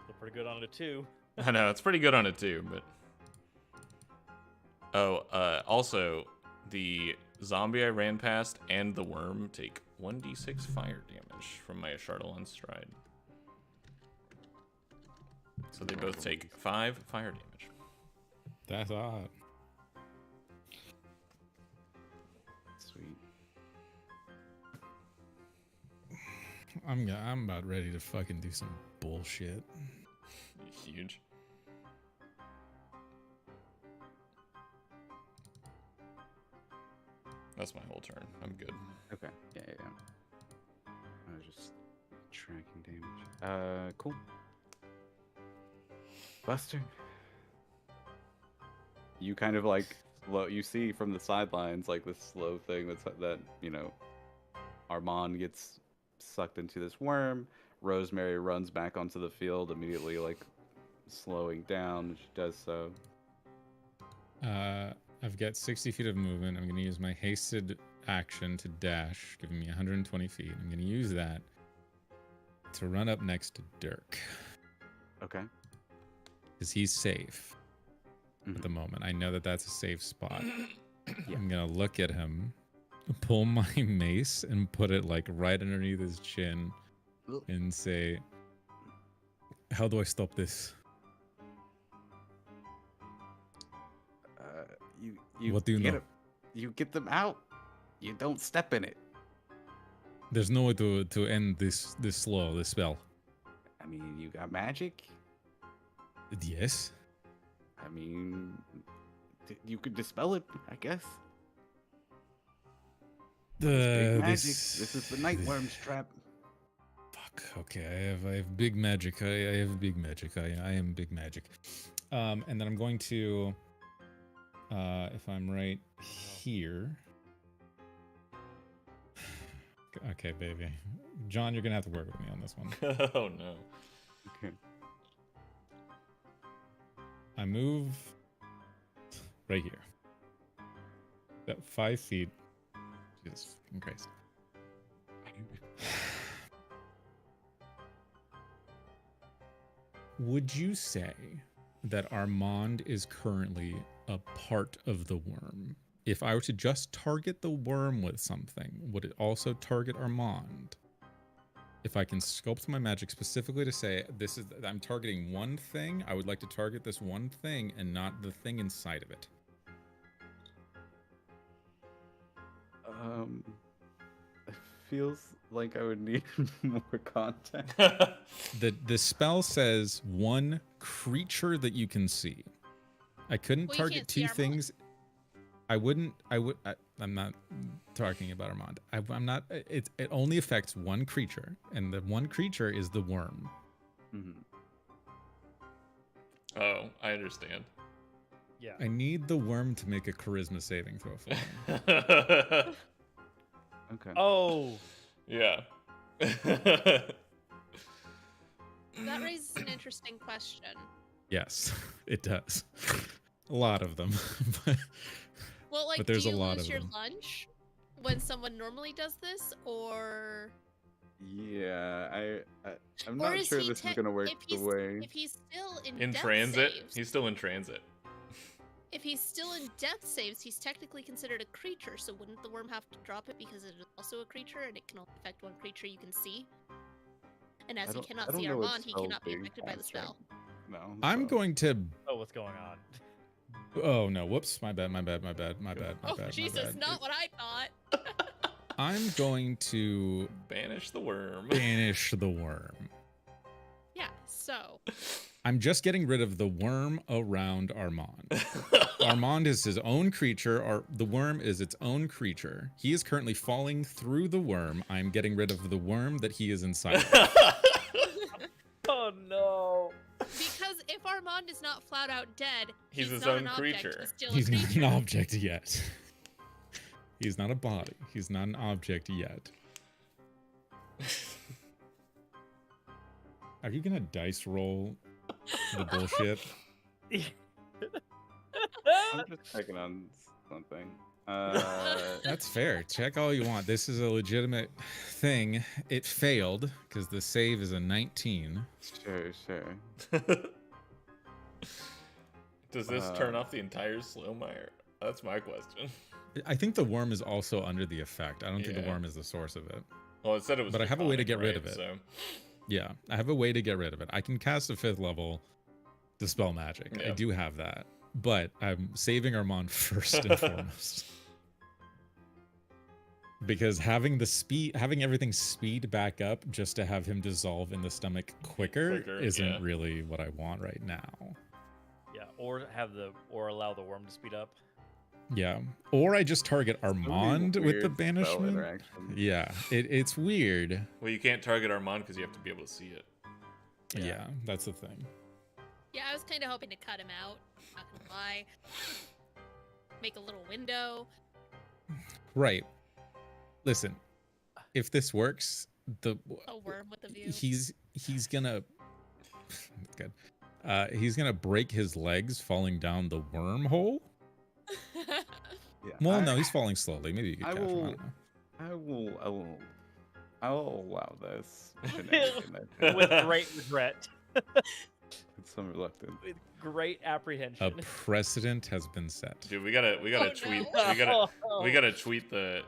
Still pretty good on it too.
I know, it's pretty good on it too, but... Oh, also, the zombie I ran past and the worm take 1d6 fire damage from my Shardalon Stride. So they both take 5 fire damage.
That's odd.
Sweet.
I'm about ready to fucking do some bullshit.
Huge. That's my whole turn. I'm good.
Okay. Yeah. I was just tracking damage. Cool. Buster. You kind of like you see from the sidelines like this slow thing that Armand gets sucked into this worm. Rosemary runs back onto the field immediately, like slowing down. She does so.
I've got 60 feet of movement. I'm going to use my hasted action to dash, giving me 120 feet. I'm going to use that to run up next to Dirk.
Okay.
Because he's safe at the moment. I know that that's a safe spot.
Yeah.
I'm going to look at him, pull my mace, and put it like right underneath his chin and say, how do I stop this? What do you know?
You get them out. You don't step in it.
There's no way to end this spell.
I mean, you got magic.
Yes.
I mean, you could dispel it, I guess. Big magic. This is the Nightworm's trap.
Fuck. Okay, I have big magic. I have big magic. I am big magic. And then I'm going to, if I'm right here. Okay, baby. John, you're gonna have to work with me on this one.
Oh no.
Okay.
I move right here. About 5 feet. Jesus fucking Christ. Would you say that Armand is currently a part of the worm? If I were to just target the worm with something, would it also target Armand? If I can sculpt my magic specifically to say, I'm targeting one thing, I would like to target this one thing and not the thing inside of it.
It feels like I would need more context.
The spell says one creature that you can see. I couldn't
Well, you
target
can't see
two
Armand.
things. I'm not talking about Armand. I'm not. It only affects one creature, and the one creature is the worm.
Mm-hmm.
Oh, I understand.
Yeah.
I need the worm to make a charisma saving throw for me.
Okay.
Oh,
Yeah.
That raises an interesting question.
Yes, it does. A lot of them.
Well, like,
But there's
do
a
you
lot
lose
of
your
them.
lunch when someone normally does this, or
Yeah, I'm
or
not
is
sure
he
this is
tech-
gonna work
if
the
he's
way.
if he's still in
In
death
transit?
saves,
He's still in transit.
if he's still in death saves, he's technically considered a creature. So wouldn't the worm have to drop it because it is also a creature and it can only affect one creature you can see? And as he
I
cannot
don't
see
know what
Armand, he
spell's
cannot be
being
affected by the
cast right
spell.
No.
I'm
so-
going to.
oh, what's going on?
Oh no! Whoops! My bad.
Oh Jesus! Not what I thought.
I'm going to
Banish the worm.
banish the worm.
Yeah. So
I'm just getting rid of the worm around Armand. Armand is his own creature, or the worm is its own creature. He is currently falling through the worm. I'm getting rid of the worm that he is inside of.
Oh no.
Because if Armand is not flat out dead,
He's his
not
own
an object,
creature.
He's still
He's
a
not
creature.
an object yet. He's not a body. He's not an object yet. Are you gonna dice roll the bullshit?
I'm just checking on something.
That's fair. Check all you want. This is a legitimate thing. It failed because the save is a 19.
Sure.
Does this turn off the entire slow mire? That's my question.
I think the worm is also under the effect. I don't think the
Yeah.
worm is the source of it.
Well, it said it was.
But I have a way to
draconic,
get rid
right?
of it.
So
Yeah, I have a way to get rid of it. I can cast a 5th level Dispel Magic. I
Yeah.
do have that. But I'm saving Armand first and foremost. Because having everything speed back up just to have him dissolve in the stomach quicker isn't
yeah.
really what I want right now.
Yeah, or allow the worm to speed up.
Yeah. Or I just target Armand with the
Weird spell
banishment.
interaction.
Yeah, it's weird.
well, you can't target Armand because you have to be able to see it.
Yeah, that's the thing.
Yeah, I was kind of hoping to cut him out. Not gonna lie. Make a little window.
Right. Listen, if this works,
A worm with a view.
he's gonna good. He's gonna break his legs falling down the wormhole.
Yeah,
Well, no, he's falling slowly. Maybe you could
I
catch him. I
will-
don't know.
I will allow this shenanigan, I think.
With great regret.
With some reluctance.
With great apprehension.
A precedent has been set.
Dude, we gotta
Oh,
tweet.
no.
We gotta tweet the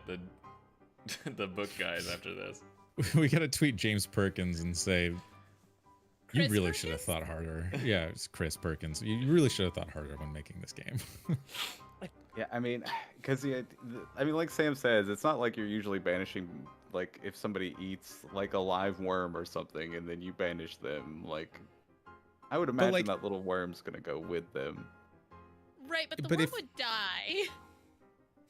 the book guys after this.
We gotta tweet James Perkins and say, "You
Chris
really should have
Perkins?
thought harder." Yeah, it's Chris Perkins. You really should have thought harder when making this game.
Yeah, I mean, because like Sam says, it's not like you're usually banishing, like, if somebody eats, like, a live worm or something, and then you banish them, like, I would imagine
like-
that little worm's gonna go with them.
Right, but the
But
worm
if-
would die.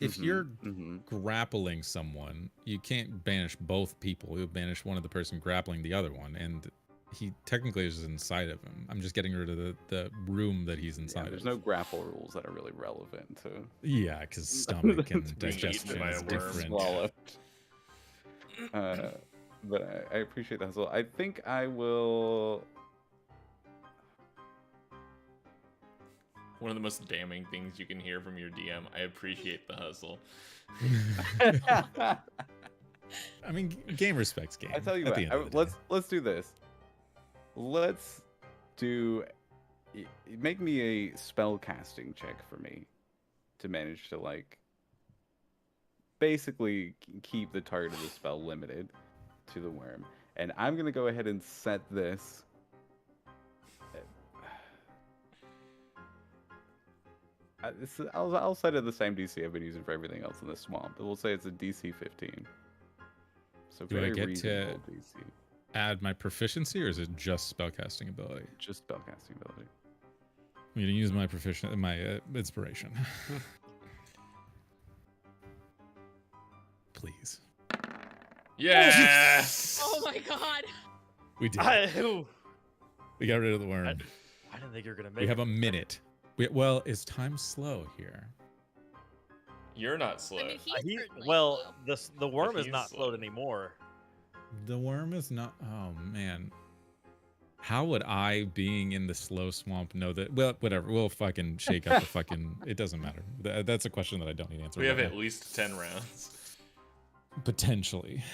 If
Mhm,
you're
mhm.
grappling someone, you can't banish both people. You banish one of the person grappling the other one, and he technically is inside of him. I'm just getting rid of the room that he's
Yeah,
inside
there's
of.
no grapple rules that are really relevant to
Yeah, because stomach and
Being
eaten
digestion
by
is
a worm.
different.
swallowed. But I appreciate that. So I think I will.
One of the most damning things you can hear from your DM. I appreciate the hustle.
I mean, game respects game.
I tell you
at the
what,
end of the day.
let's do this. Let's do. Make me a spell casting check for me to manage to, like, basically keep the target of the spell limited to the worm. And I'm gonna go ahead and set this. I'll set it the same DC I've been using for everything else in the swamp. We'll say it's a DC 15. So
Do I
very
get to-
reasonable DC.
Add my proficiency, or is it just spellcasting ability?
Just spellcasting ability.
I'm gonna use my inspiration. Please,
Yes.
Oh my god.
we did.
Ooh,
We got rid of the worm.
I didn't think you were gonna make
We have
it.
a minute. Well, is time slow here?
You're not slow.
I mean, he's certainly
Well,
slow.
the worm is
he's
not
slow.
slowed anymore.
The worm is not. Oh man, how would I, being in the slow swamp, know that? Well, whatever. We'll fucking shake up the fucking. It doesn't matter. That's a question that I don't need answered.
We have
right
at
now.
least 10 rounds.
Potentially.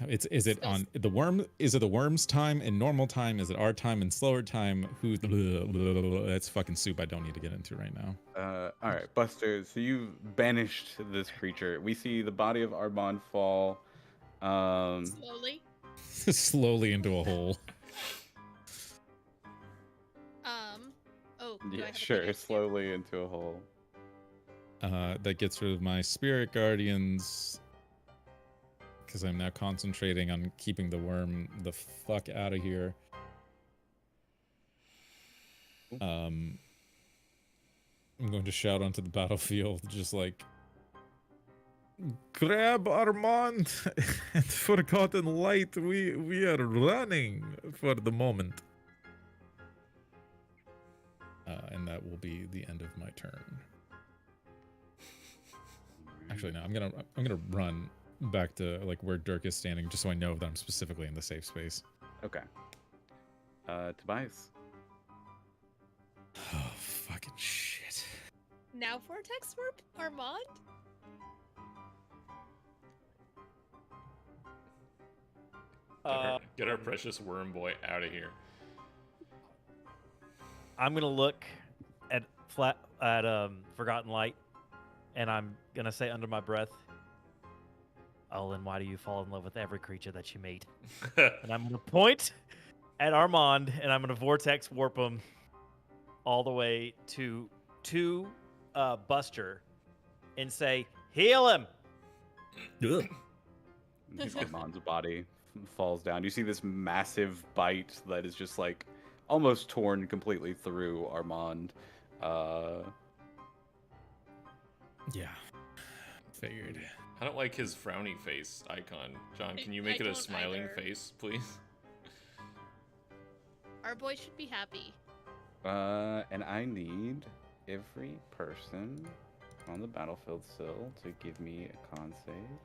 Is it on the worm? Is it the worm's time in normal time? Is it our time in slower time? Who's that's fucking soup I don't need to get into right now.
All right, Buster. So you've banished this creature. We see the body of Armand fall.
Slowly.
Slowly into a hole.
Oh. do I
Yeah,
have a
sure.
bonus too?
Slowly into a hole.
That gets rid of my spirit guardians. Because I'm now concentrating on keeping the worm the fuck out of here. I'm going to shout onto the battlefield, just like, grab Armand and Forgotten Light. We are running for the moment. And that will be the end of my turn. Actually, no. I'm gonna run back to like where Dirk is standing, just so I know that I'm specifically in the safe space.
Okay. Tobias.
Oh, fucking shit.
Now Vortex Warp, Armand?
Get our precious worm boy out of here.
I'm gonna look at Forgotten Light, and I'm gonna say under my breath, Olin, why do you fall in love with every creature that you meet? And I'm gonna point at Armand, and I'm gonna vortex warp him all the way to Buster, and say, heal him.
Armand's body falls down. You see this massive bite that is just like almost torn completely through Armand.
Yeah. Figured.
I don't like his frowny face icon. John, can you make
I
it a
don't
smiling
either.
face, please?
Our boy should be happy.
And I need every person on the battlefield still to give me a con save.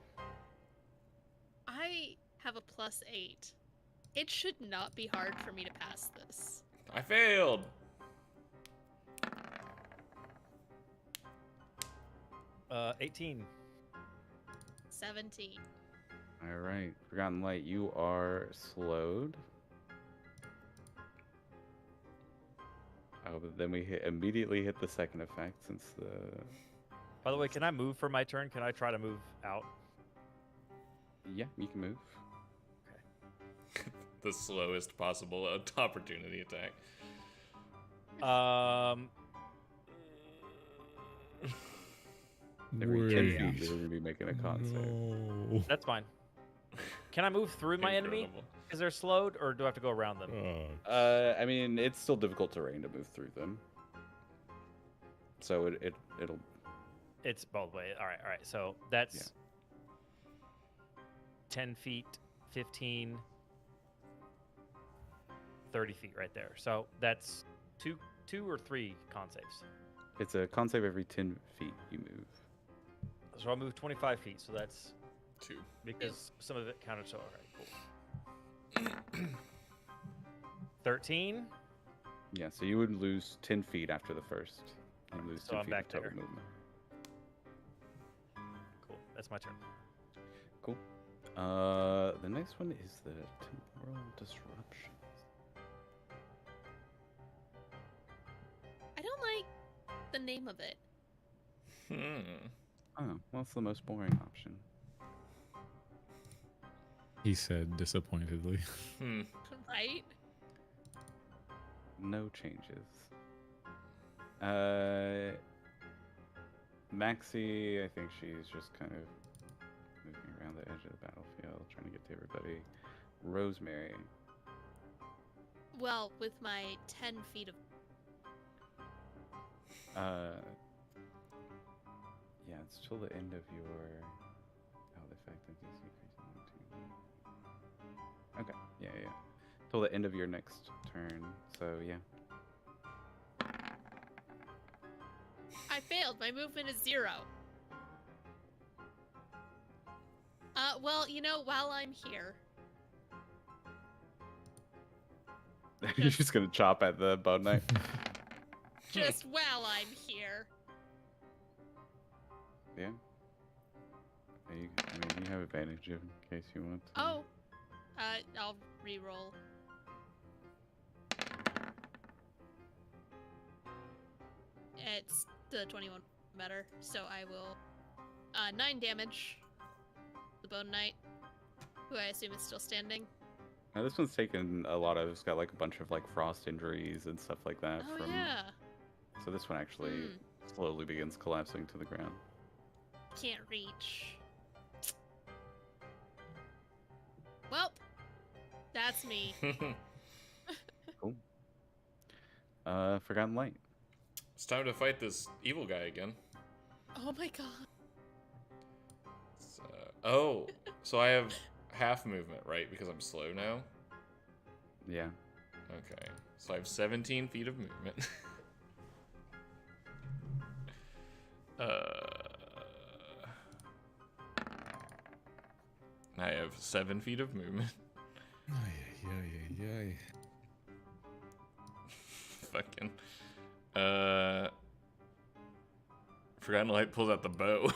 I have a +8. It should not be hard for me to pass this.
I failed.
Uh, 18.
17.
All right, Forgotten Light, you are slowed. Oh, but then we immediately hit the second effect since the.
By the way, can I move for my turn? Can I try to move out?
Yeah, you can move.
The slowest possible opportunity attack.
Every 10
Wait.
feet, you're going to be making a con save.
No.
That's fine. Can I move through my enemy?
Incredible.
Because they're slowed, or do I have to go around them?
I mean, it's still difficult terrain to move through them. So it'll.
It's both ways. All right. So that's 10 feet, 15, 30 feet right there. So that's two or three con saves.
It's a con save every 10 feet you move.
So I'll move 25 feet. So that's
2.
because some of it counted. So all right, cool. 13.
Yeah, so you would lose 10 feet after the first. You lose
So
10
I'm
feet
back
of total
there.
movement.
Cool. That's my turn.
Cool. The next one is the temporal disruptions.
I don't like the name of it.
Oh, well, it's the most boring option.
He said disappointedly.
Right?
No changes. Maxie, I think she's just kind of moving around the edge of the battlefield, trying to get to everybody. Rosemary.
Well, with my 10 feet of...
Yeah, it's till the end of your. Oh, the effect of DC increasing 1, 2. Okay, yeah. Till the end of your next turn. So yeah.
I failed. My movement is 0. Well, you know, while I'm here...
You're just gonna chop at the bone knife.
Just while I'm here.
Yeah. I mean, you have advantage in case you want to.
Oh. I'll re-roll. It's the 21 better, so I will... 9 damage. The Bone Knight, who I assume is still standing.
Now this one's taken a lot of. It's got like a bunch of like frost injuries and stuff like that.
Oh,
from.
yeah.
So this one actually slowly begins collapsing to the ground.
Can't reach. Well, that's me.
Cool. Forgotten Light.
It's time to fight this evil guy again.
Oh my god.
Oh, so I have half movement, right? Because I'm slow now?
Yeah.
Okay. So I have 17 feet of movement. I have 7 feet of movement.
Ay.
Fucking. Forgotten Light pulls out the bow.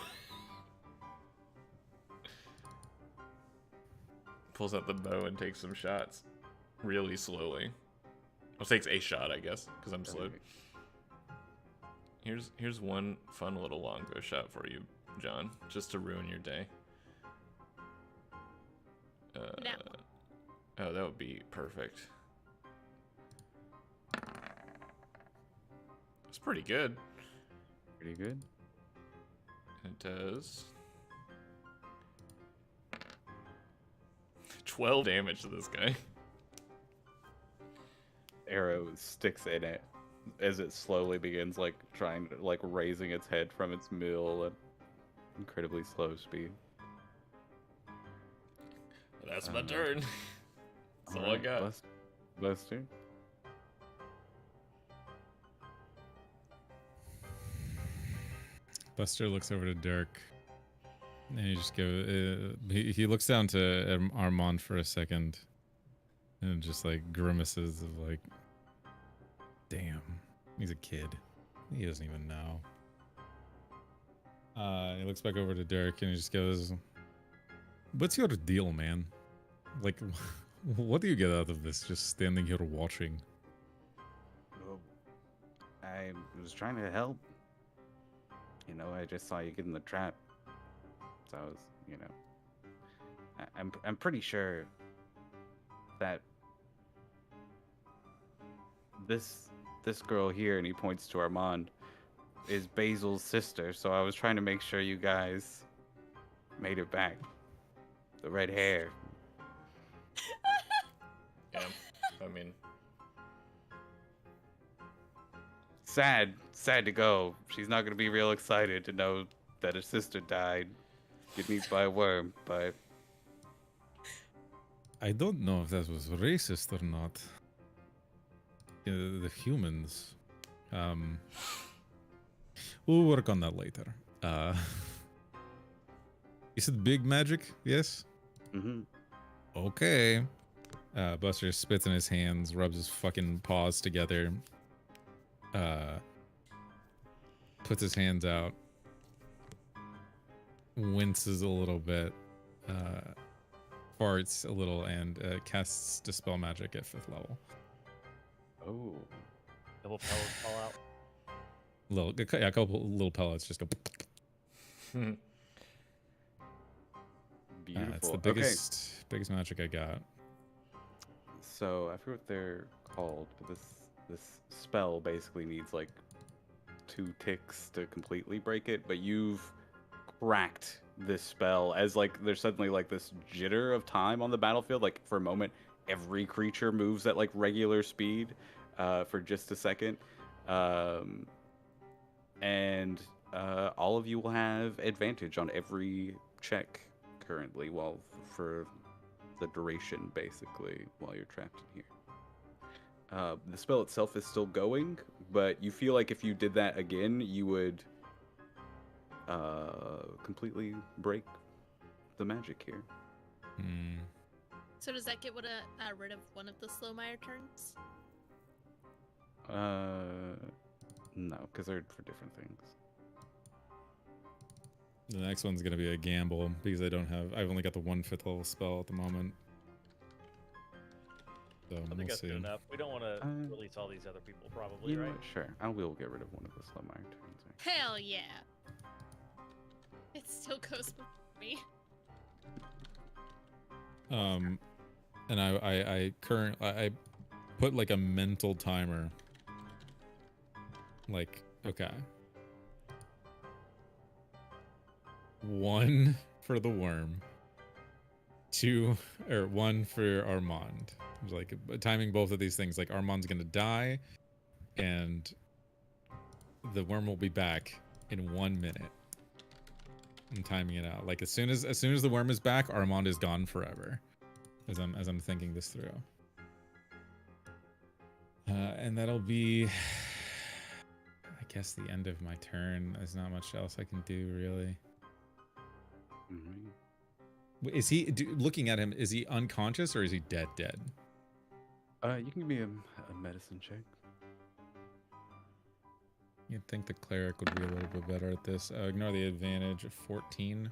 Pulls out the bow and takes some shots. Really slowly. Well, takes a shot, I guess, because I'm slow. Here's one fun little longbow shot for you, John, just to ruin your day.
No.
Oh, that would be perfect. It's pretty good.
Pretty good.
It does 12 damage to this guy.
Arrow sticks in it as it slowly begins like trying to like raising its head from its mill at incredibly slow speed.
That's my turn. That's all I got.
Buster.
Buster looks over to Dirk, and he just he looks down to Armand for a second, and just like grimaces of like, damn, he's a kid. He doesn't even know. He looks back over to Dirk, and he just goes, "What's your deal, man? Like, what do you get out of this? Just standing here watching?"
Well, I was trying to help. You know, I just saw you get in the trap, so I was, you know, I'm pretty sure that this girl here, and he points to Armand, is Basil's sister. So I was trying to make sure you guys made it back. The red hair.
Yeah, I mean,
Sad to go. She's not gonna be real excited to know that her sister died, get eaten by a worm. But
I don't know if that was racist or not. The humans. We'll work on that later. You said big magic, yes?
mm-hmm.
Okay. Buster spits in his hands, rubs his fucking paws together, puts his hands out, winces a little bit, farts a little, and casts Dispel Magic at 5th level.
Oh,
Double pellets fall out.
A couple little pellets just go.
beautiful.
It's the biggest magic I got.
So I forget what they're called, but this spell basically needs like 2 ticks to completely break it. But you've cracked this spell as like there's suddenly like this jitter of time on the battlefield. Like for a moment, every creature moves at like regular speed for just a second, and all of you will have advantage on every check currently, while for the duration, basically, while you're trapped in here. The spell itself is still going, but you feel like if you did that again, you would completely break the magic here.
So does that get rid of one of the Slowmire turns?
No, because they're for different things.
The next one's gonna be a gamble because I've only got the 1 5th level spell at the moment. So
I think
we'll
that's
see.
good enough. We don't want to release all these other people, probably,
You know
right?
what? Sure, I will get rid of one of the Slumire turns.
Hell yeah. It still goes before me.
And I put like a mental timer. Like, okay. 1 for the worm. 1 for Armand. Like timing both of these things. Like Armand's gonna die, and the worm will be back in 1 minute. I'm timing it out. Like as soon as the worm is back, Armand is gone forever. As I'm thinking this through. And that'll be, I guess, the end of my turn. There's not much else I can do really. Is he looking at him? Is he unconscious or is he dead?
You can give me a medicine check.
You'd think the cleric would be a little bit better at this. Ignore the advantage of 14.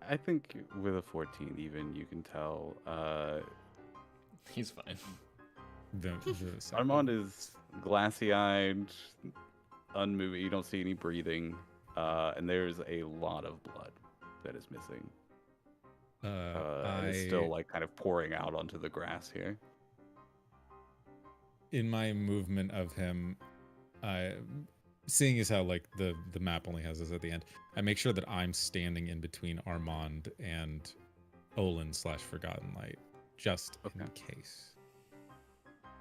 I think with a 14 even, you can tell.
He's fine.
Armand is glassy-eyed, unmoving. You don't see any breathing, and there's a lot of blood that is missing. It's still like kind of pouring out onto the grass here.
In my movement of him, seeing as how like the map only has this at the end, I make sure that I'm standing in between Armand and Olin / Forgotten Light, just in case.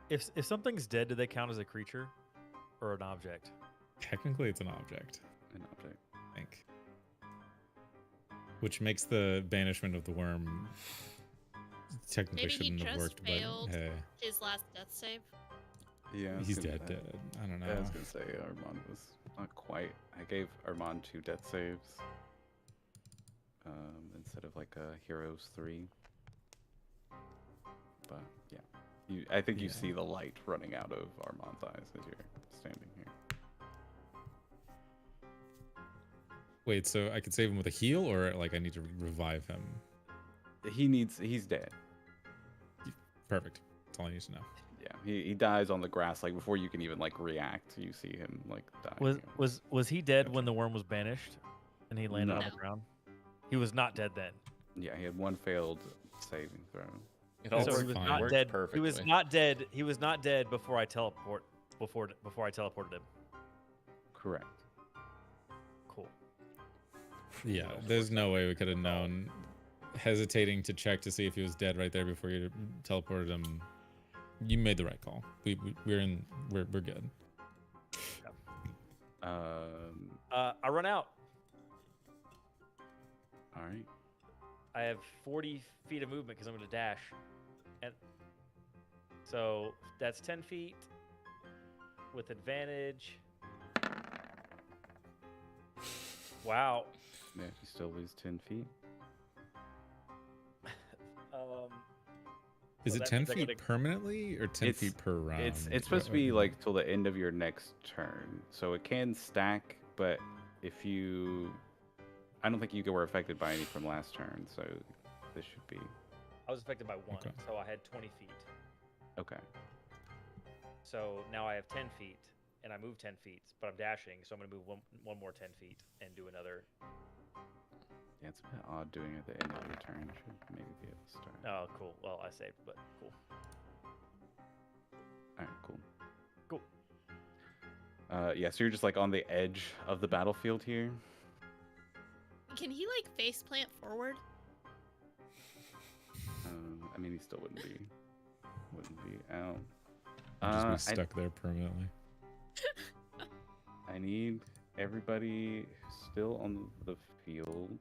If something's dead, do they count as a creature or an object?
Technically, it's an object.
An object,
I think. Which makes the banishment of the worm technically
Maybe he
shouldn't have
just
worked,
failed
but hey,
his last death save.
Yeah,
he's dead. I don't know.
I was gonna say Armand was not quite. I gave Armand 2 death saves instead of like a hero's 3. But yeah, I think you see the light running out of Armand's eyes as you're standing here.
Wait, so I could save him with a heal, or like I need to revive him?
He's dead.
Perfect. That's all I need to know.
Yeah, he dies on the grass like before you can even like react. You see him like die.
Was he dead when the worm was banished, and he landed on the ground? He was not dead then.
Yeah, he had 1 failed saving throw.
It all
So he was not dead.
perfectly.
He was not dead. He was not dead before I before I teleported him.
Correct.
Cool.
Yeah, there's no way we could have known. Hesitating to check to see if he was dead right there before you teleported him. You made the right call. We're good.
I run out.
All right.
I have 40 feet of movement because I'm going to dash, and so that's 10 feet with advantage. Wow.
Yeah, you still lose 10 feet.
Is
so
it
that
10
means I
feet
gotta-
permanently or 10 feet per round?
It's supposed to be like till the end of your next turn, so it can stack. But if you, I don't think you were affected by any from last turn, so this should be
I was affected by 1,
Okay.
so I had 20 feet.
okay.
So now I have 10 feet, and I move 10 feet, but I'm dashing, so I'm going to move one more 10 feet and do another.
Yeah, it's a bit odd doing it at the end of your turn. Should maybe be able to start.
Oh, cool. Well, I saved, but cool.
All right, cool.
Cool.
Yeah, so you're just like on the edge of the battlefield here.
Can he like face plant forward?
I mean, he still wouldn't be out.
Just be stuck there permanently.
I need everybody still on the field.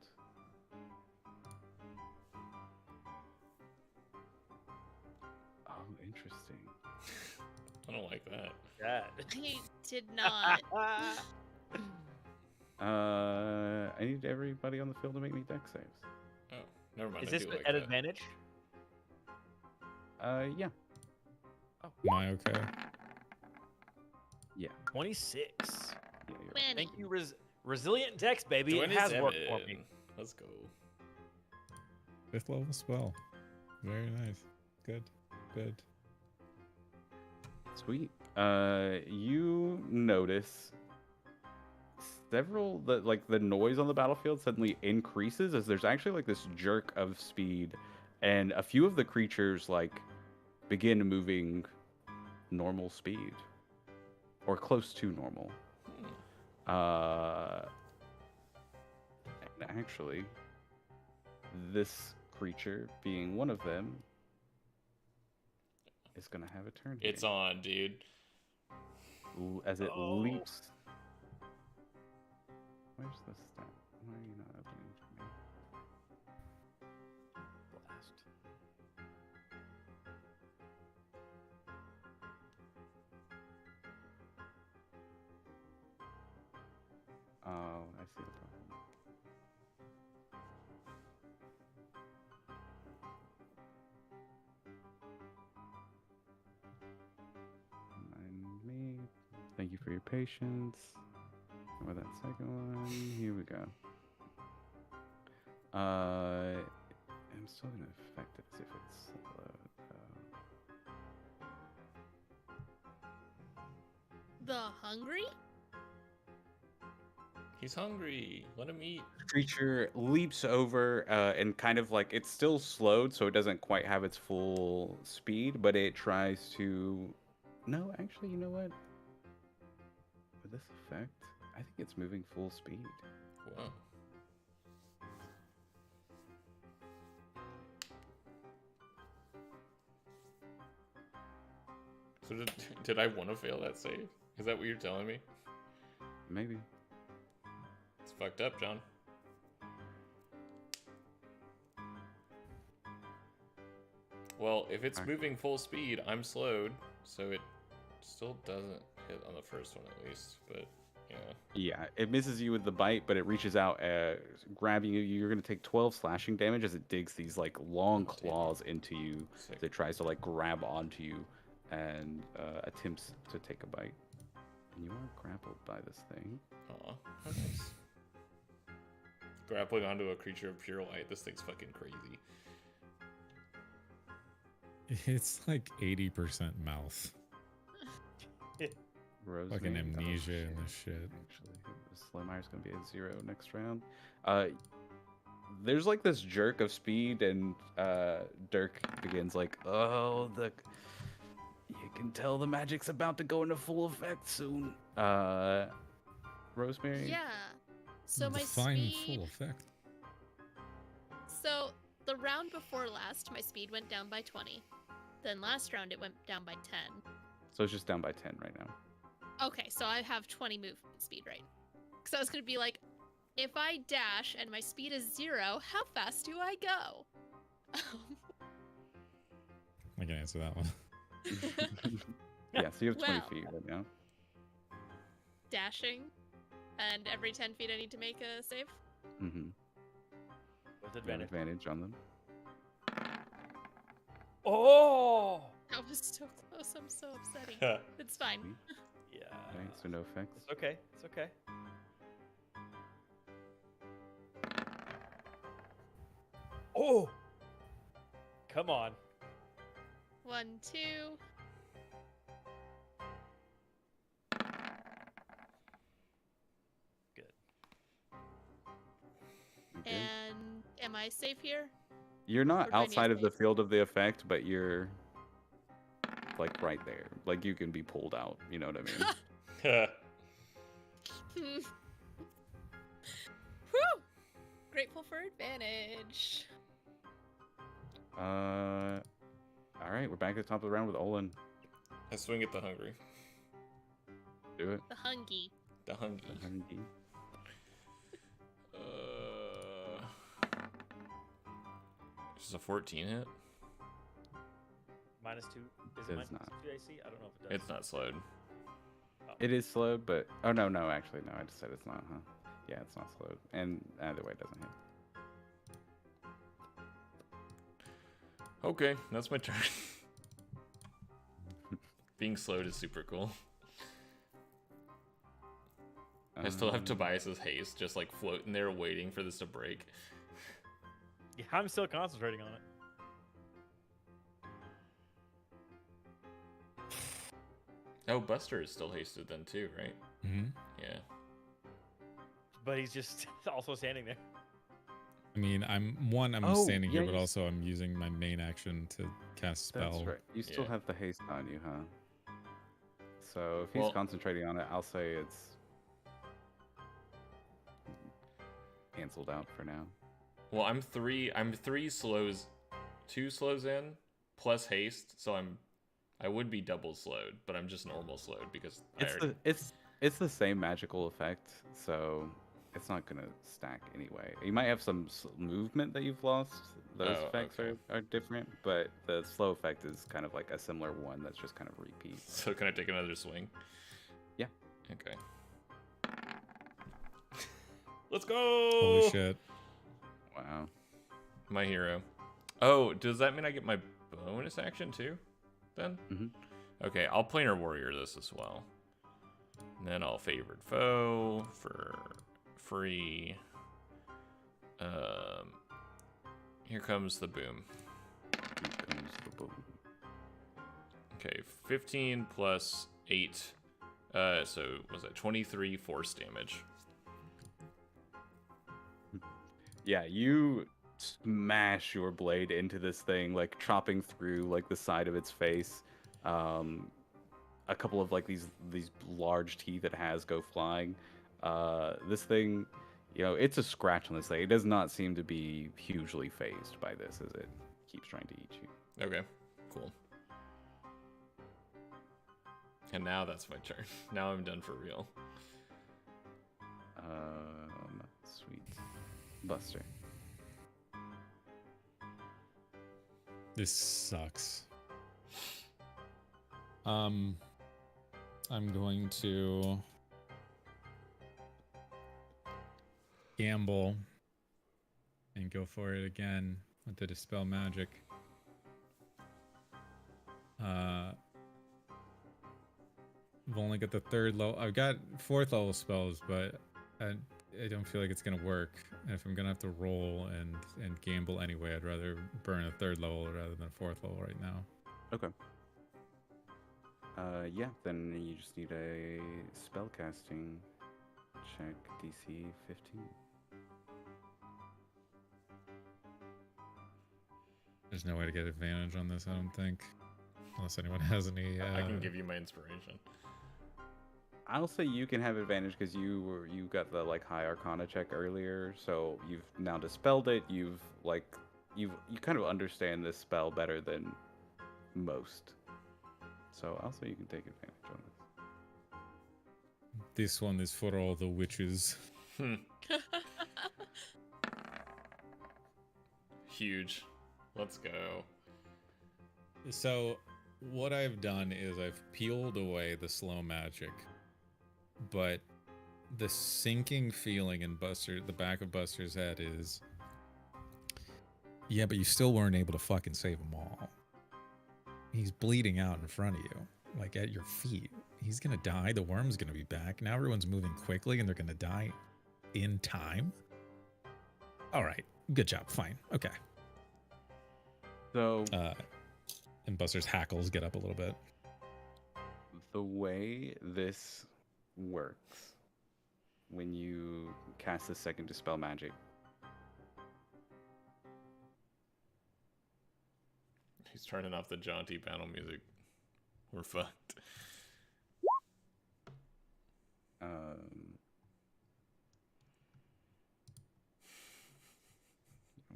Oh, interesting.
I don't like that.
God.
I did not.
I need everybody on the field to make me dex saves.
Oh, never mind.
Is
I
this
do like
at
that.
advantage?
Yeah.
Am I okay?
Yeah.
26.
Yeah, you're
Winning.
Thank you, Resilient Dex, baby. It has worked for me.
Let's go.
5th level spell. Very nice. Good.
Sweet. You notice the noise on the battlefield suddenly increases as there's actually like this jerk of speed, and a few of the creatures like begin moving normal speed or close to normal. And actually, this creature being one of them is gonna have a turn.
It's
here.
on, dude.
As it leaps. Where's the stat? Why are you not opening for me?
Blast.
Oh, I see the problem. Remind me. Thank you for your patience. Or that second one. Here we go. I'm still gonna affect it as if it's slowed though.
The hungry?
He's hungry. Let him eat.
Creature leaps over and kind of like it's still slowed, so it doesn't quite have its full speed, but it tries to. No, actually, you know what? With this effect, I think it's moving full speed.
Whoa. So did I want to fail that save? Is that what you're telling me?
Maybe.
It's fucked up, John. Well, if it's moving full speed, I'm slowed, so it still doesn't hit on the first one at least, but yeah.
Yeah, it misses you with the bite, but it reaches out, grabbing you. You're going to take 12 slashing damage as it digs these like long claws into you.
Sick.
As it tries to like grab onto you and attempts to take a bite. And you are grappled by this thing.
Aw, how nice. Grappling onto a creature of pure light, this thing's fucking crazy.
It's like 80% mouth.
Rosemary,
Fucking amnesia
shit.
in this shit.
Actually, Slowmire's gonna be at 0 next round. There's like this jerk of speed, and Dirk begins like, "Oh, you can tell the magic's about to go into full effect soon." Rosemary.
Yeah. So my
Define
speed.
full effect.
So the round before last, my speed went down by 20. Then last round, it went down by 10.
So it's just down by 10 right now.
Okay, so I have 20 movement speed right now. Because I was going to be like, if I dash and my speed is 0, how fast do I go?
I can answer that one.
Yeah, so you have 20
Well.
feet right now.
Dashing. And every 10 feet I need to make a save.
Mm-hmm.
With
You have
advantage.
advantage on them.
Oh!
That was so close. I'm so upsetting.
Huh.
It's fine.
Yeah.
Okay, so no effects.
It's okay. It's okay. Oh! Come on.
1, 2.
Good.
Okay.
And am I safe here?
You're
Or
not
do I need
outside of the
space?
field of the effect, but you're like right there. Like you can be pulled out. You know what I mean?
Hmm. Whew! Grateful for advantage.
All right, we're back at the top of the round with Olin.
I swing at the hungry.
Do it.
The hungy.
The hungry.
Hungy.
Does a 14 hit?
-2. Is
Does
it minus
not.
2 AC? I don't know if it does.
It's not slowed.
It is slowed, but oh no, actually no. I just said it's not, huh? Yeah, it's not slowed, and either way, it doesn't hit.
Okay, that's my turn. Being slowed is super cool. I still have Tobias's haste, just like floating there waiting for this to break.
Yeah, I'm still concentrating on it.
Oh, Buster is still hasted then too, right?
Mm-hmm.
Yeah.
But he's just also standing there.
I mean, I'm
Oh,
standing here,
yeah,
but
you-
also I'm using my main action to cast spell.
That's right. You still
Yeah.
have the haste on you, huh? So if he's
Well-
concentrating on it, I'll say it's canceled out for now.
Well, I'm three slows, 2 slows in plus haste, so I'm I would be double slowed, but I'm just normal slowed because
It's the same magical effect, so it's not gonna stack anyway. You might have some movement that you've lost. Those effects are different, but the slow effect is kind of like a similar one that's just kind of repeat.
So can I take another swing?
Yeah.
Okay. Let's go!
Holy shit.
Wow.
My hero. Oh, does that mean I get my bonus action too? Then?
Mhm.
Okay, I'll planar warrior this as well. And then I'll favored foe for free. Here comes the boom.
Here comes the boom.
Okay, 15 plus 8. So was that 23 force damage?
Yeah, you smash your blade into this thing, like chopping through like the side of its face. A couple of like these large teeth it has go flying. This thing, it's a scratch on this thing. It does not seem to be hugely phased by this as it keeps trying to eat you.
Okay, cool. And now that's my turn. Now I'm done for real.
Sweet. Buster.
This sucks. I'm going to gamble and go for it again with the Dispel Magic. I've only got the 3rd level. I've got 4th level spells, but I don't feel like it's gonna work. And if I'm gonna have to roll and gamble anyway, I'd rather burn a 3rd level rather than a 4th level right now.
Okay. Yeah, then you just need a spellcasting check, DC 15.
There's no way to get advantage on this, I don't think. Unless anyone has any...
I can give you my inspiration.
I'll say you can have advantage because you got the like high arcana check earlier, so you've now dispelled it. You kind of understand this spell better than most. So I'll say you can take advantage on this.
This one is for all the witches.
Huge. Let's go.
So what I've done is I've peeled away the slow magic, but the sinking feeling in the back of Buster's head is, yeah, but you still weren't able to fucking save them all. He's bleeding out in front of you, like at your feet. He's gonna die. The worm's gonna be back. Now everyone's moving quickly and they're gonna die in time. All right, good job. Fine. Okay.
So
and Buster's hackles get up a little bit.
the way this works when you cast the second Dispel Magic,
He's turning off the jaunty panel music. We're fucked.
I'll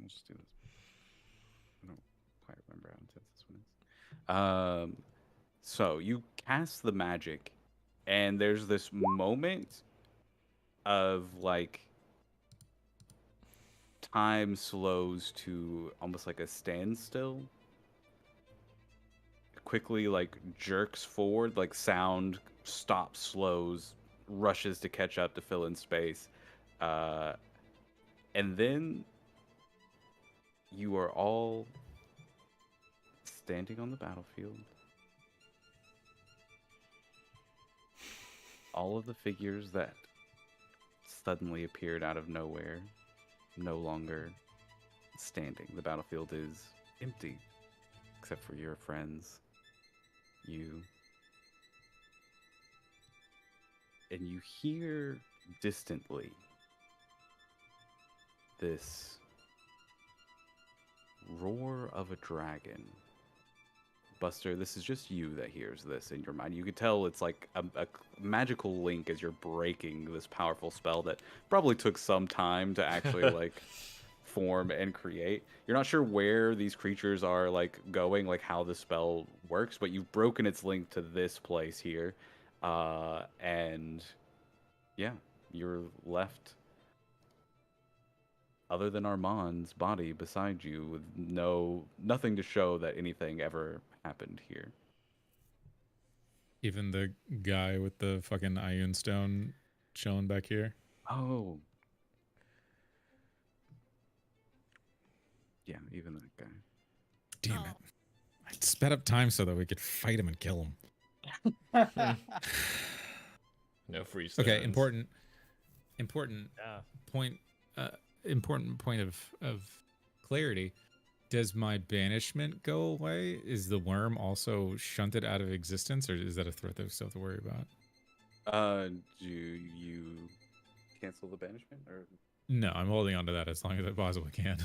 just do this. I don't quite remember how intense this one is. So you cast the magic, and there's this moment of like time slows to almost like a standstill. Quickly like jerks forward, like sound stops, slows, rushes to catch up to fill in space, and then you are all standing on the battlefield. All of the figures that suddenly appeared out of nowhere, no longer standing. The battlefield is empty, except for your friends, you. And you hear distantly this roar of a dragon. Buster, this is just you that hears this in your mind. You could tell it's like a magical link as you're breaking this powerful spell that probably took some time to actually like form and create. You're not sure where these creatures are like going, like how the spell works, but you've broken its link to this place here, and yeah, you're left other than Armand's body beside you with nothing to show that anything ever happened here.
Even the guy with the fucking Ioun stone chilling back here.
Oh. Yeah, even that guy.
Damn
Oh.
it. I sped up time so that we could fight him and kill him.
No free
Okay,
stones.
important
Yeah.
point of clarity. Does my banishment go away? Is the worm also shunted out of existence, or is that a threat that we still have to worry about?
Do you cancel the banishment, or?
No, I'm holding on to that as long as I possibly can.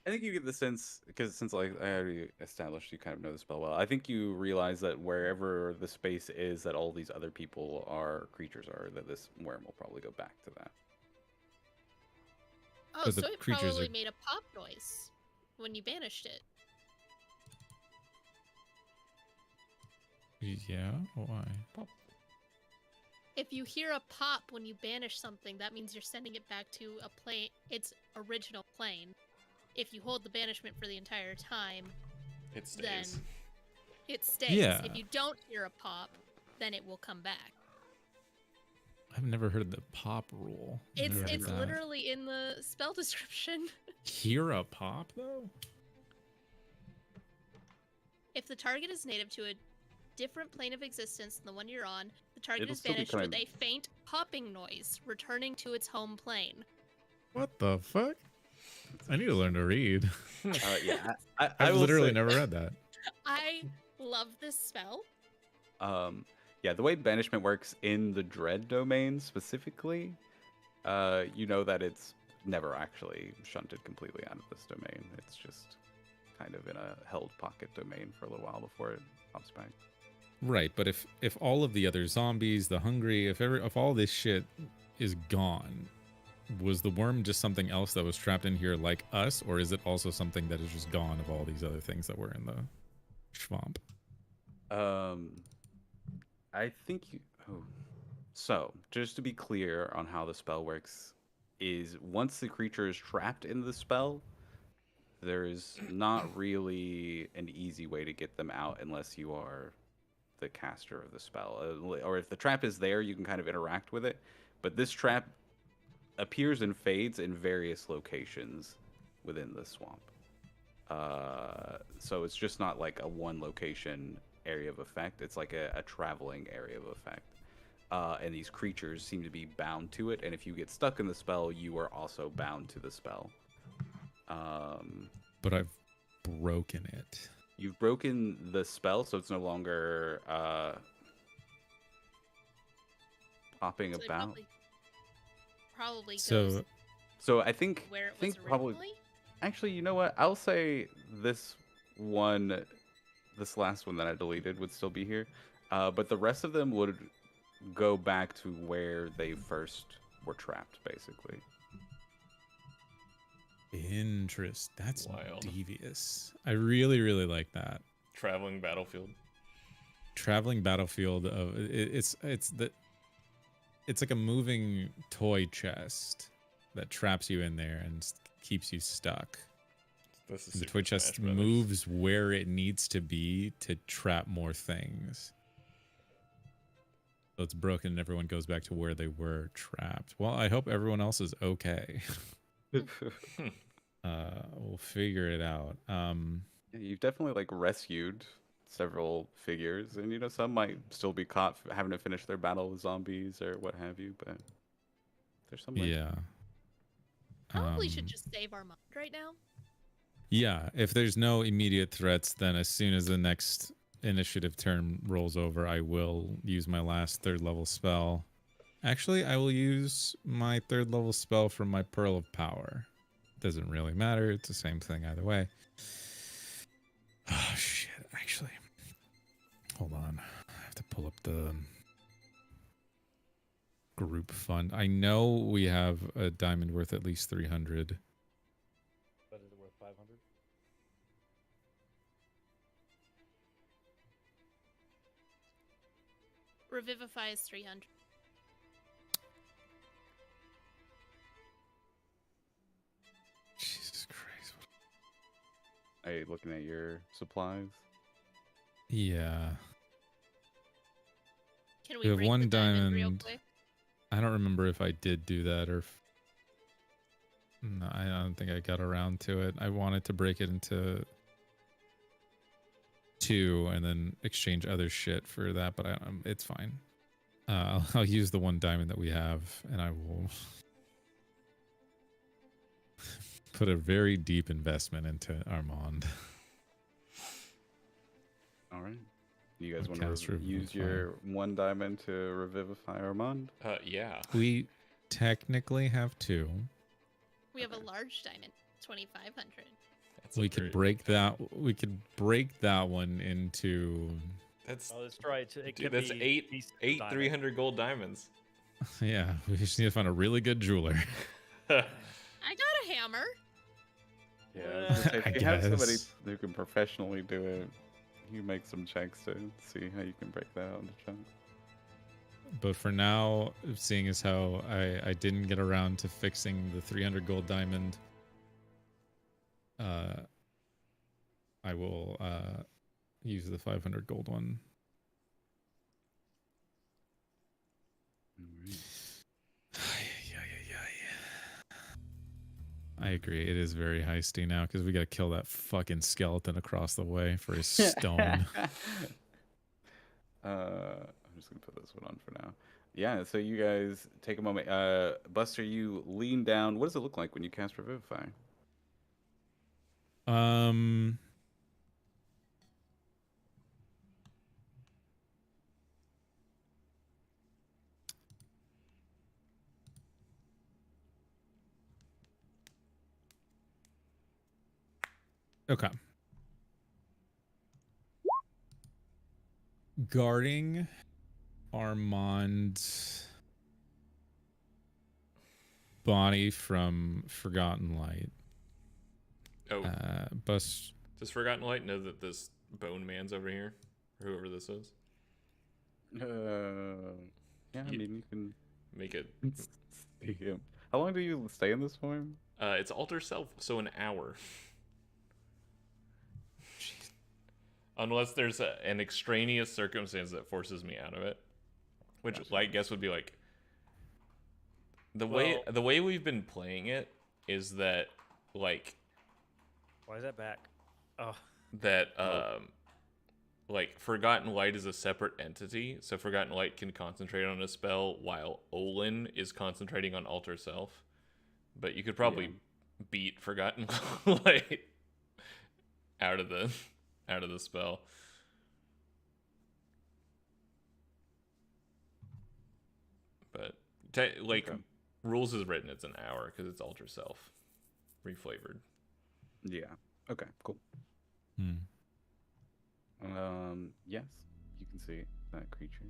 I think you get the sense, because since like I already established you kind of know the spell well, I think you realize that wherever the space is that all these other people are, creatures are, that this worm will probably go back to that.
Oh,
But the
so it
creatures
probably
are-
made a pop noise when you banished it.
Yeah, why?
If you hear a pop when you banish something, that means you're sending it back to a plane, its original plane. If you hold the banishment for the entire time,
It
then
stays.
it stays.
Yeah.
If you don't hear a pop, then it will come back.
I've never heard the pop rule. I've never heard
It's
that.
literally in the spell description.
Hear a pop though?
If the target is native to a different plane of existence than the one you're on, the target
It'll
is
still be
banished with
kind
a faint popping noise, returning to its home plane.
What the fuck? I need to learn to read.
Yeah, I
I've
will
literally
say,
never read that.
I love this spell.
Yeah, the way banishment works in the dread domain specifically, you know that it's never actually shunted completely out of this domain. It's just kind of in a held pocket domain for a little while before it pops back.
Right, but if all of the other zombies, the hungry, if all this shit is gone, was the worm just something else that was trapped in here like us, or is it also something that is just gone of all these other things that were in the swamp?
I think you. Oh. So, just to be clear on how the spell works, is once the creature is trapped in the spell, there is not really an easy way to get them out unless you are the caster of the spell. Or if the trap is there, you can kind of interact with it. But this trap appears and fades in various locations within the swamp. So it's just not like a one location area of effect. It's like a traveling area of effect. And these creatures seem to be bound to it. And if you get stuck in the spell, you are also bound to the spell.
But I've broken it.
You've broken the spell, so it's no longer popping
So it
about.
probably
So
goes
So I think
where it was
think
originally.
probably. Actually, you know what? I'll say this last one that I deleted would still be here, but the rest of them would go back to where they first were trapped, basically.
That's
Wild.
devious. I really, really like that.
Traveling battlefield.
Traveling battlefield of it's like a moving toy chest that traps you in there and keeps you stuck.
This is
The
Super
toy chest
Smash Brothers.
moves where it needs to be to trap more things. So it's broken and everyone goes back to where they were trapped. Well, I hope everyone else is okay. We'll figure it out.
You've definitely like rescued several figures, and some might still be caught having to finish their battle with zombies or what have you. But there's some. Like,
Yeah.
Probably should just save our mind right now.
Yeah, if there's no immediate threats, then as soon as the next initiative turn rolls over, I will use my last 3rd level spell. Actually, I will use my 3rd level spell from my Pearl of Power. Doesn't really matter. It's the same thing either way. Oh, shit. Actually, hold on. I have to pull up the group fund. I know we have a diamond worth at least 300.
Revivify is 300.
Jesus Christ.
Are you looking at your supplies?
Yeah.
Can
We
we
have
break
one
the diamond real
diamond.
quick?
I don't remember if I did do that or if... No, I don't think I got around to it. I wanted to break it into 2 and then exchange other shit for that, but it's fine. I'll use the 1 diamond that we have, and I will put a very deep investment into Armand.
All right. You guys
Or
want
cast
to use
Revivify.
your 1 diamond to revivify Armand?
Yeah.
We technically have 2.
We have a large diamond, 2,500.
That's a
We could
very-
break that. We could break that one into.
That's
Oh, that's right. It
dude.
could
That's
be
eight
pieces of
8
diamond.
300 gold diamonds.
Yeah, we just need to find a really good jeweler.
I got a hammer.
Yeah.
Uh,
I was gonna say,
I
if you have somebody
guess.
who can professionally do it, you make some checks to see how you can break that out into chunks.
But for now, seeing as how I didn't get around to fixing the 300 gold diamond, I will use the 500 gold one. I agree. It is very heisty now because we got to kill that fucking skeleton across the way for his stone.
I'm just gonna put this one on for now. Yeah, so you guys take a moment. Buster, you lean down. What does it look like when you cast Revivify?
Okay. Guarding Armand's body from Forgotten Light.
Oh,
Bus.
does Forgotten Light know that this Bone Man's over here? Or whoever this is?
Yeah, I
You-
mean you can
Make it.
see him. How long do you stay in this form?
It's alter self, so an hour. Unless there's an extraneous circumstance that forces me out of it, which
Gotcha.
I guess would be like the
Well-
way we've been playing it is that like
Why is that back? Oh,
that like Forgotten Light is a separate entity, so Forgotten Light can concentrate on a spell while Olin is concentrating on alter self. But you could probably
Yeah.
beat Forgotten Light out of the spell. But like
Okay.
rules is written, it's an hour because it's alter self reflavored.
Yeah. Okay. Cool.
Hmm.
Yes, you can see that creature.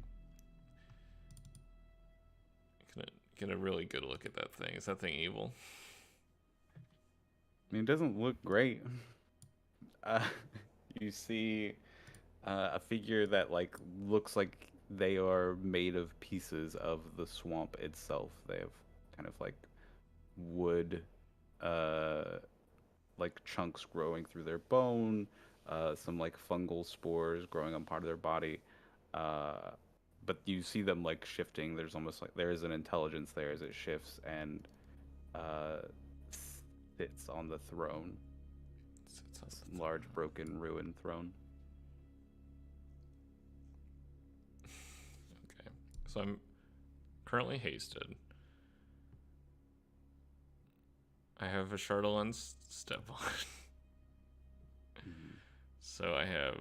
Get a really good look at that thing. Is that thing evil?
I mean, it doesn't look great. You see a figure that like looks like they are made of pieces of the swamp itself. They have kind of like wood, like chunks growing through their bone, some like fungal spores growing on part of their body. But you see them like shifting. There's almost like there is an intelligence there as it shifts and sits on the throne. Large, broken, ruined throne.
Okay. So I'm currently hasted. I have a Shardolin step on. So I have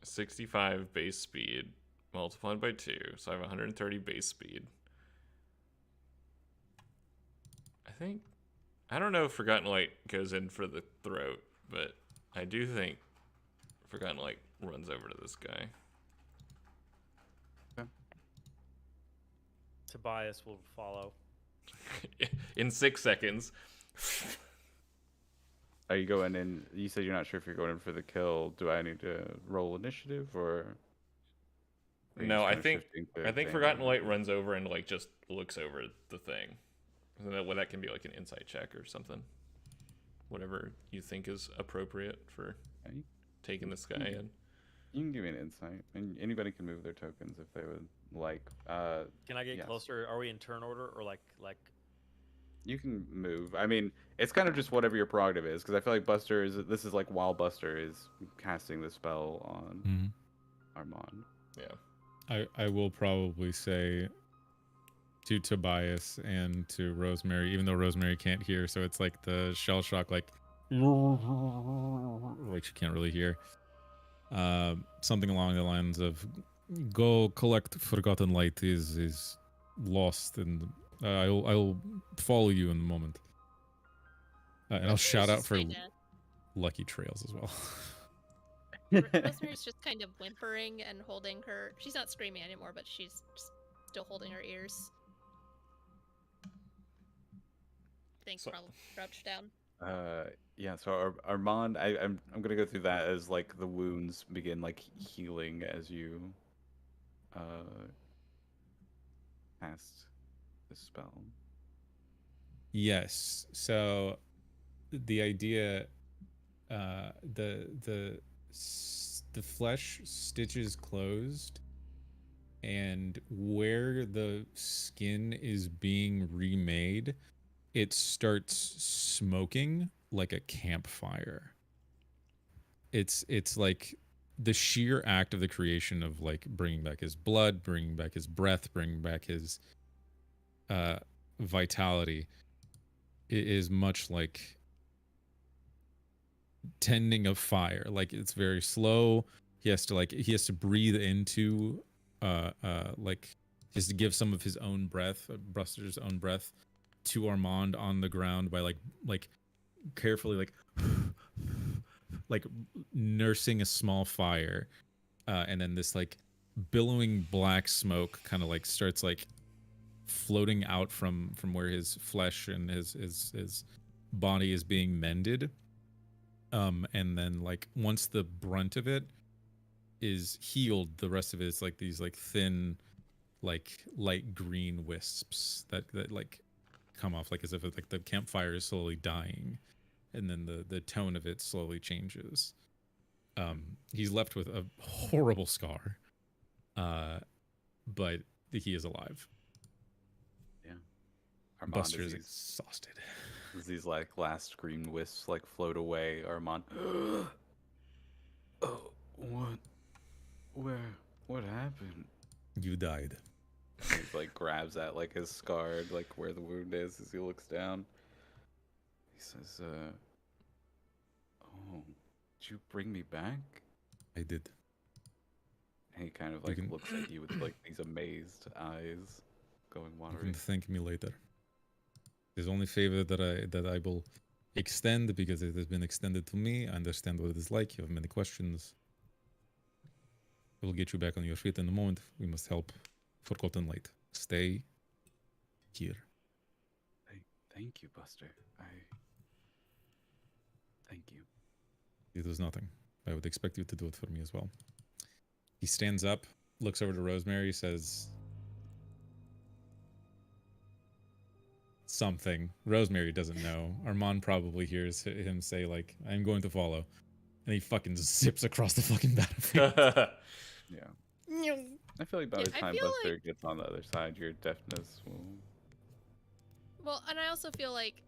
65 base speed multiplied by 2. So I have 130 base speed. I don't know if Forgotten Light goes in for the throat, but I do think Forgotten Light runs over to this guy.
Tobias will follow.
In 6 seconds.
Are you going in? You said you're not sure if you're going in for the kill. Do I need to roll initiative or? Or you
No,
just
I
kinda
think
shifting to
I think
Van
Forgotten
Halen?
Light runs over and like just looks over the thing. So that can be like an insight check or something. Whatever you think is appropriate for
Yeah,
taking this guy
can
in.
you can give me an insight, and anybody can move their tokens if they would like.
Can I get
Yes.
closer? Are we in turn order or like?
You can move. I mean, it's kind of just whatever your prerogative is, because I feel like Buster is. This is like while Buster is casting the spell on
Mhm.
Armand.
Yeah.
I will probably say to Tobias and to Rosemary, even though Rosemary can't hear, so it's like the shell shock, like she can't really hear. Something along the lines of, "Go collect Forgotten Light is lost, and I'll follow you in a moment." And I'll shout out for Lucky Trails as well.
Rosemary's just kind of whimpering and holding her. She's not screaming anymore, but she's still holding her ears. I think
So-
probably crouched down.
Yeah. So Armand, I'm gonna go through that as like the wounds begin like healing as you cast the spell.
Yes. So the idea, the flesh stitches closed, and where the skin is being remade, it starts smoking like a campfire. It's like the sheer act of the creation of like bringing back his blood, bringing back his breath, bringing back his vitality. It is much like tending a fire. Like it's very slow. He has to breathe into like he has to give some of his own breath, Buster's own breath, to Armand on the ground by like carefully like nursing a small fire, and then this like billowing black smoke kind of like starts like floating out from where his flesh and his body is being mended. And then like once the brunt of it is healed, the rest of it is like these like thin, like light green wisps that like come off, like as if like the campfire is slowly dying, and then the tone of it slowly changes. He's left with a horrible scar, but he is alive.
Yeah. Armand,
Buster
as
is
these,
exhausted.
as these like last green wisps like float away, Armand. Oh, what happened?
You died.
He like grabs at like his scar, like where the wound is, as he looks down. He says, "Oh, did you bring me back?"
I did.
And he kind of
You
like
can-
looks at you with like these amazed eyes, going
You
watery.
can thank me later. It's the only favor that I will extend, because it has been extended to me. I understand what it is like. You have many questions. We'll get you back on your feet in a moment. We must help Forgotten Light. Stay here.
Thank you, Buster. Thank you.
It was nothing. I would expect you to do it for me as well. He stands up, looks over to Rosemary, says something. Rosemary doesn't know. Armand probably hears him say, like, "I'm going to follow." And he fucking zips across the fucking battlefield.
Yeah. I feel like by
Yeah,
the
I
time
feel
Buster
like-
gets on the other side, your deafness will.
Well, and I also feel like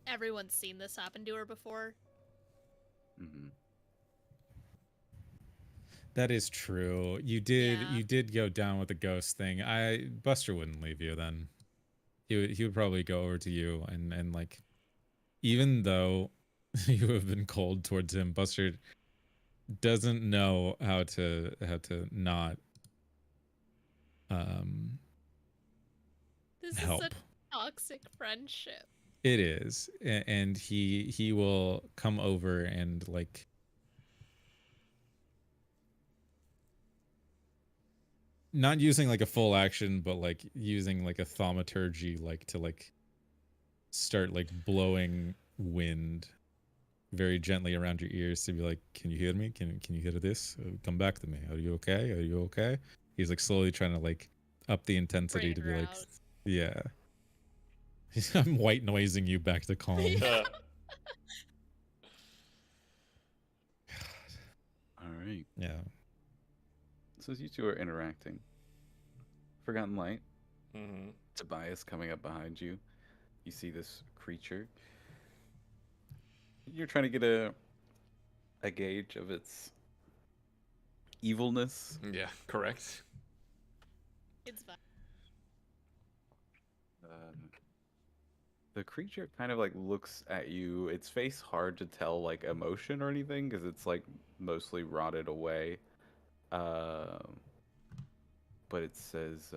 everyone's seen this happen to her before.
Mm-hmm.
That is true. You did go down with the ghost thing. Buster wouldn't leave you then. He would probably go over to you and like, even though you have been cold towards him, Buster doesn't know how to not
This
help.
is such toxic friendship.
It is. And he will come over and like not using like a full action, but like using like a thaumaturgy, like to like start like blowing wind very gently around your ears to be like, "Can you hear me? Can you hear this? Come back to me. Are you okay? Are you okay?" He's like slowly trying to like up the intensity
Bring
to be
her
like,
out.
"Yeah." I'm white noising you back to calm.
All right.
Yeah.
So as you two are interacting, Forgotten Light,
Mm-hmm.
Tobias coming up behind you. You see this creature. You're trying to get a gauge of its evilness.
Yeah, correct.
It's fine.
Um, the creature kind of like looks at you. Its face hard to tell like emotion or anything because it's like mostly rotted away. Um, but it says,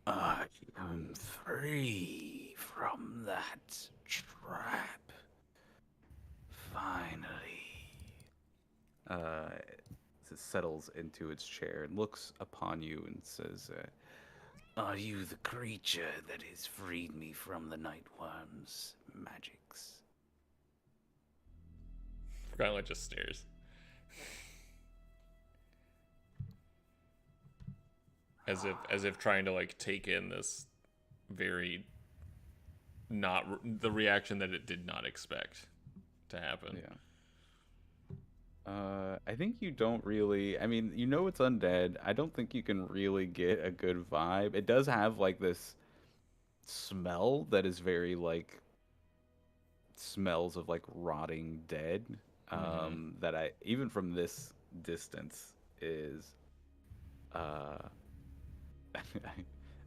"I am free from that trap. Finally." It settles into its chair and looks upon you and says, "Are you the creature that has freed me from the Nightworm's magics?"
Forgotten Light just stares. As if trying to like take in this very the reaction that it did not expect to happen.
Yeah. I think you don't really. I mean, you know it's undead. I don't think you can really get a good vibe. It does have like this smell that is very like smells of like rotting dead. That I even from this distance is. Uh,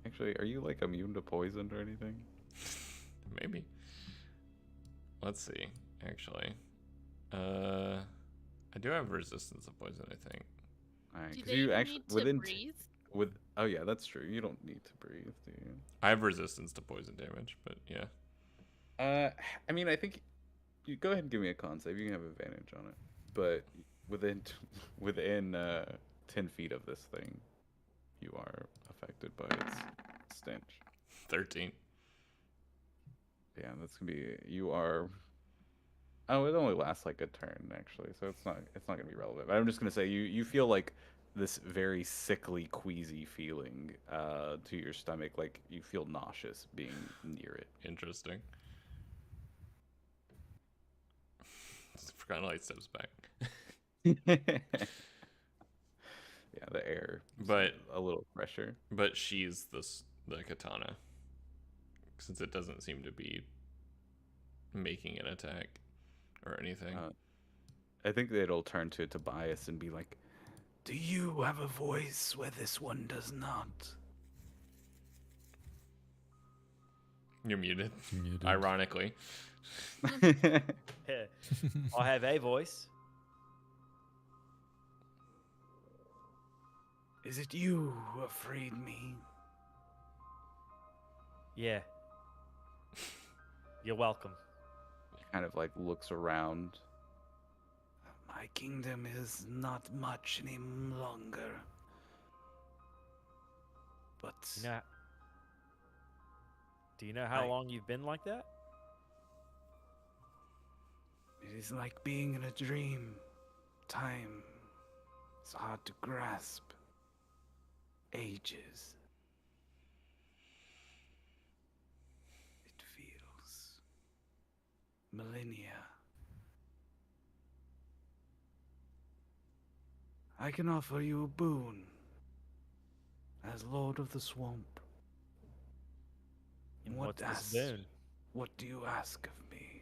actually, are you like immune to poison or anything?
Maybe. Let's see. Actually, I do have resistance to poison, I think.
All right,
Do
because
they
you
even
actually
need to
within
breathe?
with oh yeah, that's true. You don't need to breathe, do you?
I have resistance to poison damage, but yeah.
I mean, I think you go ahead and give me a con save. You can have advantage on it, but within within 10 feet of this thing, you are affected by its stench.
13.
Yeah, that's gonna be you are. Oh, it only lasts like a turn actually, so it's not gonna be relevant. But I'm just gonna say you feel like this very sickly, queasy feeling to your stomach, like you feel nauseous being near it.
Interesting. Forgotten Light steps back.
Yeah, the air,
But
a little fresher.
but she's the katana, since it doesn't seem to be making an attack or anything.
I think that it'll turn to Tobias and be like, "Do you have a voice where this one does not?"
You're muted.
Muted.
Ironically.
I'll have a voice.
Is it you who have freed me?
Yeah. You're welcome.
Kind of like looks around. My kingdom is not much any longer. But
You know, do you know how long you've been like that?
it is like being in a dream. Time is hard to grasp. Ages. It feels millennia. I can offer you a boon as Lord of the Swamp.
And
What
what's this boon?
What do you ask of me?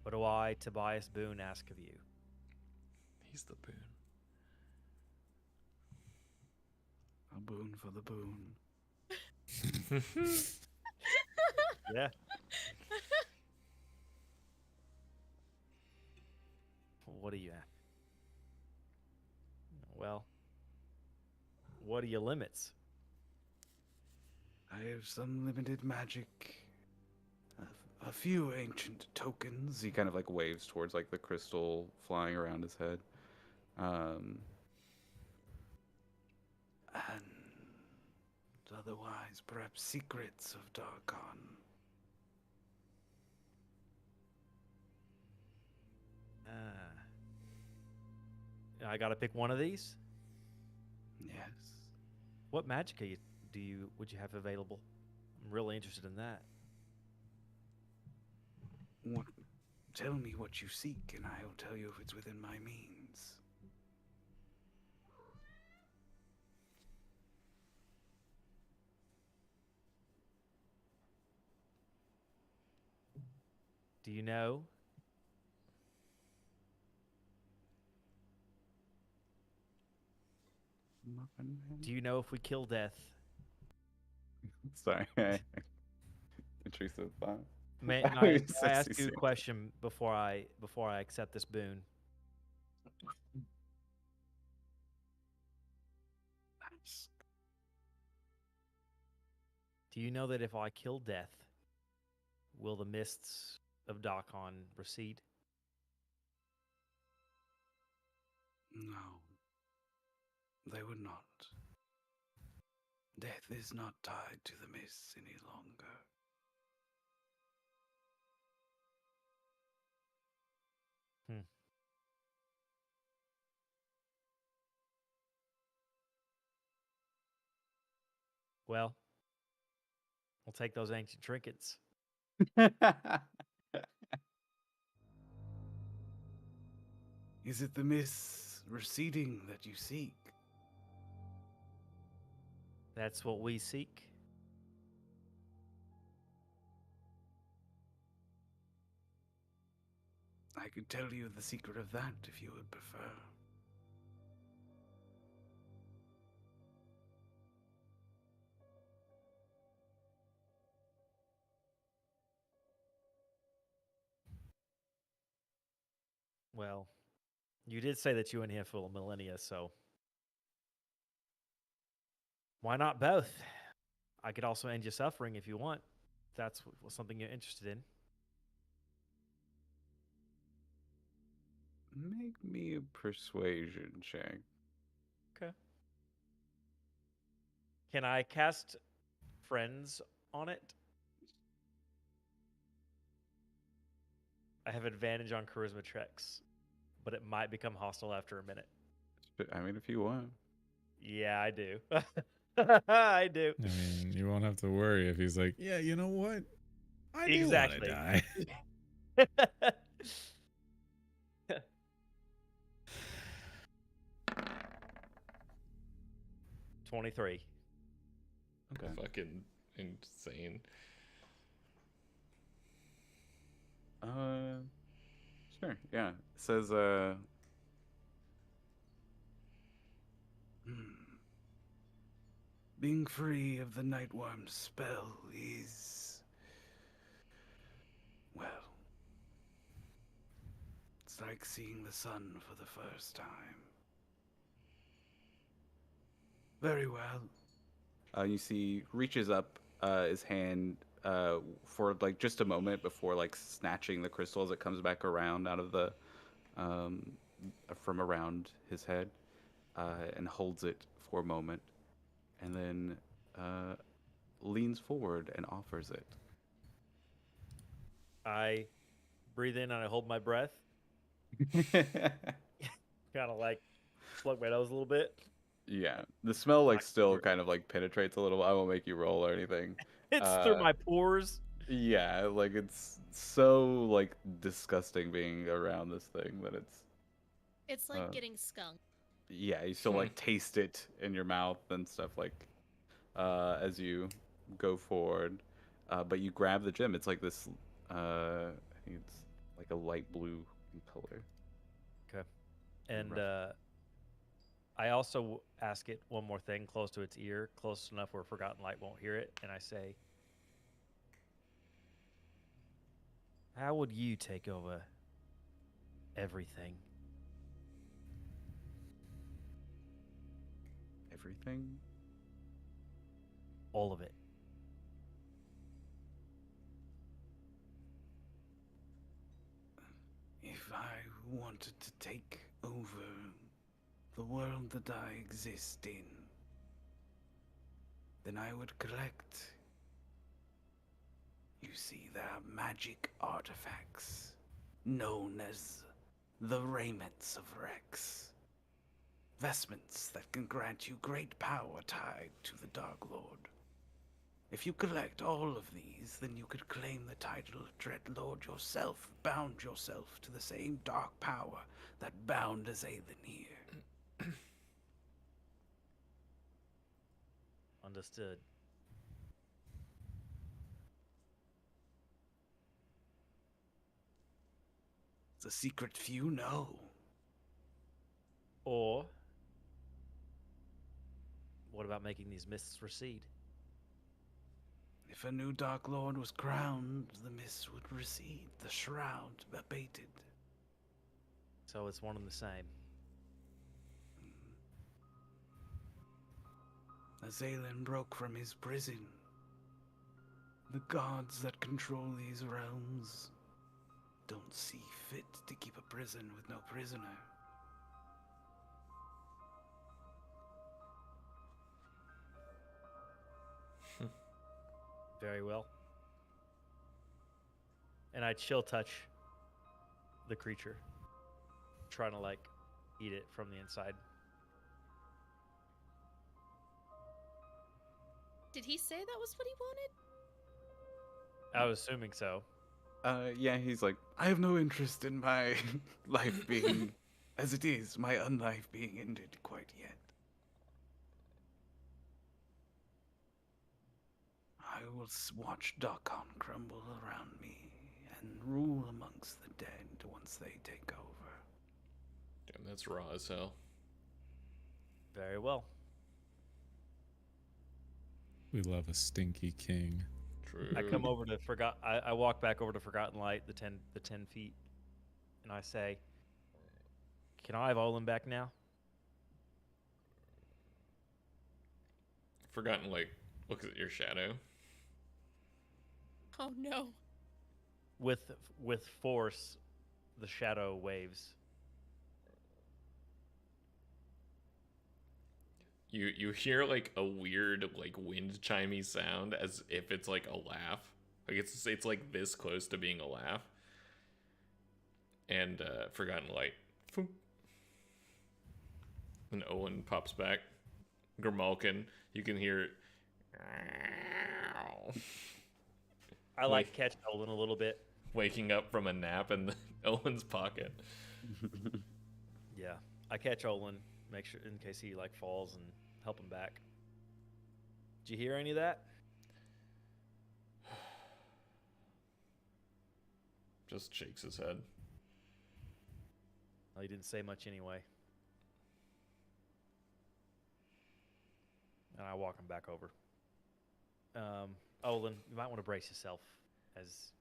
What do I, Tobias Boone, ask of you?
He's the boon.
A boon for the boon.
Yeah. What do you ask? Well, what are your limits?
I have some limited magic. A few ancient tokens. He kind of like waves towards like the crystal flying around his head. And otherwise perhaps secrets of Darkon.
I gotta pick one of these.
Yes.
What magic would you have available? I'm really interested in that.
What? Tell me what you seek, and I'll tell you if it's within my means.
Do you know?
Muffin Man?
Do you know if we kill death?
Sorry. Intrusive thought.
May
I
I,
was
may I ask
sexy
you a
Santa.
question before I accept this boon?
Nice.
Do you know that if I kill death, will the mists of Dakon recede?
No, they would not. Death is not tied to the mists any longer.
Well, we'll take those ancient trinkets.
Is it the mists receding that you seek?
That's what we seek.
I could tell you the secret of that if you would prefer.
Well, you did say that you and him full of millennia, so why not both? I could also end your suffering if you want. If that's something you're interested in.
Make me a persuasion check.
Okay. Can I cast friends on it? I have advantage on charisma checks, but it might become hostile after a minute.
I mean, if you want.
Yeah, I do. I do.
I mean, you won't have to worry if he's like, yeah, you know what? I do want to
Exactly.
die.
23.
Okay.
Fucking insane.
Sure. Yeah. It says, being free of the Nightworm's spell is, well, it's like seeing the sun for the first time. Very well. You see, reaches up his hand for like just a moment before like snatching the crystal as it comes back around out of the from around his head, and holds it for a moment, and then leans forward and offers it.
I breathe in and I hold my breath. Kind of like plug my nose a little bit.
Yeah, the smell like still
Weird.
kind of like penetrates a little. I won't make you roll or anything.
It's through my pores.
Yeah, like it's so like disgusting being around this thing that
It's like getting skunked.
yeah, you still like taste it in your mouth and stuff like as you go forward. But you grab the gem. It's like this I think it's like a light blue in color.
Okay. And
Rough.
I also ask it one more thing close to its ear, close enough where Forgotten Light won't hear it. And I say, how would you take over everything?
Everything?
All of it.
If I wanted to take over the world that I exist in, then I would collect. You see, there are magic artifacts known as the raiments of Rex. Vestments that can grant you great power tied to the Dark Lord. If you collect all of these, then you could claim the title of Dread Lord yourself, bound yourself to the same dark power that bound Azaelan here.
Understood.
It's a secret few know.
Or what about making these mists recede?
If a new Dark Lord was crowned, the mist would recede, the shroud abated.
So it's one and the same.
Azaelan broke from his prison. The gods that control these realms don't see fit to keep a prison with no prisoner.
Very well. And I chill touch the creature, trying to like eat it from the inside.
Did he say that was what he wanted?
I was assuming so.
Yeah, he's like, I have no interest in my life being as it is, my unlife being ended quite yet. I will watch Dakon crumble around me and rule amongst the dead once they take over.
Damn, that's raw as hell.
Very well.
We love a stinky king.
True.
I come over to I walk back over to Forgotten Light, the 10 feet, and I say, "Can I have Olin back now?"
Forgotten, like, looks at your shadow.
Oh no.
With force, the shadow waves.
You hear like a weird like wind chimey sound as if it's like a laugh. Like it's like this close to being a laugh. And Forgotten Light. Foom. And Owen pops back. Grimalkin, you can hear
I like catch Olin a little bit.
waking up from a nap in Owen's pocket.
Yeah, I catch Olin, make sure in case he like falls and help him back. Did you hear any of that?
Just shakes his head.
Well, he didn't say much anyway. And I walk him back over. Olin, you might want to brace yourself, as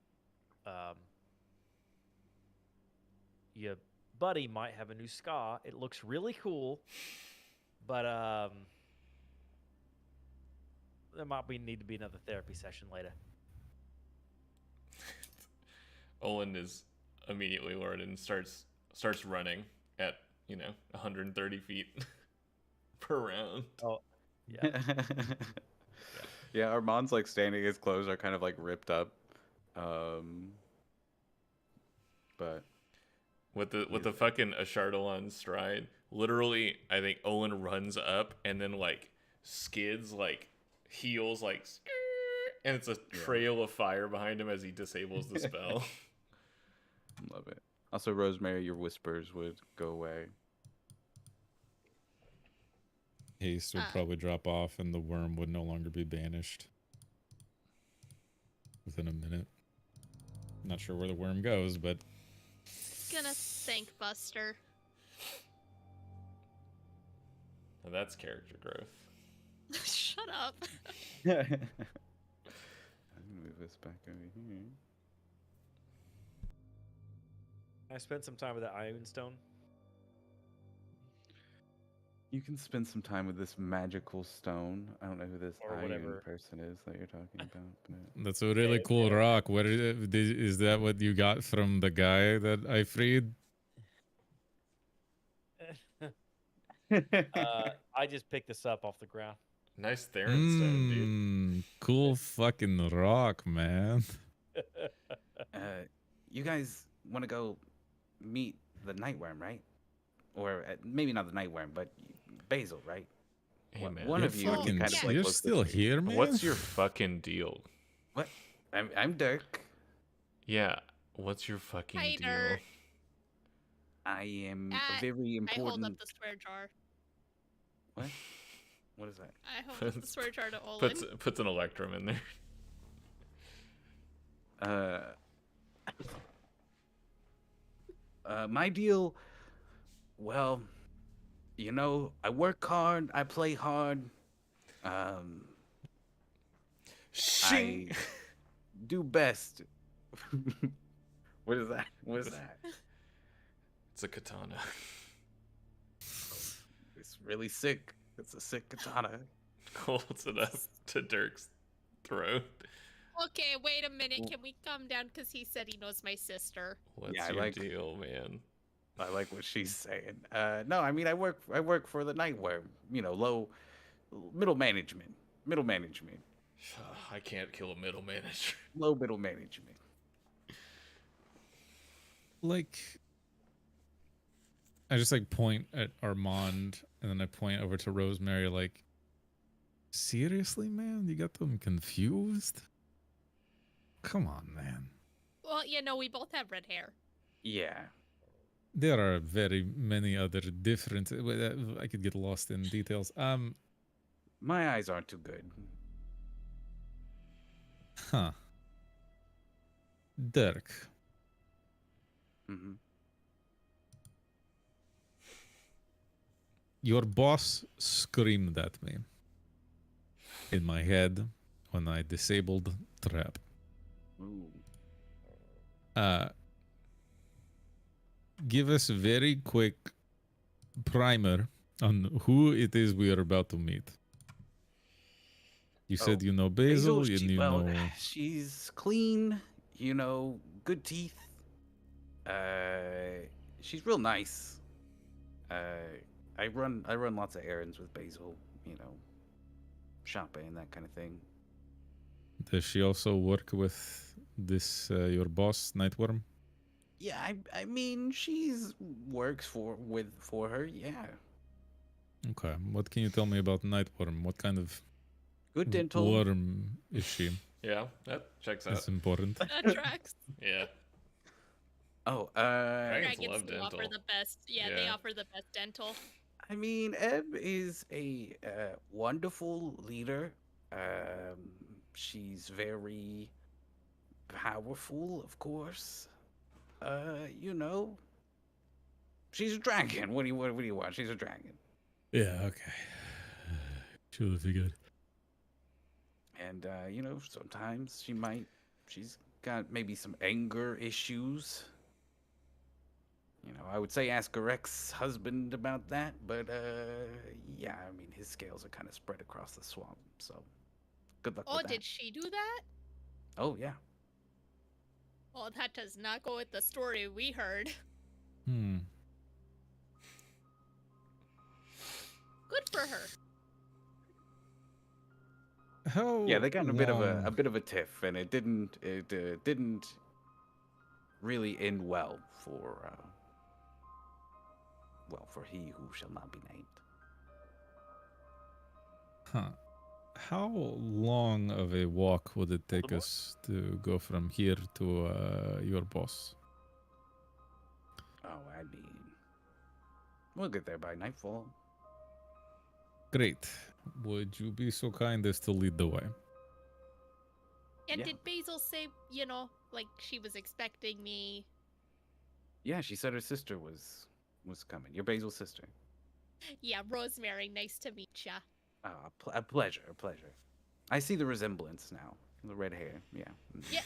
your buddy might have a new scar. It looks really cool, but there might need to be another therapy session later.
Olin is immediately lured and starts running at 130 feet per round.
Oh, yeah.
Yeah, Armand's like standing, his clothes are kind of like ripped up. But
With the fucking Ashardalon stride, literally, I think Olin runs up and then like skids, like heels, like, and it's a trail of fire behind him as he disables the spell.
love it. Also, Rosemary, your whispers would go away.
Haste would probably drop off and the worm would no longer be banished within a minute. Not sure where the worm goes, but
Gonna thank Buster.
Now that's character growth.
Shut up.
I'm gonna move this back over here.
I spent some time with that Iron Stone.
You can spend some time with this magical stone. I don't know who this
Or
iron
whatever.
person is that you're talking about. But...
that's a really cool rock. What is that? What you got from the guy that I freed?
I just picked this up off the ground.
Nice Theron stone, dude.
Cool fucking rock, man.
You guys want to go meet the Nightworm, right? Or maybe not the Nightworm, but Basil, right?
Hey, man.
One
You're
of you
fucking,
kind of
yeah.
like
you're
looks
still
at me.
here, man.
What's your fucking deal?
What? I'm Dirk.
Yeah, what's your fucking
Hi,
deal?
Dirk.
I am
Uh,
a very
I hold up
important.
the swear jar.
What? What is that?
I hold up the swear jar to Olin.
Puts an electrum in there.
My deal. Well, I work hard. I play hard. I do best. What is that? What is that?
It's a katana.
It's really sick. It's a sick katana.
Holds it up to Dirk's throat.
Okay, wait a minute. Can we calm down? Because he said he knows my sister.
What's
Yeah, I
your
like-
deal, man?
I like what she's saying. No, I mean I work for the Nightworm. Low, middle management. Middle management.
I can't kill a middle manager.
Low middle management.
Like, I just like point at Armand, and then I point over to Rosemary. Like, seriously, man, you got them confused? Come on, man.
Well, we both have red hair.
Yeah.
There are very many other different. I could get lost in details.
My eyes aren't too good.
Huh. Dirk,
Hmm.
your boss screamed at me in my head when I disabled trap.
Ooh.
Give us a very quick primer on who it is we are about to meet. You said
Oh,
you know Basil, and you
well,
know...
she's clean. Good teeth. She's real nice. I run lots of errands with Basil. Shopping, that kind of thing.
Does she also work with this, your boss, Nightworm?
Yeah, I mean, she's works for her. Yeah,
Okay, what can you tell me about Nightworm? What kind of
good dental.
worm is she?
Yeah, that checks
That's
out.
important.
That tracks.
Yeah.
Oh,
Dragons
Dragons
love
do offer
dental.
the best. Yeah, they
Yeah.
offer the best dental.
I mean, Eb is a wonderful leader. She's very powerful, of course. She's a dragon. What do you want? She's a dragon.
Yeah, okay. Should have figured.
And sometimes she's got maybe some anger issues. I would say ask her ex-husband about that, but yeah, I mean his scales are kind of spread across the swamp, so good luck
Oh,
with that.
did she do that?
Oh yeah.
Well, that does not go with the story we heard.
Hmm.
Good for her.
How
Yeah, they got in a bit of
long-
a tiff, and it didn't really end well for he who shall not be named.
Huh. How long of a walk would it take
Voldemort?
us to go from here to your boss?
Oh, I mean, we'll get there by nightfall.
Great. Would you be so kind as to lead the way?
And
Yeah.
did Basil say, like she was expecting me?
Yeah, she said her sister was coming. Your Basil's sister.
Yeah, Rosemary, nice to meet ya.
A pleasure, a pleasure. I see the resemblance now. The red hair, yeah.
Yeah,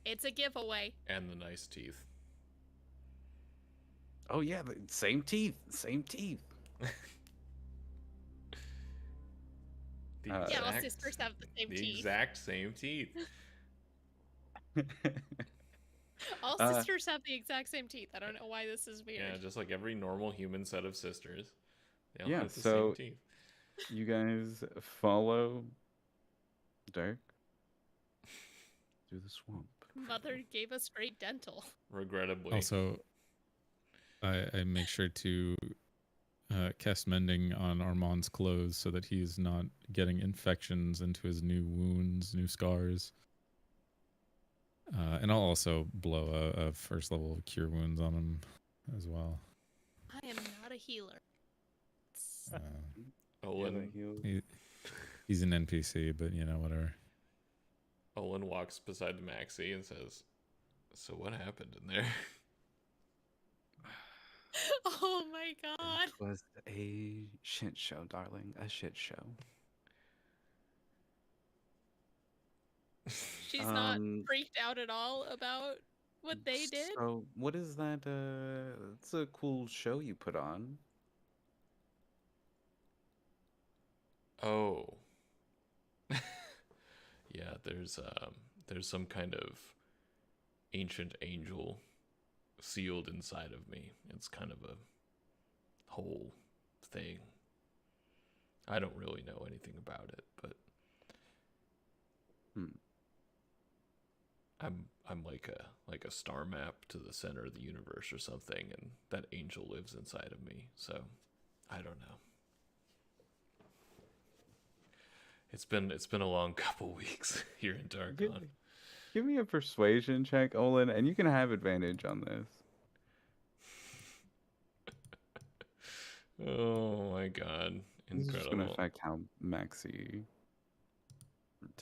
it's a giveaway.
And the nice teeth.
Oh yeah, the same teeth, same teeth.
The
Yeah, all sisters have the same teeth.
exact same teeth.
All sisters have the exact same teeth. I don't know why this is weird.
Yeah, just like every normal human set of sisters. They all
Yeah,
have the
so-
same teeth.
You guys follow Dirk through the swamp.
Mother gave us great dental.
Regrettably.
Also, I make sure to cast mending on Armand's clothes so that he's not getting infections into his new wounds, new scars. And I'll also blow a first level cure wounds on him as well.
I am not a healer.
Olin,
He's an NPC, but you know, whatever.
Olin walks beside Maxie and says, "So what happened in there?"
Oh my god.
It was a shit show, darling. A shit show.
She's not freaked out at all about what they did.
So, what is that? It's a cool show you put on.
Oh. Yeah, there's some kind of ancient angel sealed inside of me. It's kind of a whole thing. I don't really know anything about it, but I'm like a star map to the center of the universe or something, and that angel lives inside of me. So I don't know. It's been a long couple weeks here in Darkon.
Give me a persuasion check, Olin, and you can have advantage on this.
Oh my god.
This is just
Incredible.
going to affect how Maxie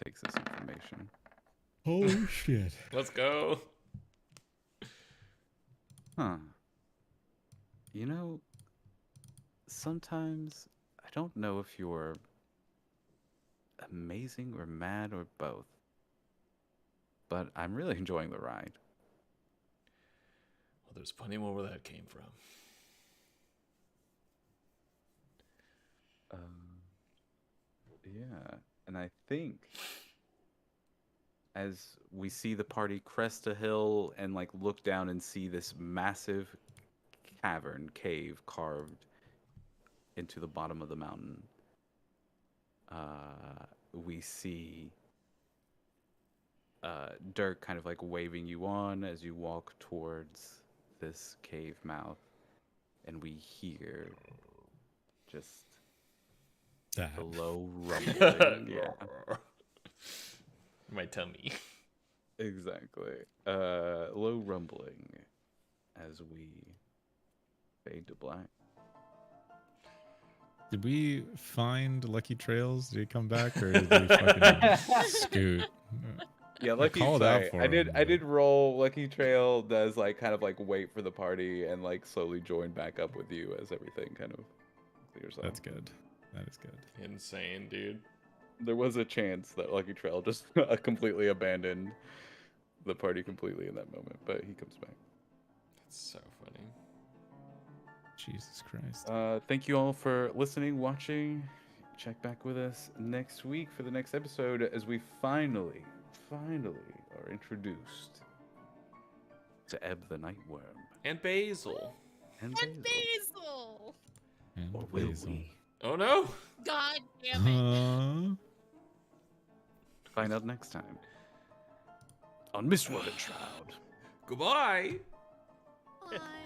takes this information.
Holy shit.
Let's go.
Huh. You know, sometimes I don't know if you're amazing or mad or both, but I'm really enjoying the ride.
Well, there's plenty more where that came from.
Yeah, and I think as we see the party crest a hill and like look down and see this massive cave carved into the bottom of the mountain, we see Dirk kind of like waving you on as you walk towards this cave mouth, and we hear just
That.
a low rumbling. Yeah,
My tummy.
exactly. Low rumbling as we fade to black.
Did we find Lucky Trails? Did he come back, or did we fucking scoot?
Yeah, Lucky.
called out
Sorry,
for
I did.
him,
I
but-
did roll. Lucky Trail does like kind of like wait for the party and like slowly join back up with you as everything kind of clears up.
That's good. That is good.
Insane, dude.
There was a chance that Lucky Trail just completely abandoned the party completely in that moment, but he comes back.
That's so funny.
Jesus Christ.
Thank you all for listening, watching. Check back with us next week for the next episode as we finally are introduced to Ebb the Nightworm.
And Basil.
And
And
Basil.
Basil!
And
Or will
Basil.
we?
Oh no.
God damn it.
Find out next time on Mistwalkers Shroud.
Goodbye.
Bye.